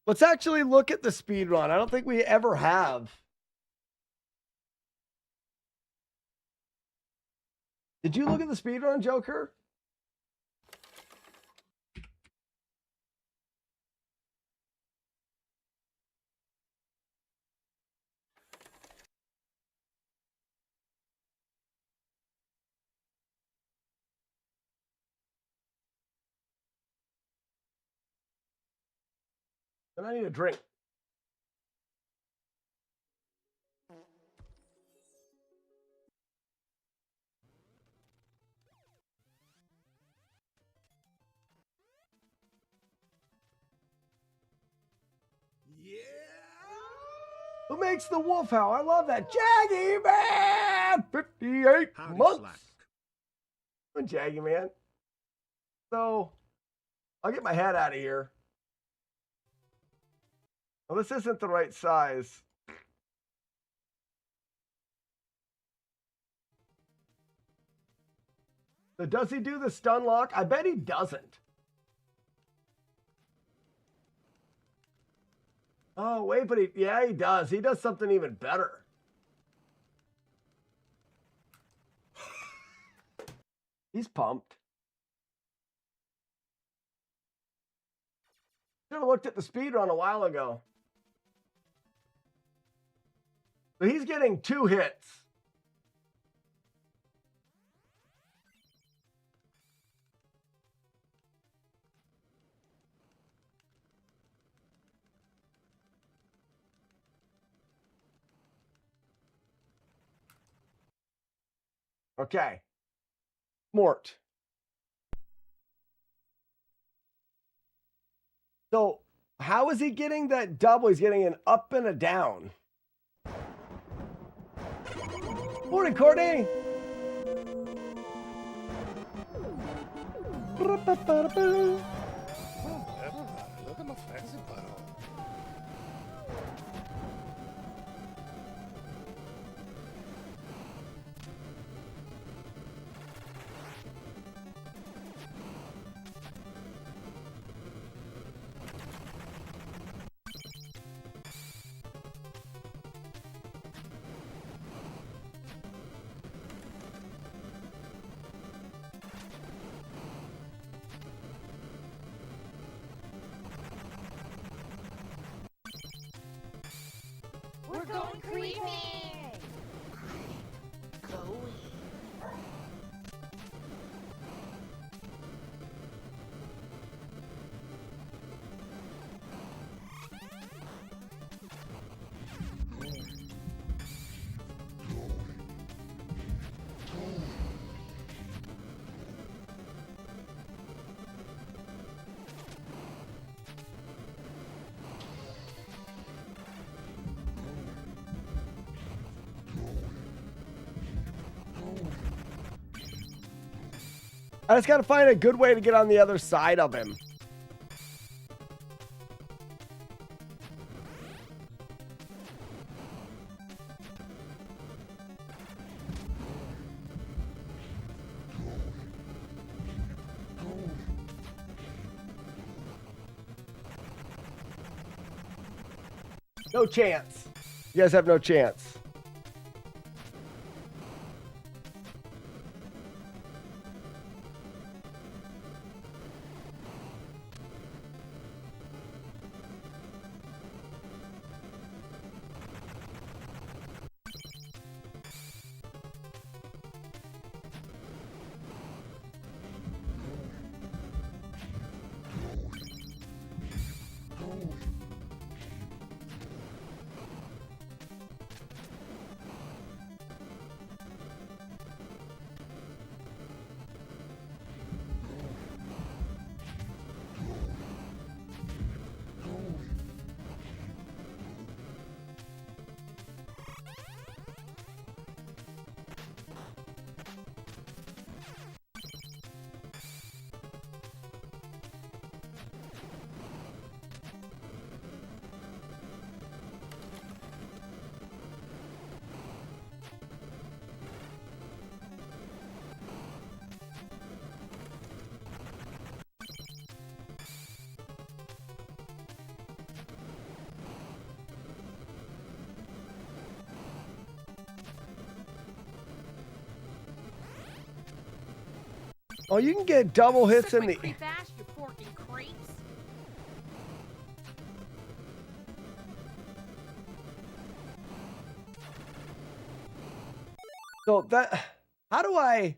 Let's actually look at the speed run. I don't think we ever have. Did you look at the speedrun, Joker? Then I need a drink. Yeah. Who makes the wolf howl? I love that. Jaggy Man! 58 Howdy, months. Slack. Good, Jaggy Man. So, I'll get my head out of here. Well, this isn't the right size. So does he do the stun lock? I bet he doesn't. Oh, wait, but he does. He does something even better. He's pumped. Should have looked at the speedrun a while ago. So he's getting 2 hits. Okay. Mort. So how is he getting that double? He's getting an up and a down. Morning, Courtney. Look at my fancy butthole. We're going creepy! I just got to find a good way to get on the other side of him. No chance. You guys have no chance. Oh, you can get double hits in the... Creep ass, you forking creeps. So that... How do I...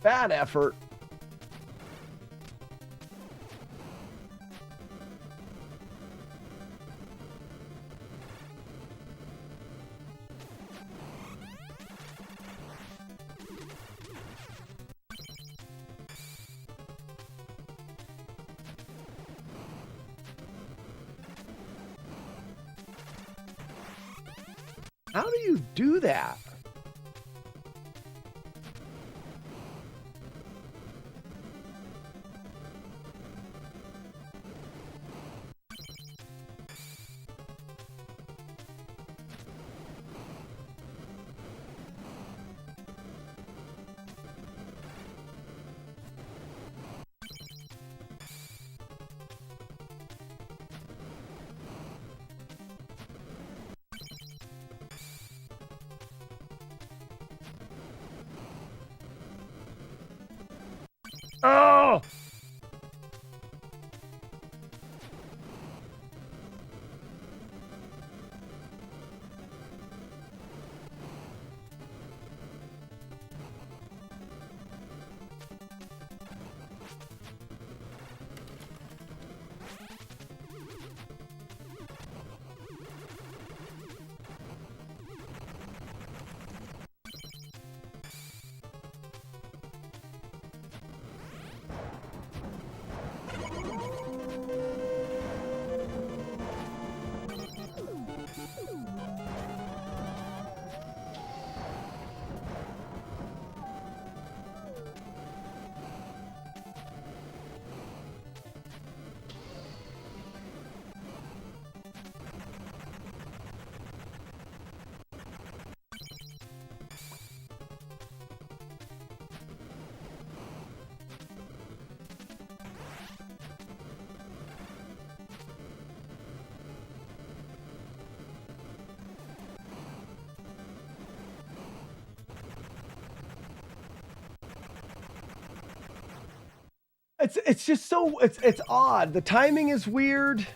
Bad effort. How do you do that? Oh! It's just so it's odd. The timing is weird.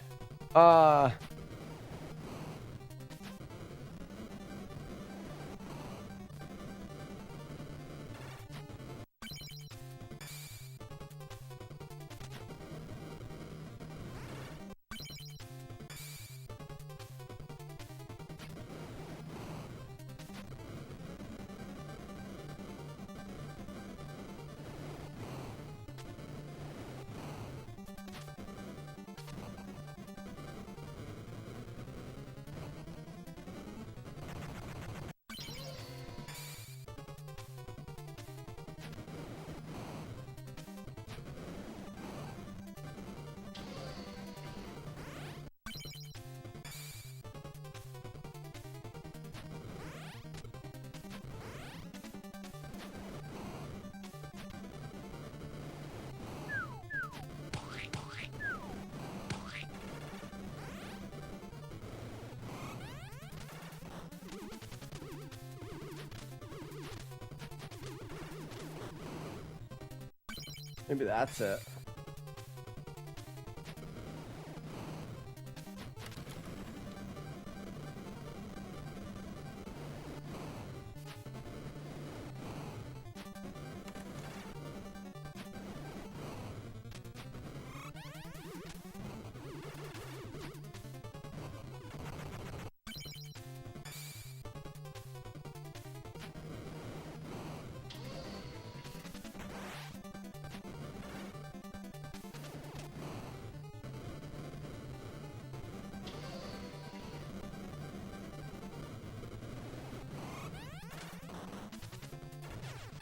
Maybe that's it.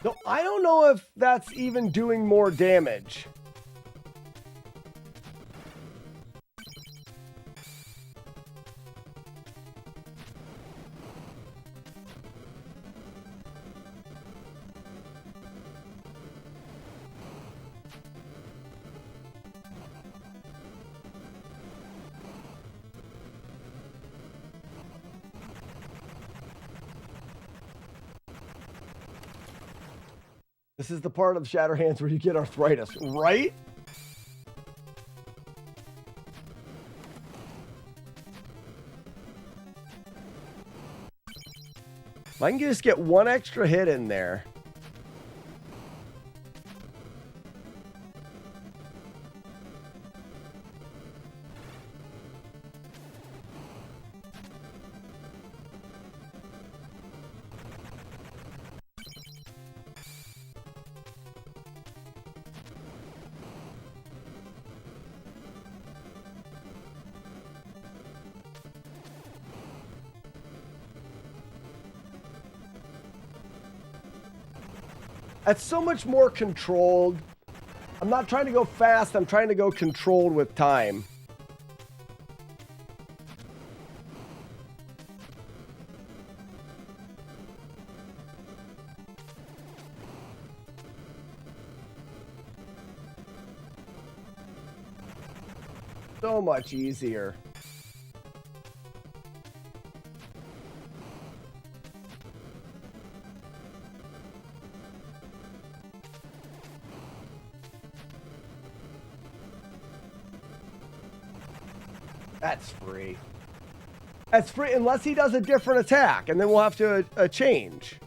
No, I don't know if that's even doing more damage. This is the part of Shatterhands where you get arthritis, right? If I can just get one extra hit in there. That's so much more controlled. I'm not trying to go fast. I'm trying to go controlled with time. So much easier. That's free. That's free unless he does a different attack, and then we'll have to change.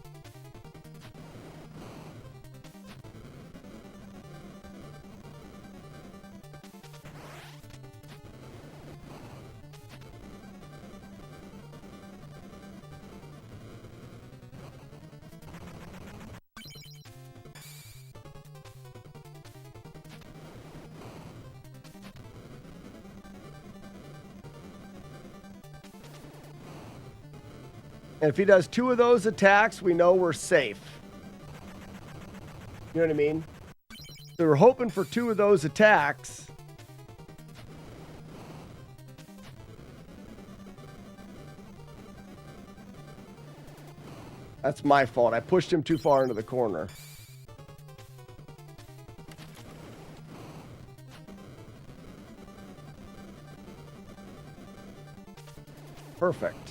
And if he does 2 of those attacks, we know we're safe. You know what I mean? So we're hoping for 2 of those attacks. That's my fault. I pushed him too far into the corner. Perfect.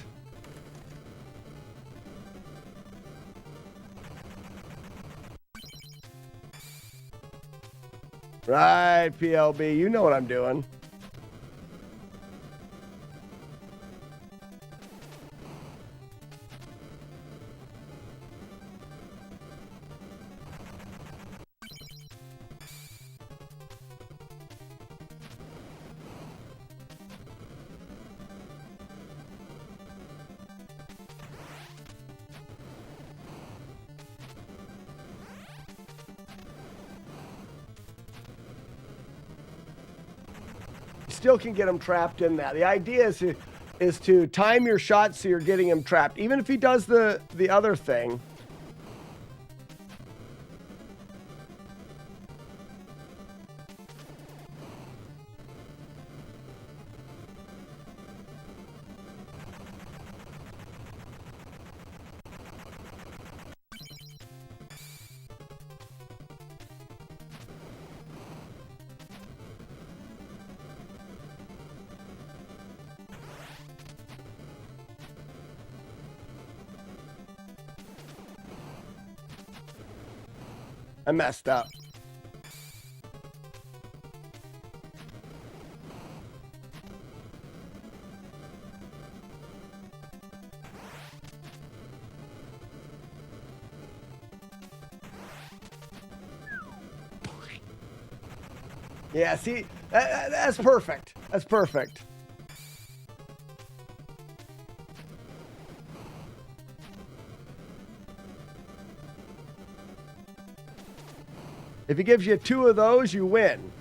Right, PLB. You know what I'm doing. Still can get him trapped in that. The idea is to time your shots so you're getting him trapped. Even if he does the other thing. I messed up. Yeah, see, that's perfect. That's perfect. If he gives you 2 of those, you win.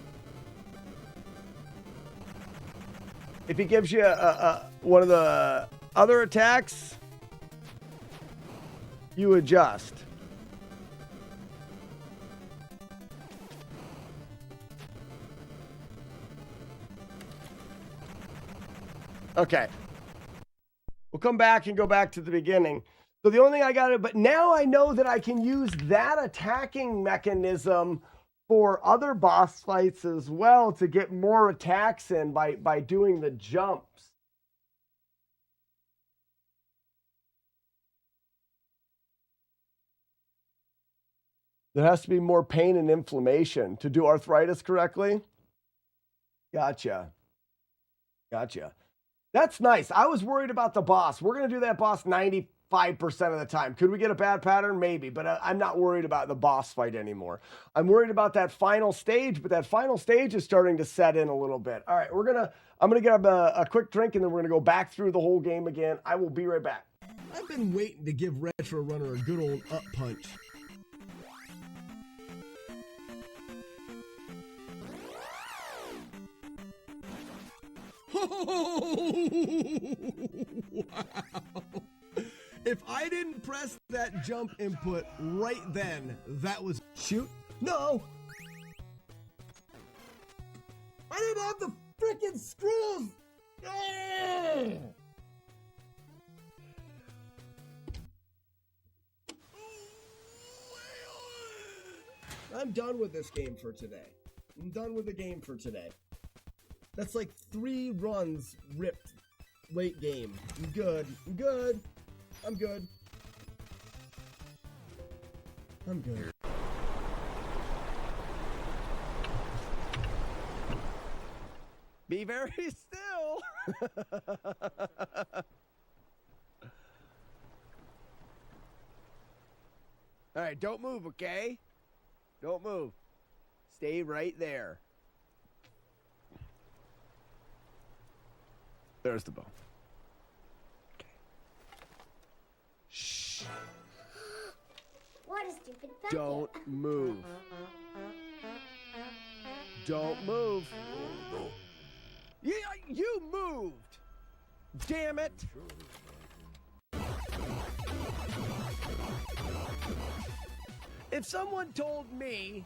If he gives you one of the other attacks, you adjust. Okay. We'll come back and go back to the beginning. So the only thing I got, but now I know that I can use that attacking mechanism for other boss fights as well to get more attacks in by doing the jumps. There has to be more pain and inflammation to do arthritis correctly. Gotcha. That's nice. I was worried about the boss. We're going to do that boss 95% of the time. Could we get a bad pattern? Maybe, but I'm not worried about the boss fight anymore. I'm worried about that final stage, but that final stage is starting to set in a little bit. All right, I'm going to grab a quick drink, and then we're going to go back through the whole game again. I will be right back. I've been waiting to give Retro Runner a good old up punch. Wow. If I didn't press that jump input right then, that was shoot. No. I didn't have the freaking screws. Ugh. I'm done with this game for today. I'm done with the game for today. That's like 3 runs ripped late game. I'm good. Be very still. All right, don't move, okay? Don't move. Stay right there. There's the bone. Okay. Shh. What a stupid bucket. Don't move. Don't move. Yeah, you moved. Damn it. If someone told me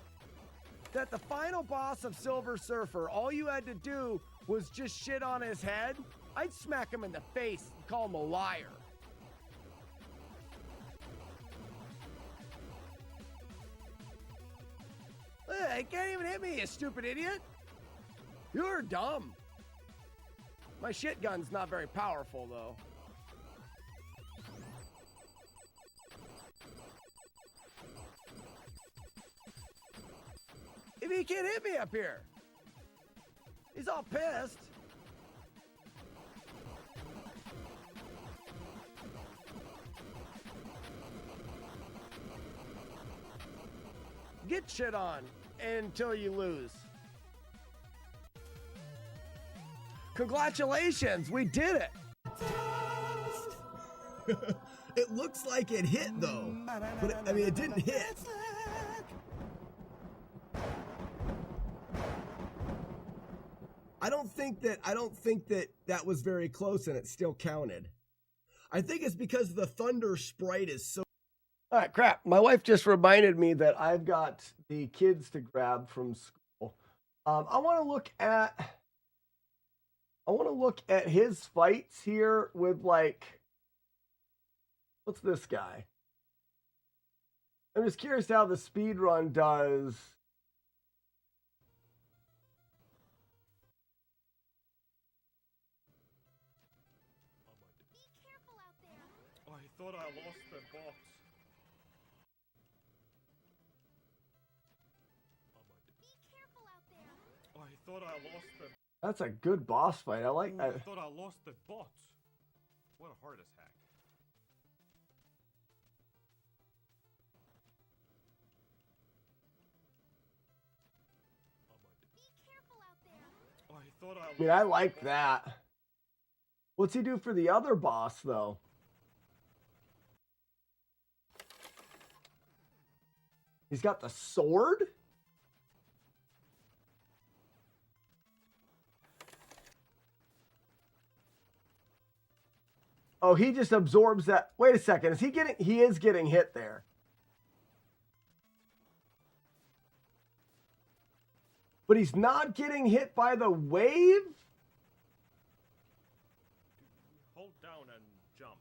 that the final boss of Silver Surfer, all you had to do was just shit on his head, I'd smack him in the face and call him a liar. He can't even hit me, you stupid idiot. You're dumb. My shit gun's not very powerful, though. If he can't hit me up here. He's all pissed. Get shit on until you lose. Congratulations, we did it. It looks like it hit though, but it didn't hit. I don't think that was very close and it still counted. I think it's because the thunder sprite is so. All right, crap. My wife just reminded me that I've got the kids to grab from school. I want to look at his fights here with what's this guy? I'm just curious how the speed run does. Be careful out there. I thought I lost the box. Be careful out there. I thought I lost the. That's a good boss fight. I like that. I thought I lost the bots. What a heart attack. Be careful out there. I thought I I like that. What's he do for the other boss, though? He's got the sword? Oh, he just absorbs that. Wait a second. He is getting hit there. But he's not getting hit by the wave? hold down and jump.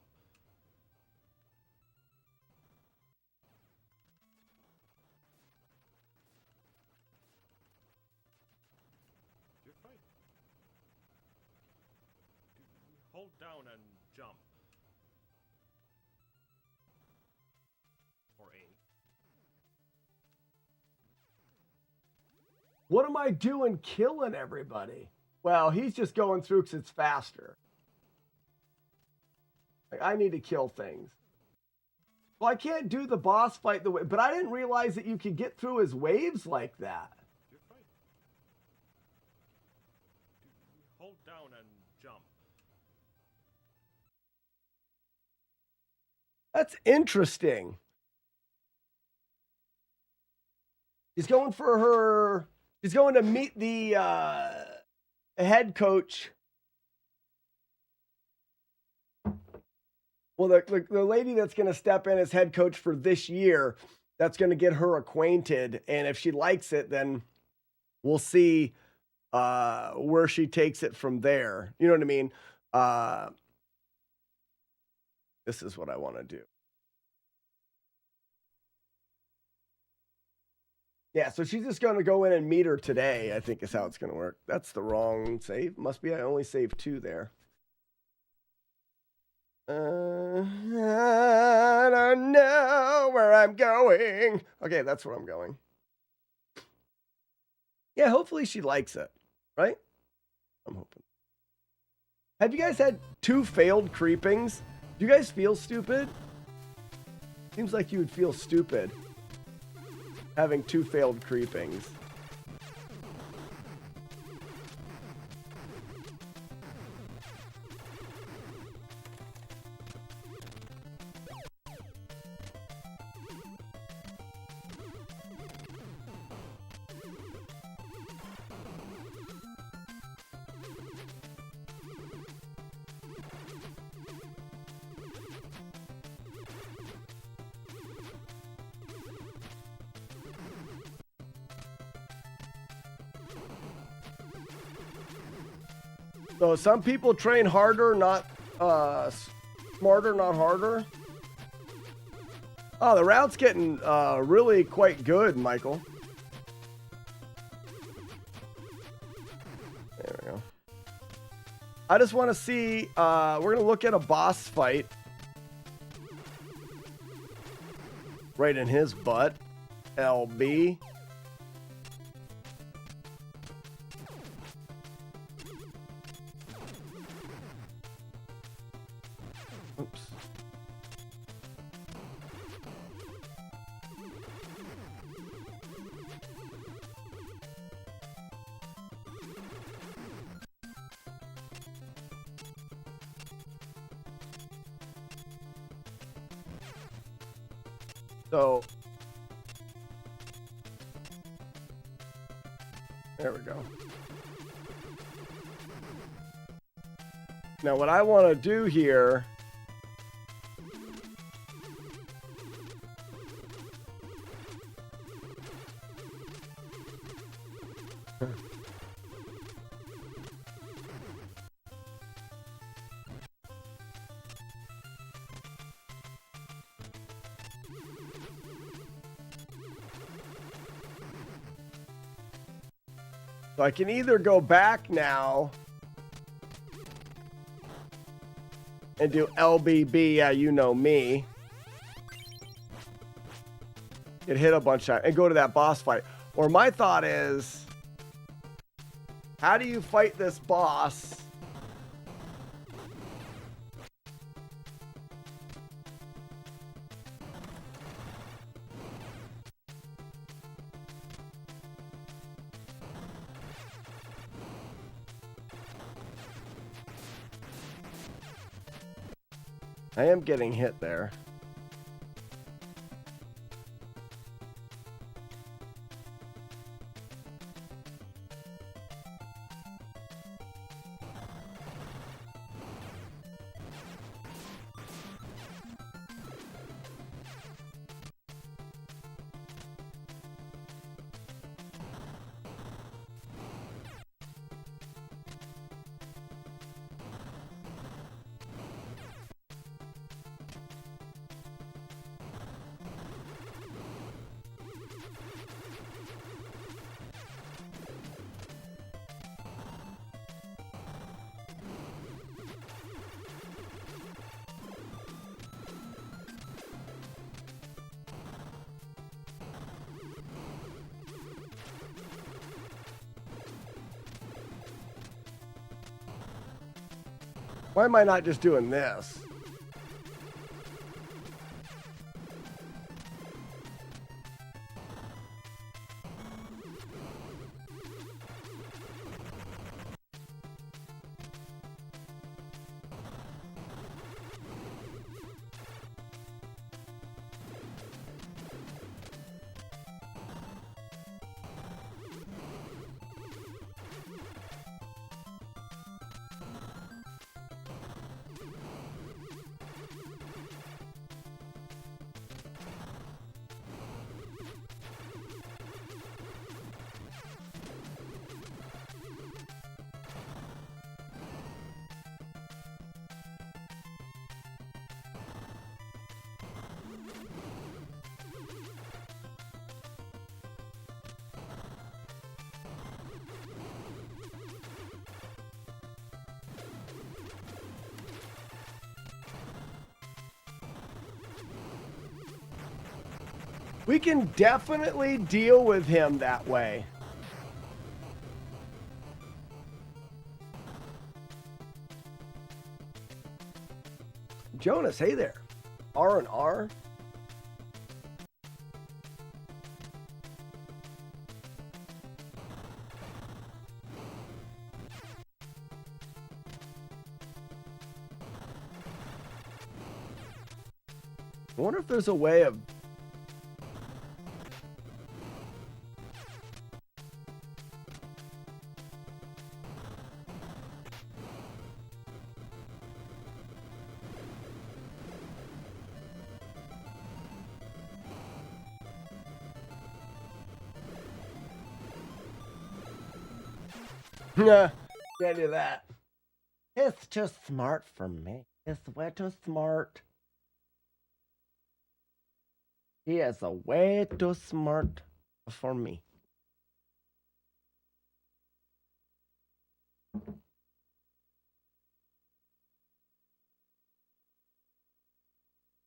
You're fine. Hold down and jump. Or A. What am I doing killing everybody? Well, he's just going through because it's faster. Like, I need to kill things. Well, I can't do the boss fight the way, but I didn't realize that you could get through his waves like that. Hold down and jump. That's interesting. She's going for her. She's going to meet the head coach. Well, the lady that's going to step in as head coach for this year, that's going to get her acquainted. And if she likes it, then we'll see where she takes it from there. You know what I mean? This is what I want to do. Yeah, so she's just going to go in and meet her today, I think is how it's going to work. That's the wrong save. Must be I only saved 2 there. I don't know where I'm going. Okay, that's where I'm going. Yeah, hopefully she likes it, right? I'm hoping. Have you guys had 2 failed creepings? Do you guys feel stupid? Seems like you would feel stupid having 2 failed creepings. So some people train harder, not smarter, not harder. Oh, the route's getting really quite good, Michael. There we go. I just want to see, we're going to look at a boss fight. Right in his butt. LB. Oops. So, there we go. Now what I want to do here so I can either go back now and do LBB, yeah, you know me. Get hit a bunch of times and go to that boss fight. Or my thought is, how do you fight this boss? I am getting hit there. Why am I not just doing this? We can definitely deal with him that way. Jonas, hey there. R&R. I wonder if there's a way of Nah, can't do that. It's too smart for me. It's way too smart. He is a way too smart for me.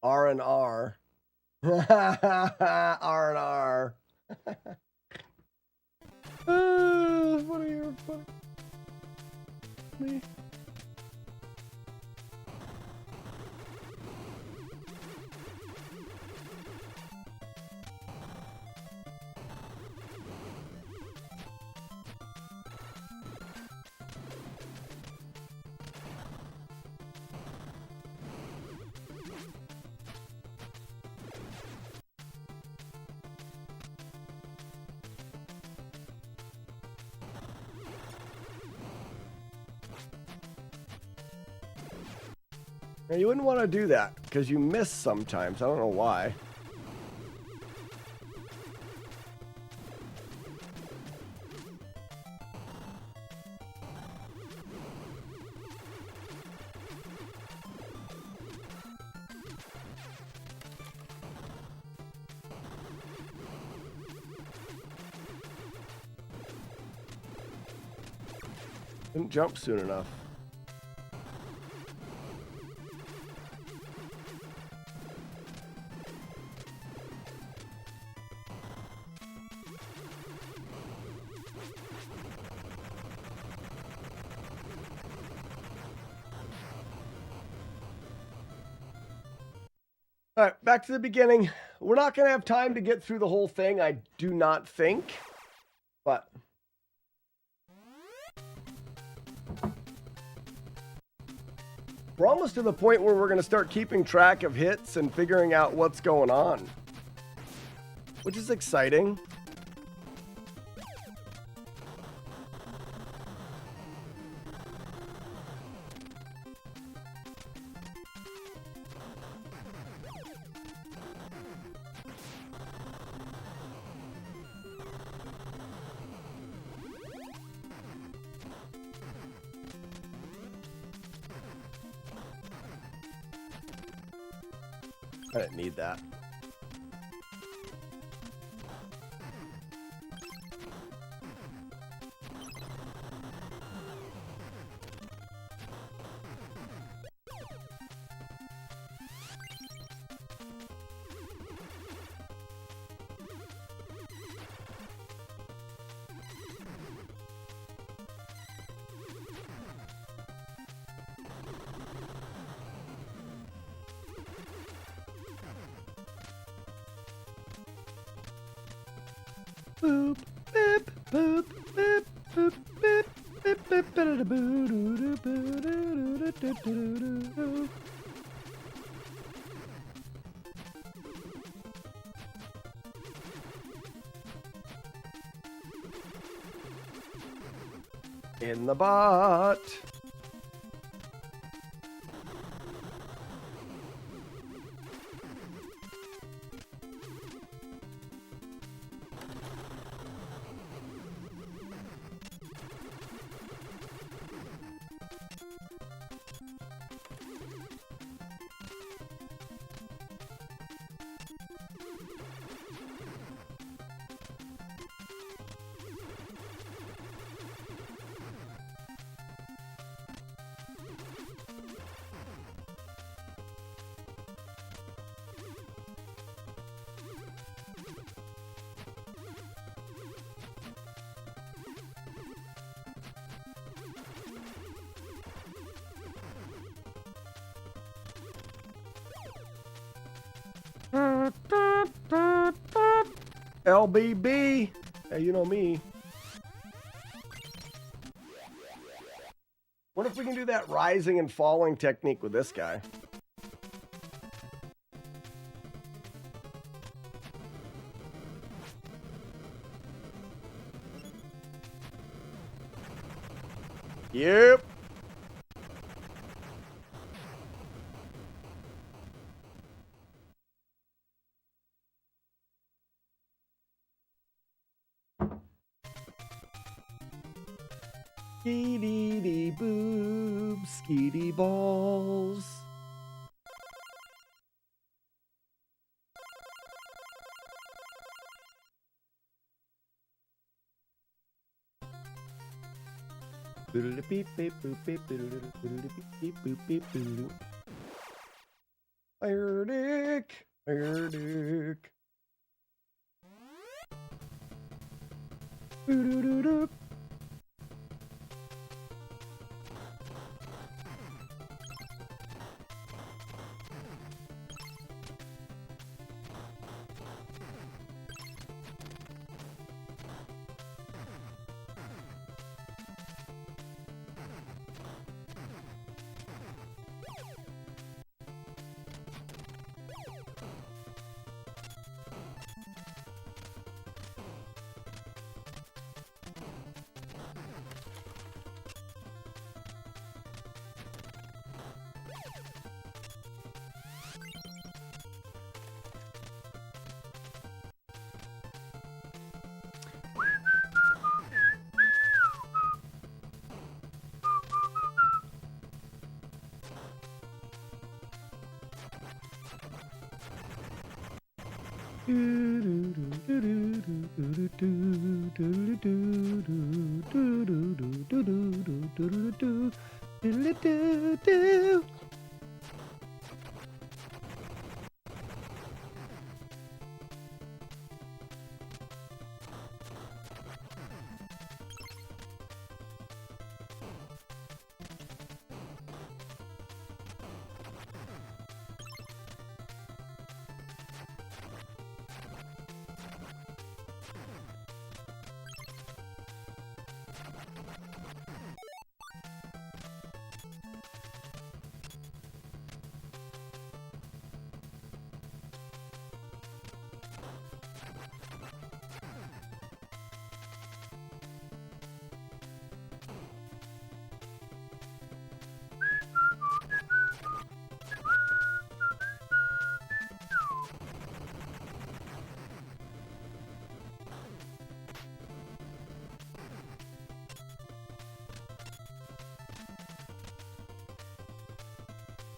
R&R. R&R. What are you funny? Me. Now, you wouldn't want to do that because you miss sometimes. I don't know why. Didn't jump soon enough. All right, back to the beginning. We're not going to have time to get through the whole thing, I do not think. But we're almost to the point where we're going to start keeping track of hits and figuring out what's going on, which is exciting. I didn't need that. boop, beep, boop, beep, boop, beep, beep, beep, ba-da-da-boo-doo-boo-doo-doo-doo-doo-doo-doo. In the butt. LBB. Hey, you know me. What if we can do that rising and falling technique with this guy? Yep. Skeety boobs, skeety balls. Fire dick, fire dick. Doo-doo-doo-doo.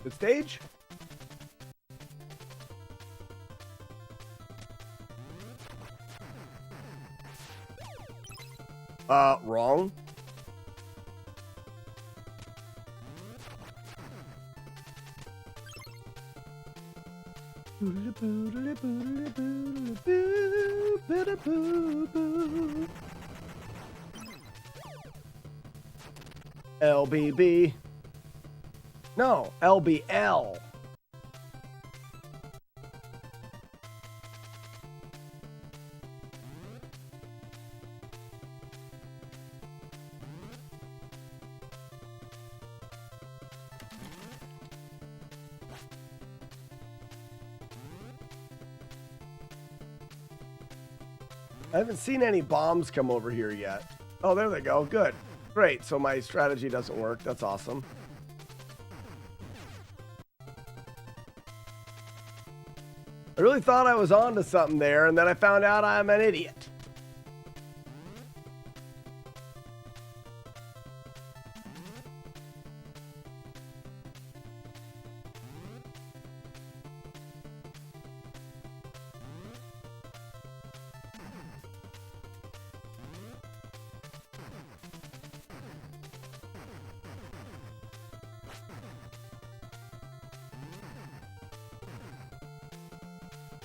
Good stage. Wrong. LBB. No, LBL. I haven't seen any bombs come over here yet. Oh, there they go. Good. Great. So my strategy doesn't work. That's awesome. I really thought I was onto something there, and then I found out I'm an idiot.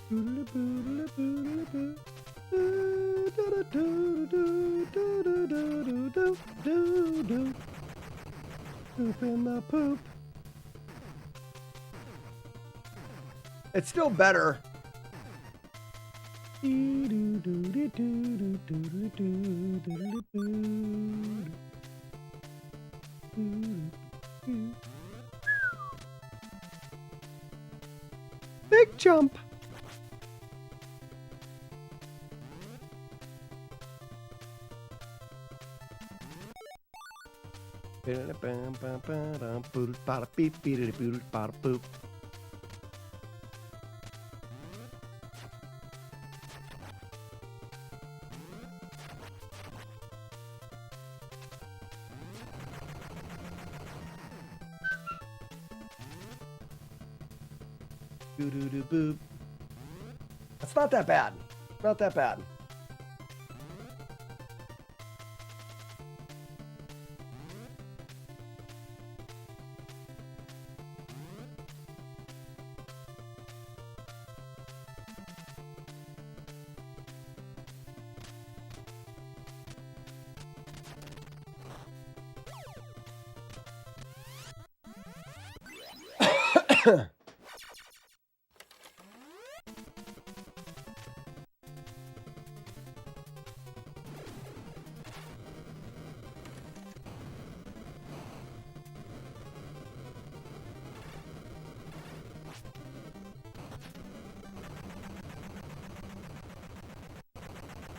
Poop in the poop. It's still better. Big jump. Boop. That's not that bad. Not that bad.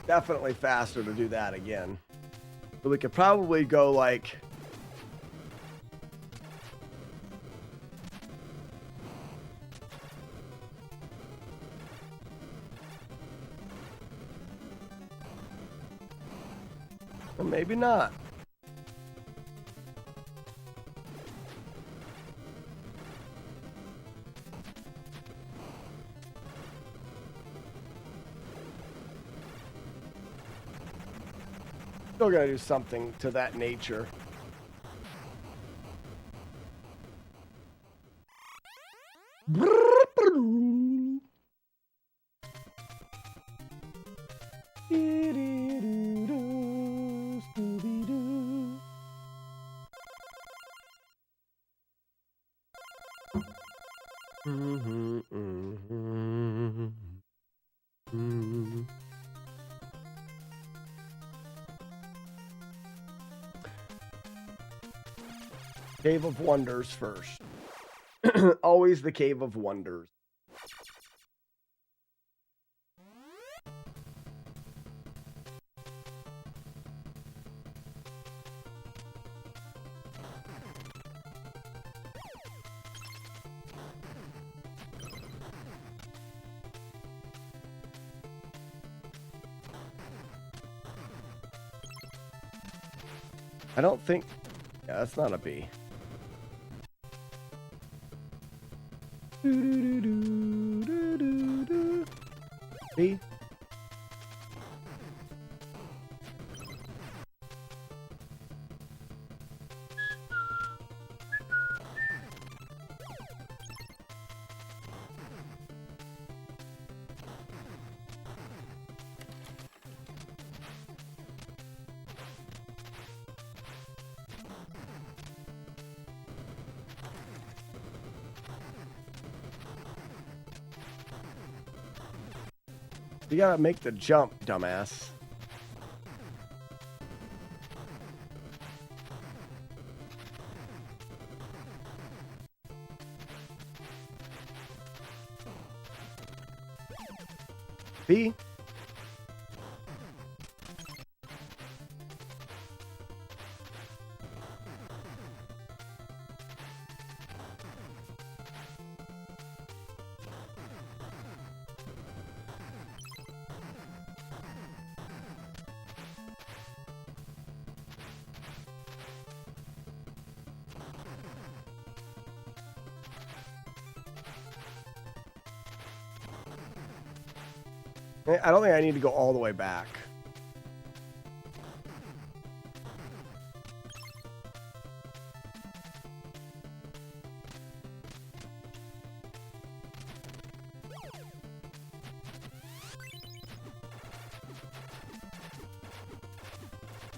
Definitely faster to do that again. But we could probably go like... Or maybe not. Still gotta do something to that nature. Cave of Wonders first. Always the Cave of Wonders. I don't think... Yeah, that's not a B. B. You gotta make the jump, dumbass. B. I don't think I need to go all the way back.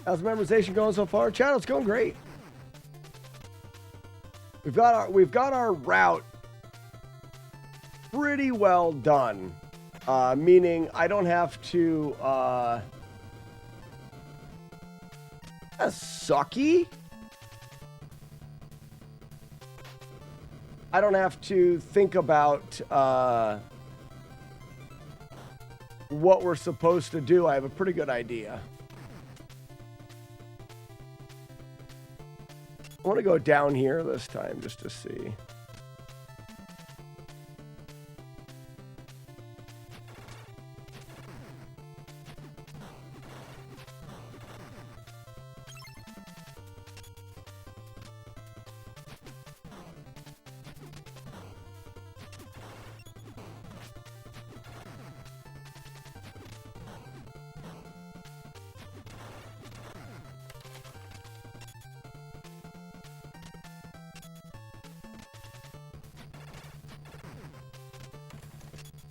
How's memorization going so far? Chad, it's going great. We've got our route pretty well done. Meaning I don't have to that's sucky. I don't have to think about what we're supposed to do. I have a pretty good idea. I want to go down here this time just to see.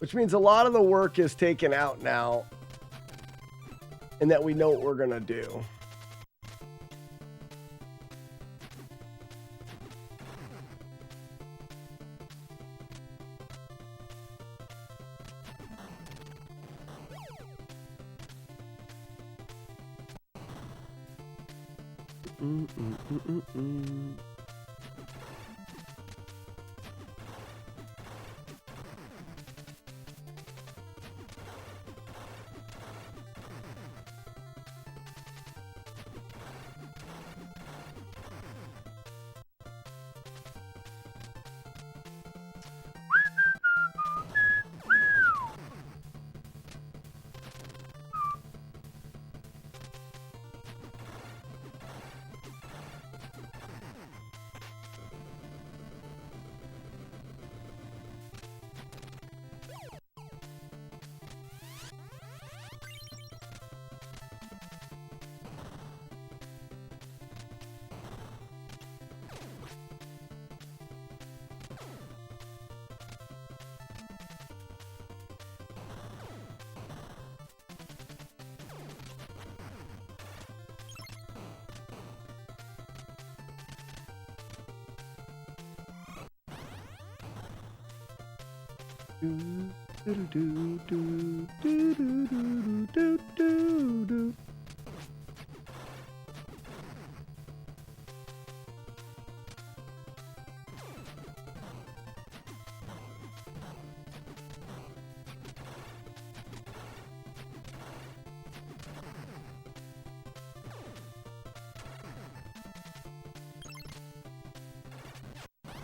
Which means a lot of the work is taken out now and that we know what we're going to do.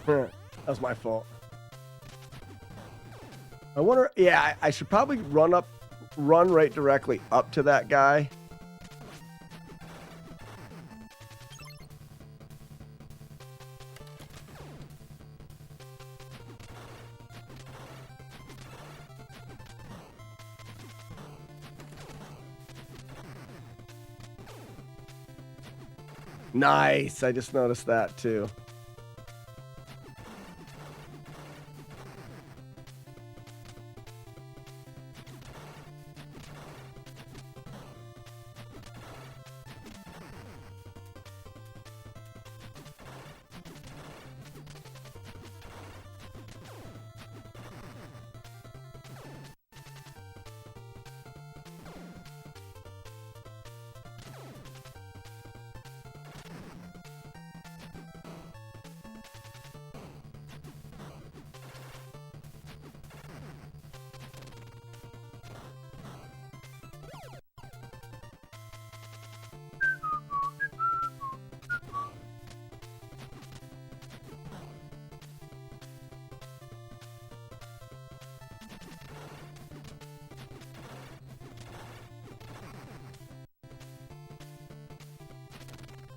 That was my fault. I wonder, yeah, I should probably run right directly up to that guy. Nice, I just noticed that too.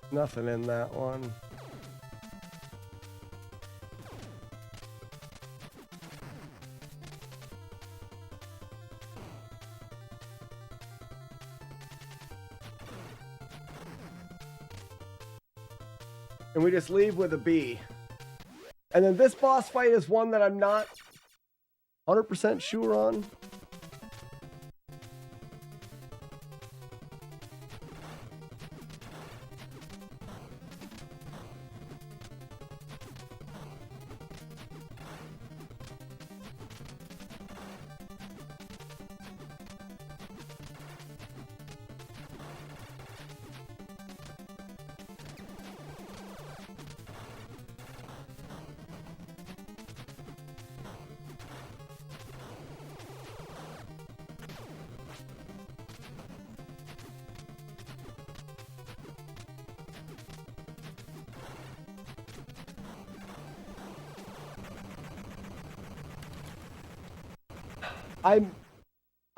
Nothing in that one. And we just leave with a B. And then this boss fight is one that I'm not 100% sure on.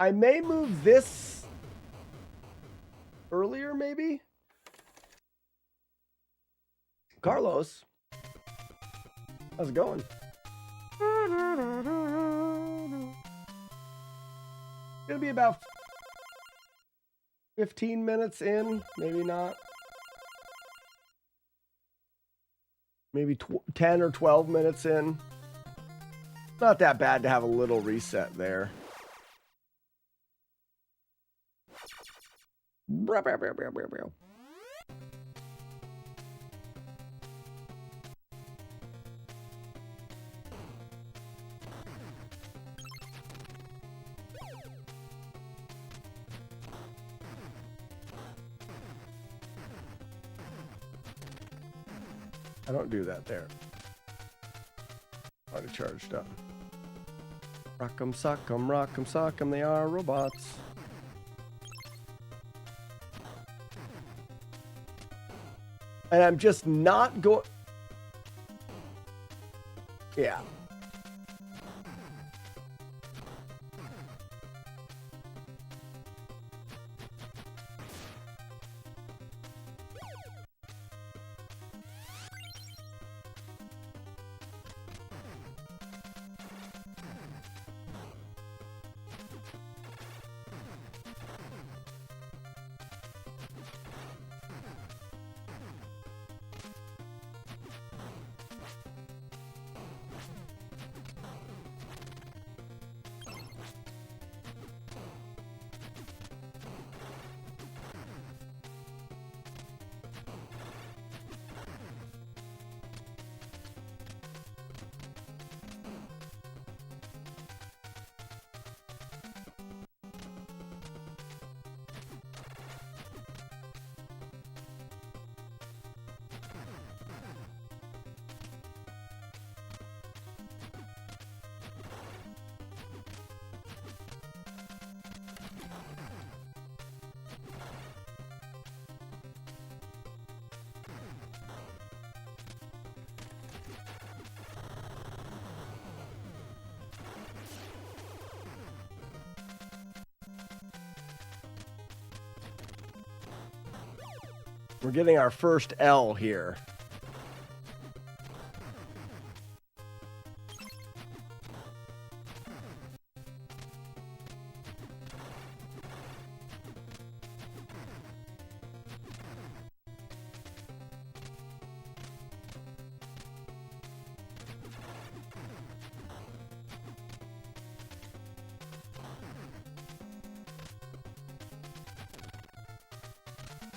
I may move this earlier, maybe? Carlos, how's it going? Gonna be about 15 minutes in, maybe not. Maybe 10 or 12 minutes in. Not that bad to have a little reset there. I don't do that there. Already charged up. Rock'em sock'em, they are robots. And I'm just not going... Yeah. We're getting our first L here.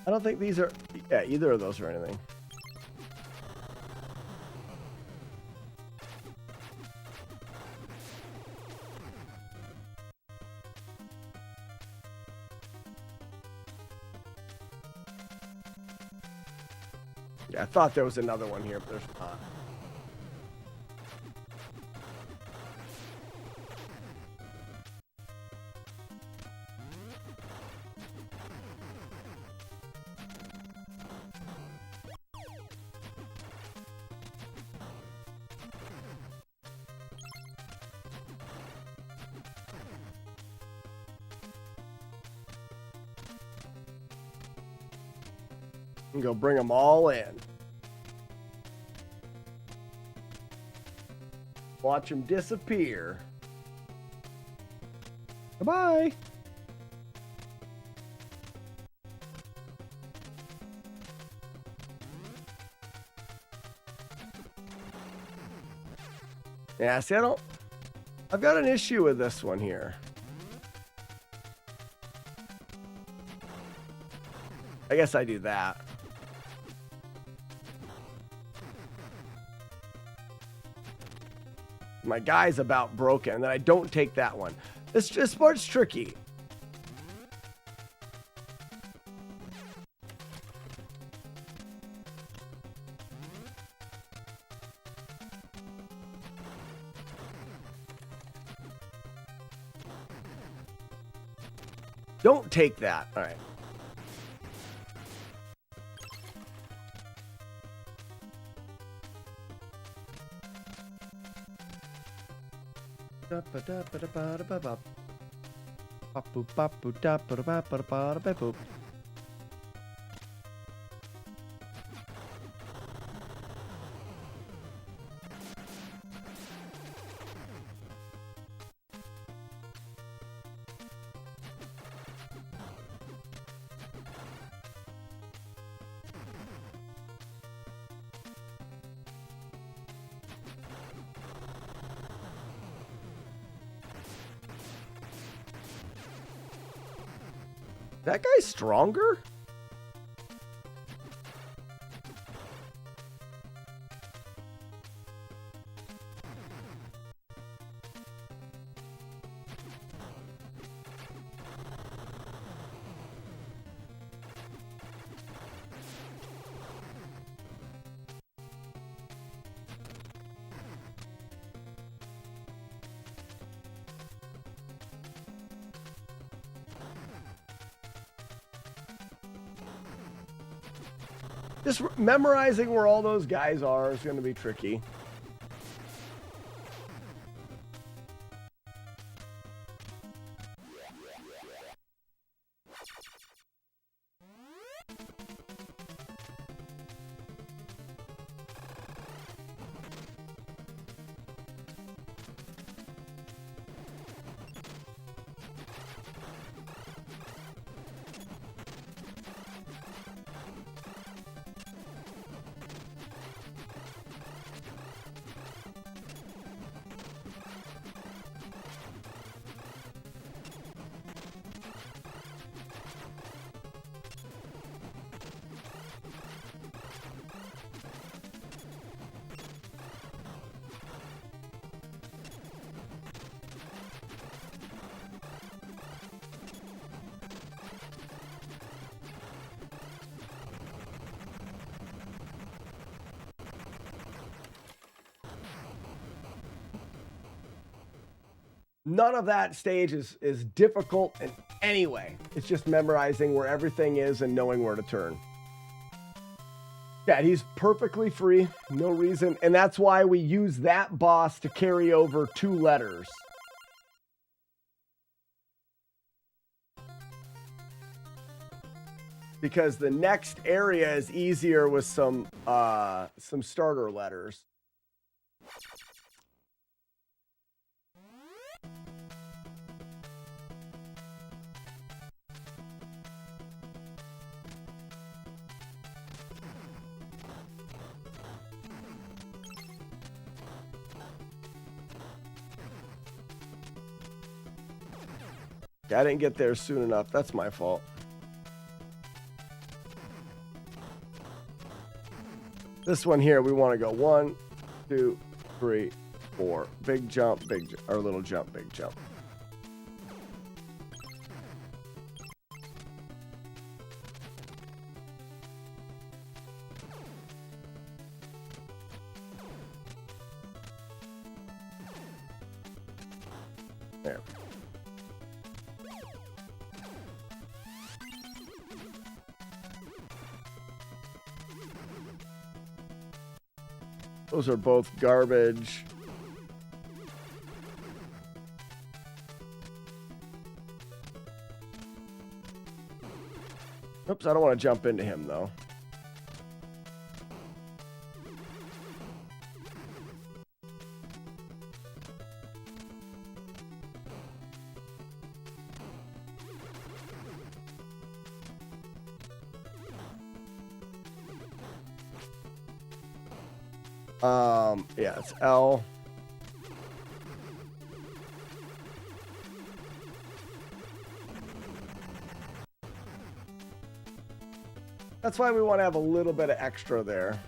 I don't think these are, yeah, either of those or anything. Yeah, I thought there was another one here, but there's not. And go bring them all in. Watch them disappear. Goodbye. Yeah, see, I've got an issue with this one here. I guess I do that. My guy's about broken, and then I don't take that one. This part's tricky. Don't take that. All right. That guy's stronger? Just memorizing where all those guys are is going to be tricky. None of that stage is difficult in any way. It's just memorizing where everything is and knowing where to turn. Yeah, he's perfectly free. No reason. And that's why we use that boss to carry over 2 letters. Because the next area is easier with some starter letters. I didn't get there soon enough. That's my fault. This one here, we want to go 1, 2, 3, 4. Big jump, or little jump, big jump. There. Those are both garbage. Oops, I don't want to jump into him though. Yeah, it's L. That's why we want to have a little bit of extra there.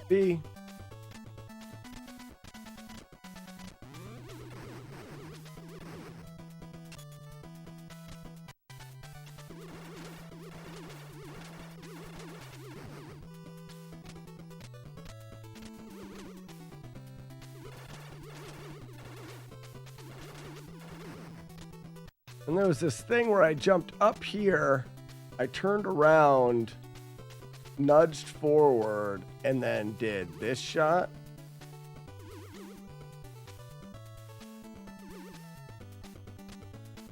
B. And there was this thing where I jumped up here, I turned around, nudged forward, and then did this shot.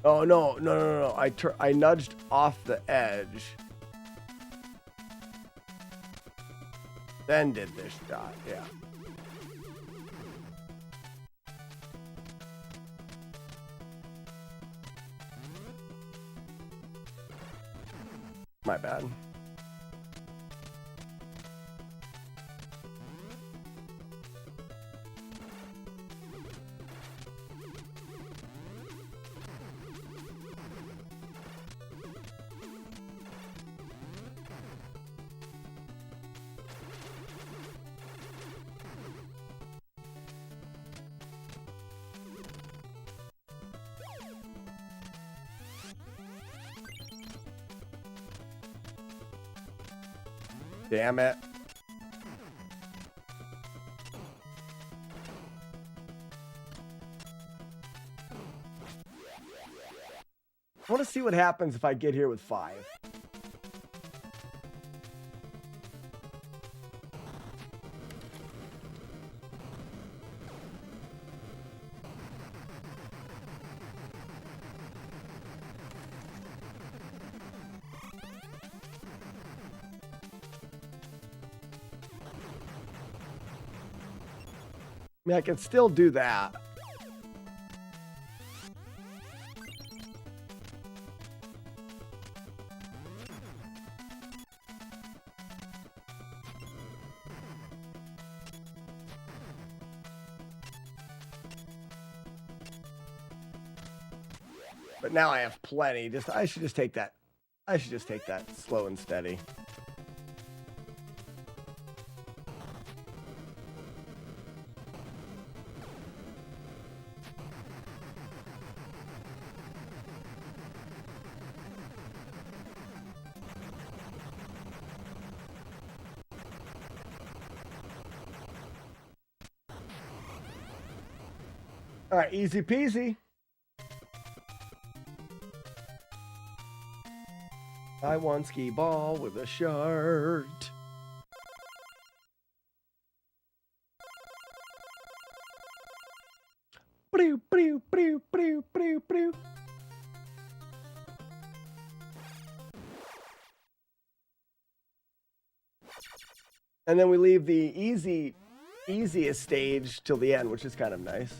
Oh, no. I nudged off the edge. Then did this shot, yeah. My bad. Damn it. I want to see what happens if I get here with 5. I mean, I can still do that. But now I have plenty. I should just take that. I should just take that slow and steady. All right, easy peasy. I won skee ball with a shirt. And then we leave the easiest stage till the end, which is kind of nice.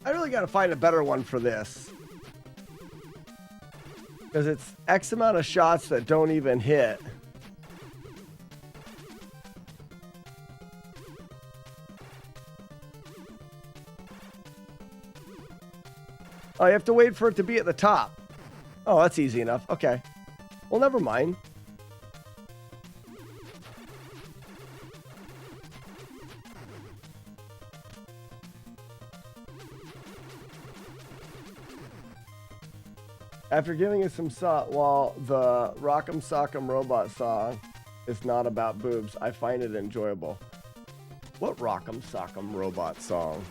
I really got to find a better one for this. Because it's X amount of shots that don't even hit. Oh, you have to wait for it to be at the top. Oh, that's easy enough. Okay. Well, never mind. After giving it some thought, while the Rock'em Sock'em Robot song is not about boobs, I find it enjoyable. What Rock'em Sock'em Robot song?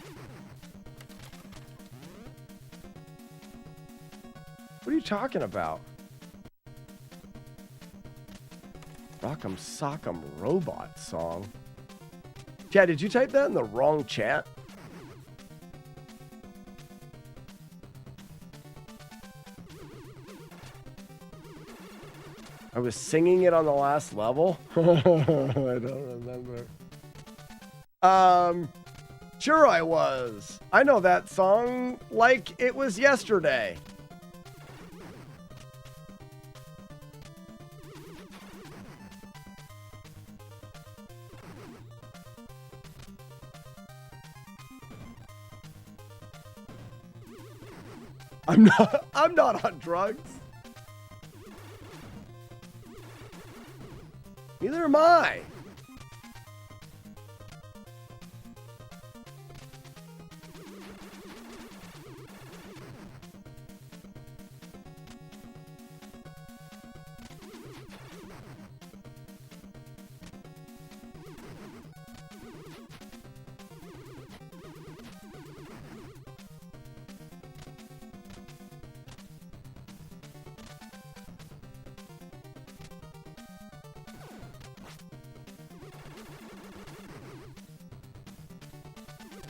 What are you talking about? Rock'em Sock'em Robot song? Chad, did you type that in the wrong chat? I was singing it on the last level. I don't remember. Sure I was. I know that song like it was yesterday. I'm not on drugs. Neither am I.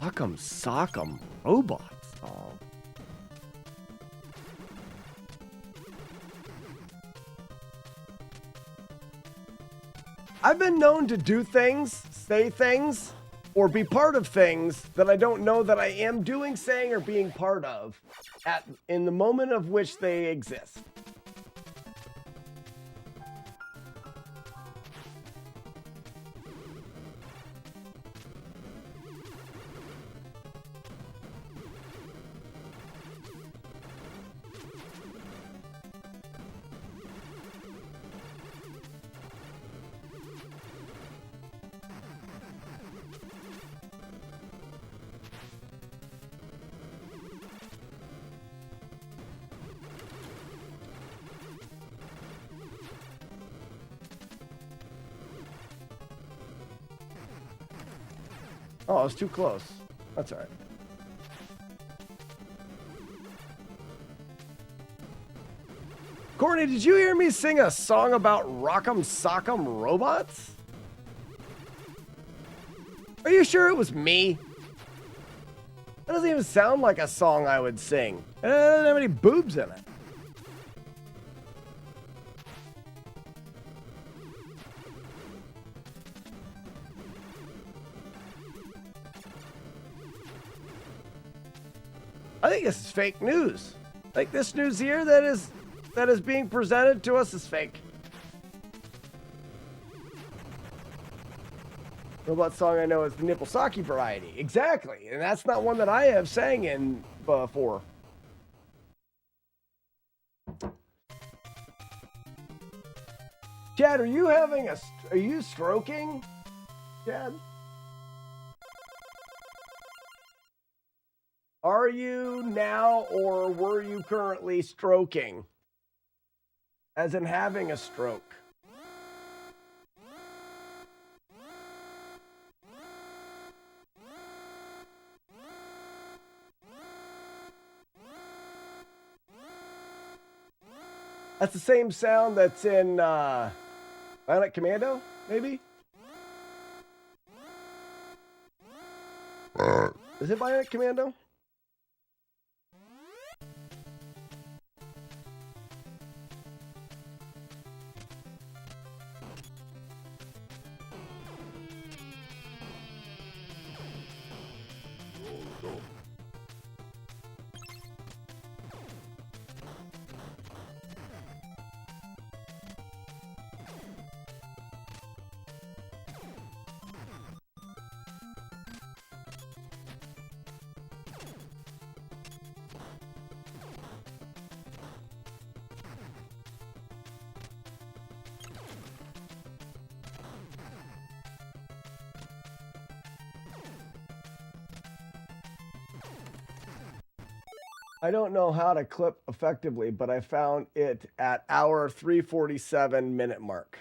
Rock'em Sock'em Robot song. I've been known to do things, say things, or be part of things that I don't know that I am doing, saying, or being part of in the moment of which they exist. Oh, I was too close. That's all right. Courtney, did you hear me sing a song about Rock'em Sock'em Robots? Are you sure it was me? That doesn't even sound like a song I would sing. It doesn't have any boobs in it. I think this is fake news. Like this news here that is being presented to us is fake. Robot song I know is the Nipplesaki variety. Exactly. And that's not one that I have sang in before. Chad, are you having are you stroking? Chad? Are you now or were you currently stroking? As in having a stroke. That's the same sound that's in Bionic Commando, maybe? Is it Bionic Commando? I don't know how to clip effectively, but I found it at hour 3:47 minute mark.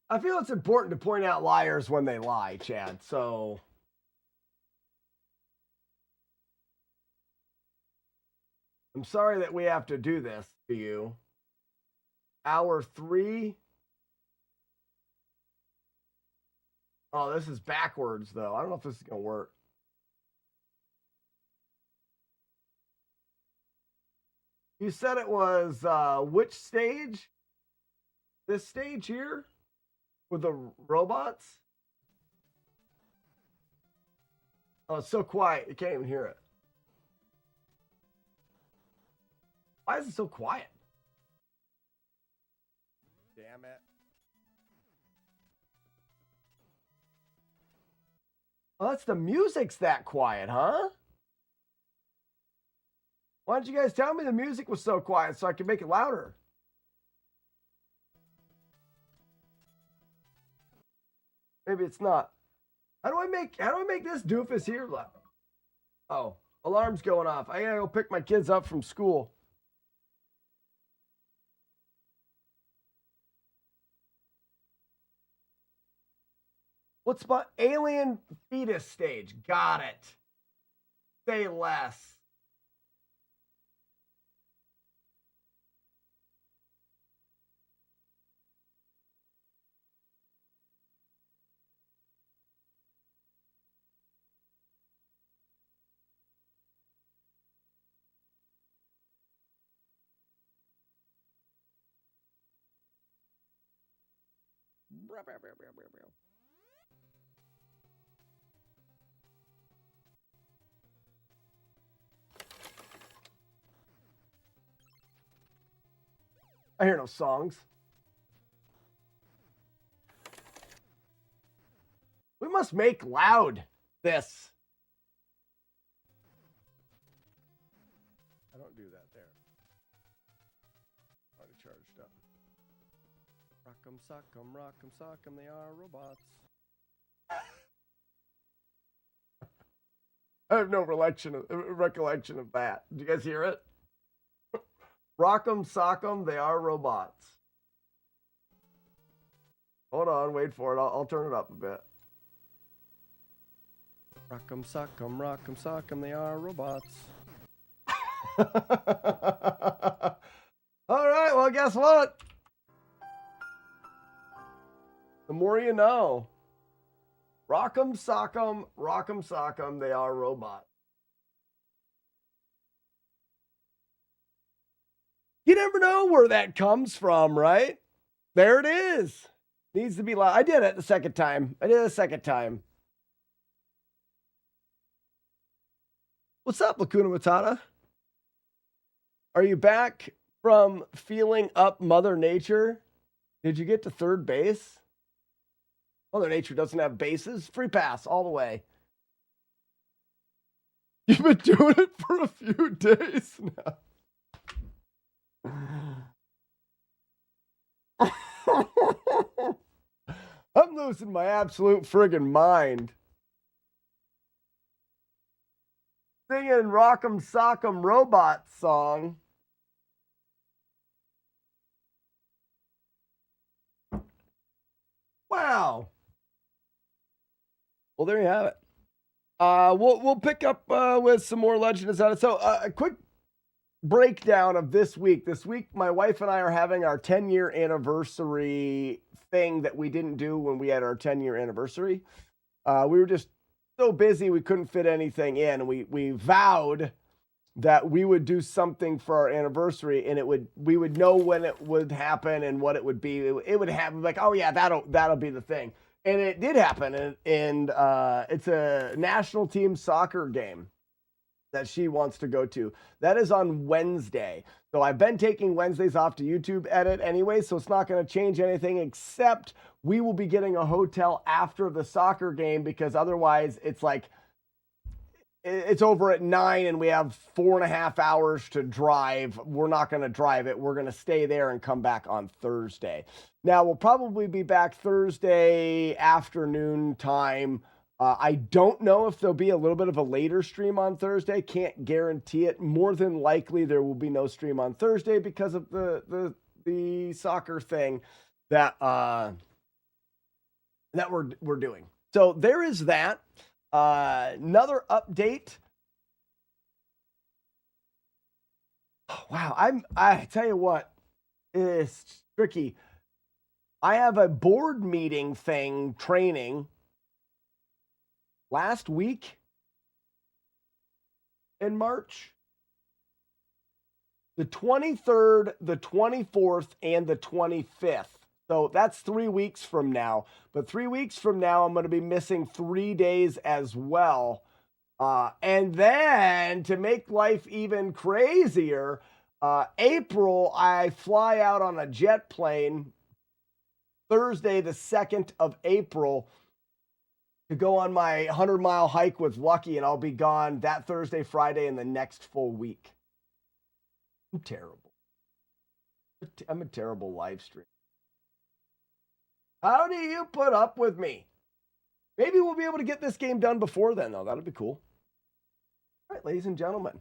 I feel it's important to point out liars when they lie, Chad. So I'm sorry that we have to do this to you. Hour 3. Oh, this is backwards, though. I don't know if this is going to work. You said it was which stage? This stage here? With the robots? Oh, it's so quiet. You can't even hear it. Why is it so quiet? Damn it. Oh, that's the music's that quiet, huh? Why don't you guys tell me the music was so quiet so I can make it louder? Maybe it's not. How do I make this doofus here loud? Oh, alarm's going off. I gotta go pick my kids up from school. What's my alien fetus stage? Got it. Say less. I hear no songs. We must make loud this. I don't do that there. Already charged up. Rock'em sock'em, they are robots. I have no recollection of that. Did you guys hear it? Rock'em sock'em, they are robots. Hold on, wait for it. I'll turn it up a bit. Rock'em sock'em, they are robots. All right, well, guess what? The more you know. Rock'em sock'em, they are robots. You never know where that comes from, right? There it is. Needs to be loud. I did it the second time. What's up, Lacuna Matata? Are you back from feeling up Mother Nature? Did you get to third base? Mother Nature doesn't have bases. Free pass all the way. You've been doing it for a few days now. I'm losing my absolute friggin' mind. Singing Rock'em Sock'em Robot song. Wow. Well, there you have it. We'll pick up with some more Legend of Zelda. So a quick breakdown of this week. This week, my wife and I are having our 10-year anniversary thing that we didn't do when we had our 10-year anniversary. We were just so busy we couldn't fit anything in. We vowed that we would do something for our anniversary, and we would know when it would happen and what it would be. It would happen like, oh yeah, that'll be the thing. And it did happen, and it's a national team soccer game that she wants to go to. That is on Wednesday. So I've been taking Wednesdays off to YouTube edit anyway, so it's not going to change anything, except we will be getting a hotel after the soccer game, because otherwise it's like, it's over at 9 and we have 4.5 hours to drive. We're not going to drive it. We're going to stay there and come back on Thursday. Now, we'll probably be back Thursday afternoon time. I don't know if there'll be a little bit of a later stream on Thursday. Can't guarantee it. More than likely, there will be no stream on Thursday because of the soccer thing that we're doing. So there is that. Another update. Wow, I tell you what, it's tricky. I have a board meeting thing training last week in March. The 23rd, the 24th, and the 25th. So that's 3 weeks from now. But 3 weeks from now, I'm going to be missing 3 days as well. And then to make life even crazier, April, I fly out on a jet plane Thursday, the 2nd of April, to go on my 100-mile hike with Lucky, and I'll be gone that Thursday, Friday, and the next full week. I'm terrible. I'm a terrible live stream. How do you put up with me? Maybe we'll be able to get this game done before then, though. That'll be cool. All right, ladies and gentlemen.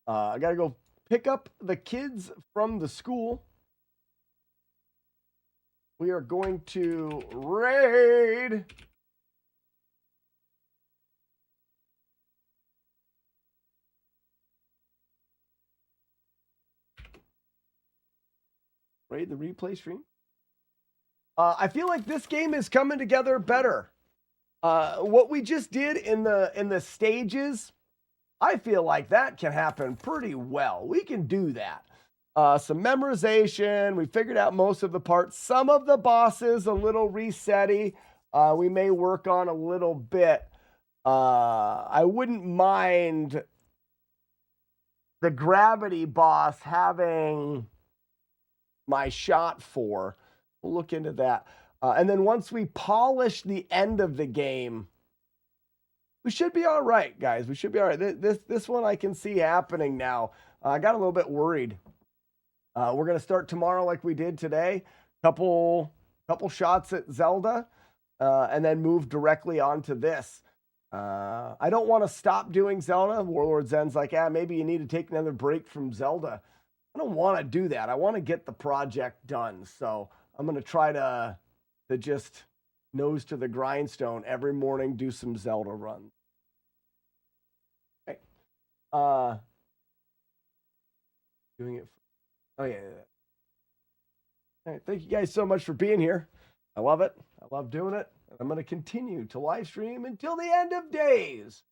I got to go pick up the kids from the school. We are going to raid the replay stream. I feel like this game is coming together better. What we just did in the stages, I feel like that can happen pretty well. We can do that. Some memorization. We figured out most of the parts. Some of the bosses, a little resetty. We may work on a little bit. I wouldn't mind the gravity boss having my shot for. We'll look into that. And then once we polish the end of the game, we should be all right, guys. We should be all right. This one I can see happening now. I got a little bit worried. We're going to start tomorrow like we did today. Couple shots at Zelda, and then move directly onto this. I don't want to stop doing Zelda. Warlord Zen's like, maybe you need to take another break from Zelda. I don't want to do that. I want to get the project done. So I'm going to try to just nose to the grindstone every morning, do some Zelda runs. Okay. Doing it. Oh, yeah. All right. Thank you guys so much for being here. I love it. I love doing it. I'm going to continue to live stream until the end of days.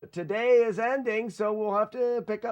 But today is ending, so we'll have to pick up